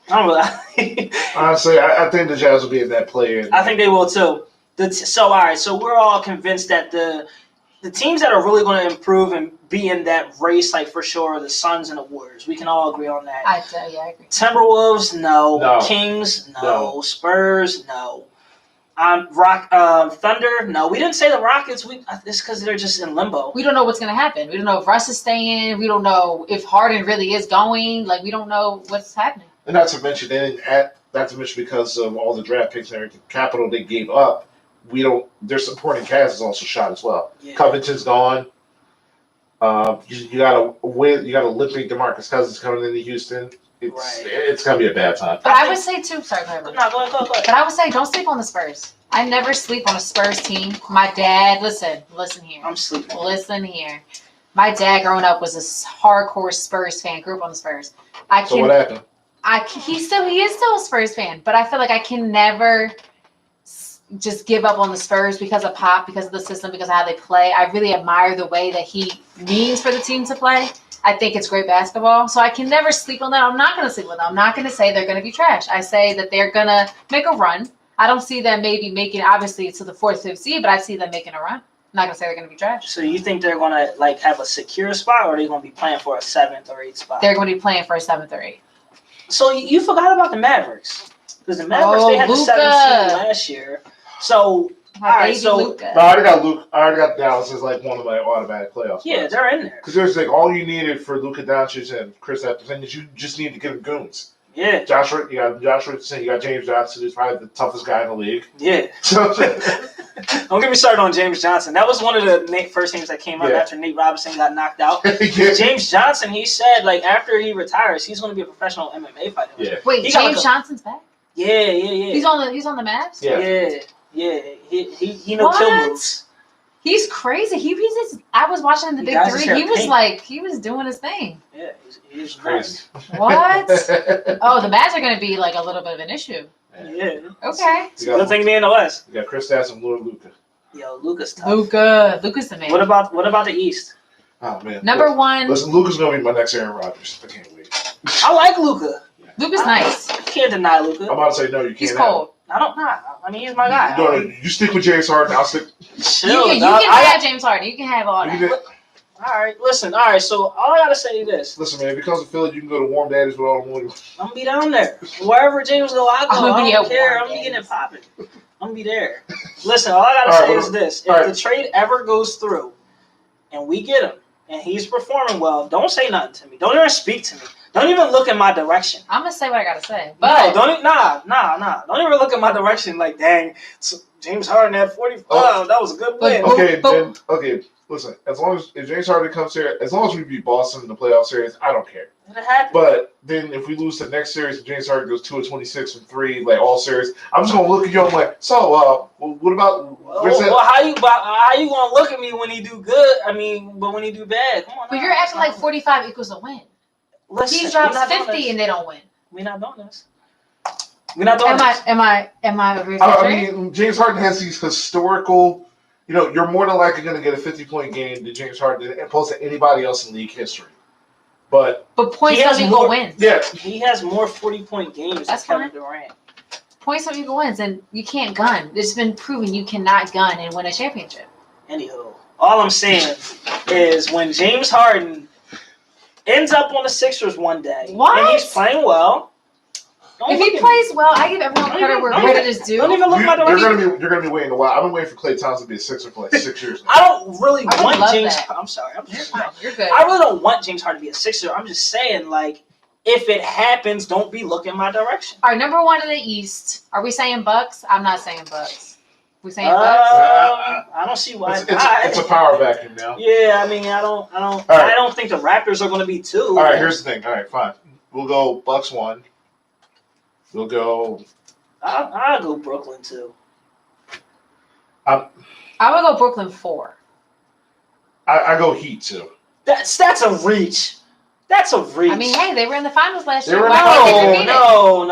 I don't know. Honestly, I think the Jazz will be in that play. I think they will too. So all right, so we're all convinced that the teams that are really going to improve and be in that race, like for sure, are the Suns and the Warriors. We can all agree on that. I agree. Timberwolves, no. No. Kings, no. No. Spurs, no. Thunder, no. We didn't say the Rockets. It's because they're just in limbo. We don't know what's going to happen. We don't know if Russ is staying. We don't know if Harden really is going. Like, we don't know what's happening. And not to mention, they didn't add, not to mention because of all the draft picks and everything, capital they gave up. Their supporting cast is also shot as well. Yeah. Covington's gone. You got to win. You got to limping DeMarcus Cousins coming into Houston. It's gonna be a bad time. But I would say too. Sorry, go ahead. No, go ahead. But I would say don't sleep on the Spurs. I never sleep on a Spurs team. My dad, listen here. I'm sleeping. Listen here. My dad growing up was a hardcore Spurs fan. Grew up on the Spurs. So what happened? He is still a Spurs fan, but I feel like I can never just give up on the Spurs because of Pop, because of the system, because of how they play. I really admire the way that he means for the team to play. I think it's great basketball. So I can never sleep on that. I'm not going to sleep on them. I'm not going to say they're going to be trash. I say that they're going to make a run. I don't see them maybe making, obviously, to the 4th, 5th seed, but I see them making a run. I'm not going to say they're going to be trash. So you think they're going to like have a secure spot, or are they going to be playing for a 7th or 8th spot? They're going to be playing for a 7th or 8th. So you forgot about the Mavericks. Because the Mavericks, they had the 7th seed last year. So, Luka. I already got Luke. I already got Dallas as like one of my automatic playoffs. Yeah, they're in there. Because there's like all you needed for Luka Doncic and Chris Porzingis, you just need to get him goons. Yeah. You got Josh Richardson, you got James Johnson, who's probably the toughest guy in the league. Yeah. So, don't get me started on James Johnson. That was one of the first names that came up after Nate Robinson got knocked out. James Johnson, he said like after he retires, he's going to be a professional MMA fighter. Yeah. Wait, James Johnson's back? Yeah. He's on the Mavs? Yeah. He knows kill moves. He's crazy. I was watching the Big Three. He was doing his thing. Yeah, he's crazy. What? Oh, the Mavs are going to be like a little bit of an issue. Yeah. Okay. Good thing they in the West. You got Chris Stats and Lord Luka. Yo, Luka's tough. Luka's the man. What about the East? Oh man. Number one. Listen, Luka's gonna be my next Aaron Rodgers. I can't wait. I like Luka. Luka's nice. You can't deny Luka. I'm about to say no. You can't. He's cold. I don't know. I mean, he's my guy. No, you stick with James Harden. I'll stick. Chill, you can have James Harden. You can have all that. All right, listen. All right, so all I gotta say is this. Listen, man. Because of Philly, you can go to Warm Daddies with all the money. I'm gonna be down there. Wherever James go, I go. I don't care. I'm gonna be getting it popping. I'm gonna be there. Listen, all I gotta say is this: if the trade ever goes through, and we get him, and he's performing well, don't say nothing to me. Don't even speak to me. Don't even look in my direction. I'm gonna say what I gotta say. But No, don't. Nah. Don't even look in my direction. Like, dang, James Harden had 45. Oh, that was a good win. Okay. Listen, if James Harden comes here, as long as we beat Boston in the playoff series, I don't care. It happened. But then if we lose the next series and James Harden goes 2-26 from 3, like all series, I'm just gonna look at you and I'm like, so what about? Well, how you gonna look at me when he do good? I mean, but when he do bad, come on. But you're acting like 45 equals a win. Listen, he drops 50 and they don't win. We're not doing this. We're not doing this. Am I? I mean, James Harden has these historical. You know, you're more than likely going to get a 50-point game than James Harden as opposed to anybody else in league history. But points don't equal wins. Yeah, he has more 40-point games than Kevin Durant. Points don't equal wins, and you can't gun. It's been proven you cannot gun and win a championship. Anywho, all I'm saying is when James Harden ends up on the Sixers one day and he's playing well. If he plays well, I give everyone credit where credit is due. Don't even look my direction. You're gonna be waiting a while. I've been waiting for Klay Thompson to be a Sixer for like 6 years now. I don't really want James. I'm sorry. You're good. I really don't want James Harden to be a Sixer. I'm just saying, like, if it happens, don't be looking my direction. All right, number one in the East. Are we saying Bucks? I'm not saying Bucks. We saying Bucks? I don't see why. It's a power vacuum now. Yeah, I mean, I don't think the Raptors are going to be 2. All right, here's the thing. All right, fine. We'll go Bucks 1. We'll go. I'll go Brooklyn 2. I would go Brooklyn 4. I go Heat 2. That's a reach. That's a reach. I mean, hey, they were in the finals last year. No.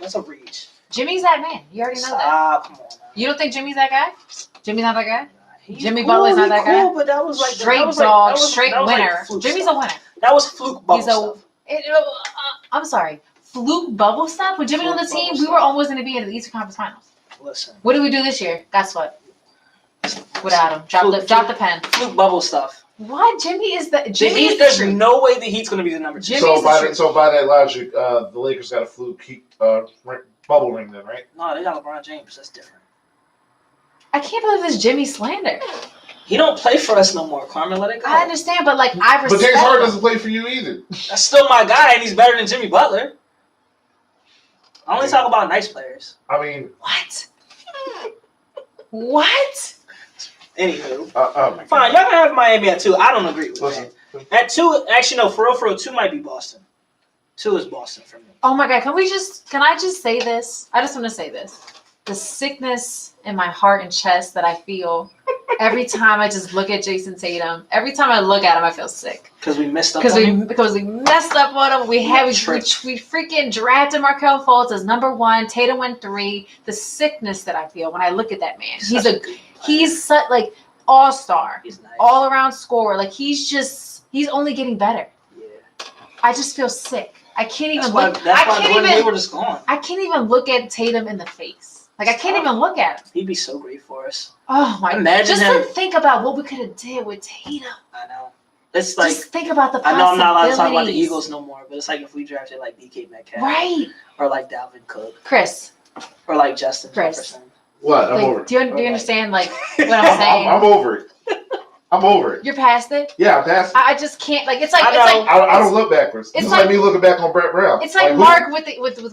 That's a reach. Jimmy's that man. You already know that. Come on now. You don't think Jimmy's that guy? Jimmy's not that guy? He's Jimmy cool, Butler's not he that cool, guy? but that was like Straight that was dog, like, that was, straight that was winner. Like fluke Jimmy's stuff. a winner. That was fluke bubble He's a- stuff. I'm sorry. Fluke bubble stuff? With Jimmy on the Fluke team, bubble we were stuff. almost going to be in the Eastern Conference Finals. Listen, What did we do this year? Guess what? Without him. Drop the pen. fluke bubble stuff. What? Jimmy is the The Jimmy Heat, is there's the truth. no way the Heat's gonna be the number 2. Jimmy- So Jimmy's the by truth. that logic, the Lakers got a fluke bubble ring then, right? No, they got LeBron James. That's different. I can't believe this Jimmy slander. He don't play for us no more, Carmen. Let it go. I understand, but like I respect But James Harden him. doesn't play for you either. That's still my guy, and he's better than Jimmy Butler. I only talk about nice players. I mean, What? What? Anywho, oh my fine. God. Y'all can have Miami at 2. I don't agree with Listen, that. At 2, actually no. For real, 2 might be Boston. 2 is Boston for me. Oh my God! Can I just say this? I just want to say this. The sickness in my heart and chest that I feel every time I just look at Jason Tatum. Every time I look at him, I feel sick Because we missed up because on him. we messed up on him. We freaking drafted Markelle Fultz as number 1. Tatum went 3. The sickness that I feel when I look at that man. He's such like all-star, He's nice. all around scorer. Like he's only getting better. Yeah. I just feel sick. I can't even That's why, look. that's I why can't Gordon even. Hayward is gone. I can't even look at Tatum in the face. Like I can't even look at him. He'd be so great for us. Oh my! Imagine just him. to think about what we could have did with Tatum. I know. It's like, Just think about the I know I'm not allowed to talk about the possibilities. Eagles no more, but it's like if we drafted like DK Metcalf. Right, Or like Dalvin Cook. Chris. Or like Justin Chris. Jefferson. what? I'm Like, over it. do you understand like what I'm saying? I'm over it. I'm over it. You're past it. Yeah, that's. I just can't. Like it's like I it's know. like I don't look backwards. It's It's like- like me looking back on Brett Brown. it's like who- Mark with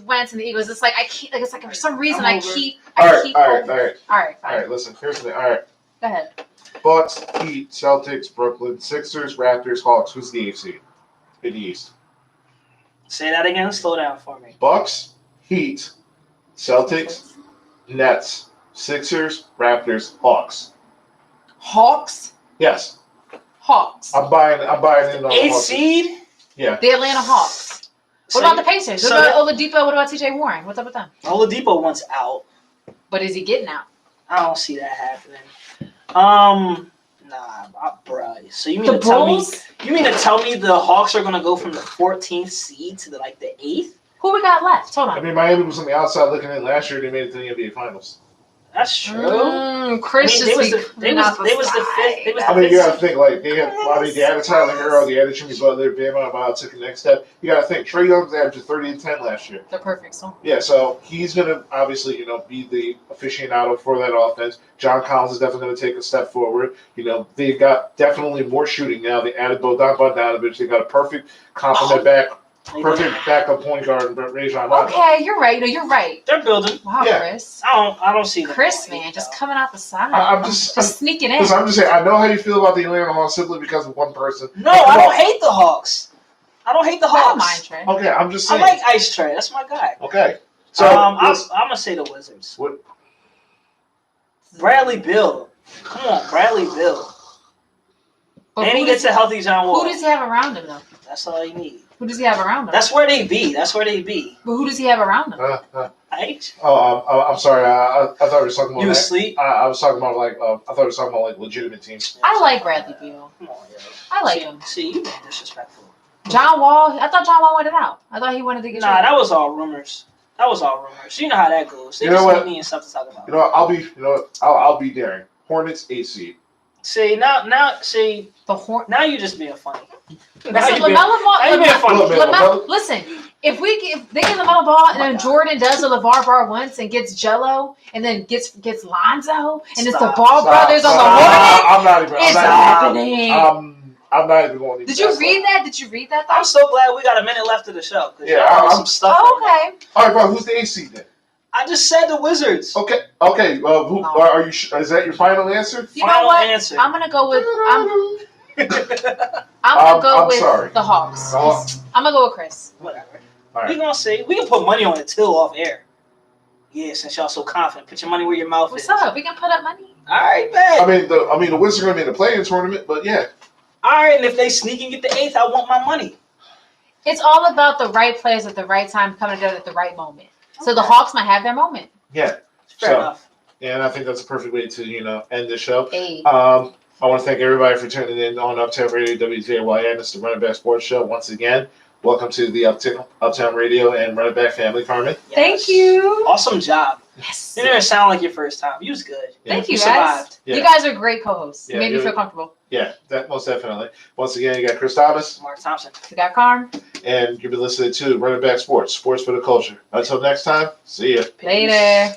Wentz and the Eagles. It's like I can't. Like it's like for some reason I'm I over it. keep. All I right, keep. all right, over- all right, All right. all Fine. right. Listen, here's the thing. All right, Go ahead. Bucks, Heat, Celtics, Brooklyn, Sixers, Raptors, Hawks. Who's the AFC in the East? Say that again. Slow down for me. Bucks, Heat, Celtics, Nets, Sixers, Raptors, Hawks. Hawks. Yes, Hawks. I'm buying in on the 8th Hawks. seed? Yeah, The Atlanta Hawks. What about the Pacers? What so about Oladipo? What about TJ Warren? What's up with them? Oladipo wants out. But is he getting out? I don't see that happening. Bruh. So you mean The to tell me? Bulls? You mean to tell me the Hawks are gonna go from the 14th seed to the 8th? Who we got left? Hold I on. mean Miami was on the outside looking in last year. They made it to the NBA Finals. That's true. Chris I mean, just they was the fifth. They was I the mean, you fifth got to think like they had Tyler Hero, they added Jimmy Butler, Bam Adebayo took the next step. You got to think Trae Young's averaged 30 and 10 last year. The perfect song. Yeah, so he's gonna obviously be the aficionado for that offense. John Collins is definitely gonna take a step forward. They've got definitely more shooting now. They added Bojan Bogdanovic. They got a perfect complement perfect backup point guard in Rajon Rondo. Okay, you're right. No, you're right. They're building. Wow, Yeah. Chris. I don't see them Chris, going man, eighth, just though. coming out the side. I'm just sneaking in. Listen, I'm just saying. I know how you feel about the Atlanta Hawks simply because of one person. No, I don't hate the Hawks. I don't hate the I don't Hawks. mind, Trey. Okay, I'm just I saying. like Ice Trae. That's my guy. Okay, so I'm listen, gonna say the Wizards. What? Bradley Beal. Come on, Bradley Beal. But And he gets a healthy John Wall. Who does he have around him, though? That's all you need. Who does he have around him? That's where they be. That's where they be. But who does he have around him? Right? I'm sorry. I thought we were talking about. You asleep? I was talking about I thought we were talking about legitimate teams. I like Bradley Beal. Come on, yo. I like him. See, you being disrespectful. John Wall. I thought John Wall wanted out. I thought he wanted to get Nah, traded. that was all rumors. That was all rumors. You know how that goes. They You know just what? need me stuff to talk about. I'll be daring. Hornets 8 seed. See, now The horn. now you just being funny. Now Listen, you being- LaMelo now you being funny. Look, man, LaMelo- listen, if they give LaMelo Ball and then Jordan does a LeVar Ball once and gets Jello and then gets Lonzo and it's the Stop. Ball brothers on the Hornets, I'm not even. it's I'm not, happening. I'm not even going to. Did you read that? Did you read that? I'm Though? so glad we got a minute left of the show. 'Cause Yeah, y'all have I'm- some stuff. Oh, okay. All right, bro. Who's the 8 seed then? I just said the Wizards. Okay. Who No. are you? Is that your final answer? You know Final what? answer. I'm gonna go with Whatever. I'm gonna go I'm with sorry. the Hawks. Oh. I'm gonna go with Chris. All We right. gonna say we can put money on it till off air. Yeah, since y'all so confident, put your money where your mouth What's is. up? We can put up money. All right, man. I mean, the Wizards are going to be in the play-in tournament, but yeah. All right, and if they sneak and get the 8th, I want my money. It's all about the right players at the right time coming together at the right moment. So the Okay. Hawks might have their moment. Yeah. Fair So- enough. And I think that's a perfect way to, end the show. Hey. I want to thank everybody for tuning in on Uptown Radio WJYN. It's the Running Back Sports Show. Once again, welcome to the Uptown Radio and Running Back family, Carmen. Yes. Thank you. Awesome job. Yes. You didn't sound like your first time. You was good. Yeah. Thank you, You guys. survived. Yeah. You guys are great co-hosts. Yeah, You made me you're- feel comfortable. Yeah, that most definitely. Once again, you got Chris Thomas, Mark Thompson. We got Carm. and you've been listening to Running Back Sports, Sports for the Culture. Until next time, see ya. Peace. Later.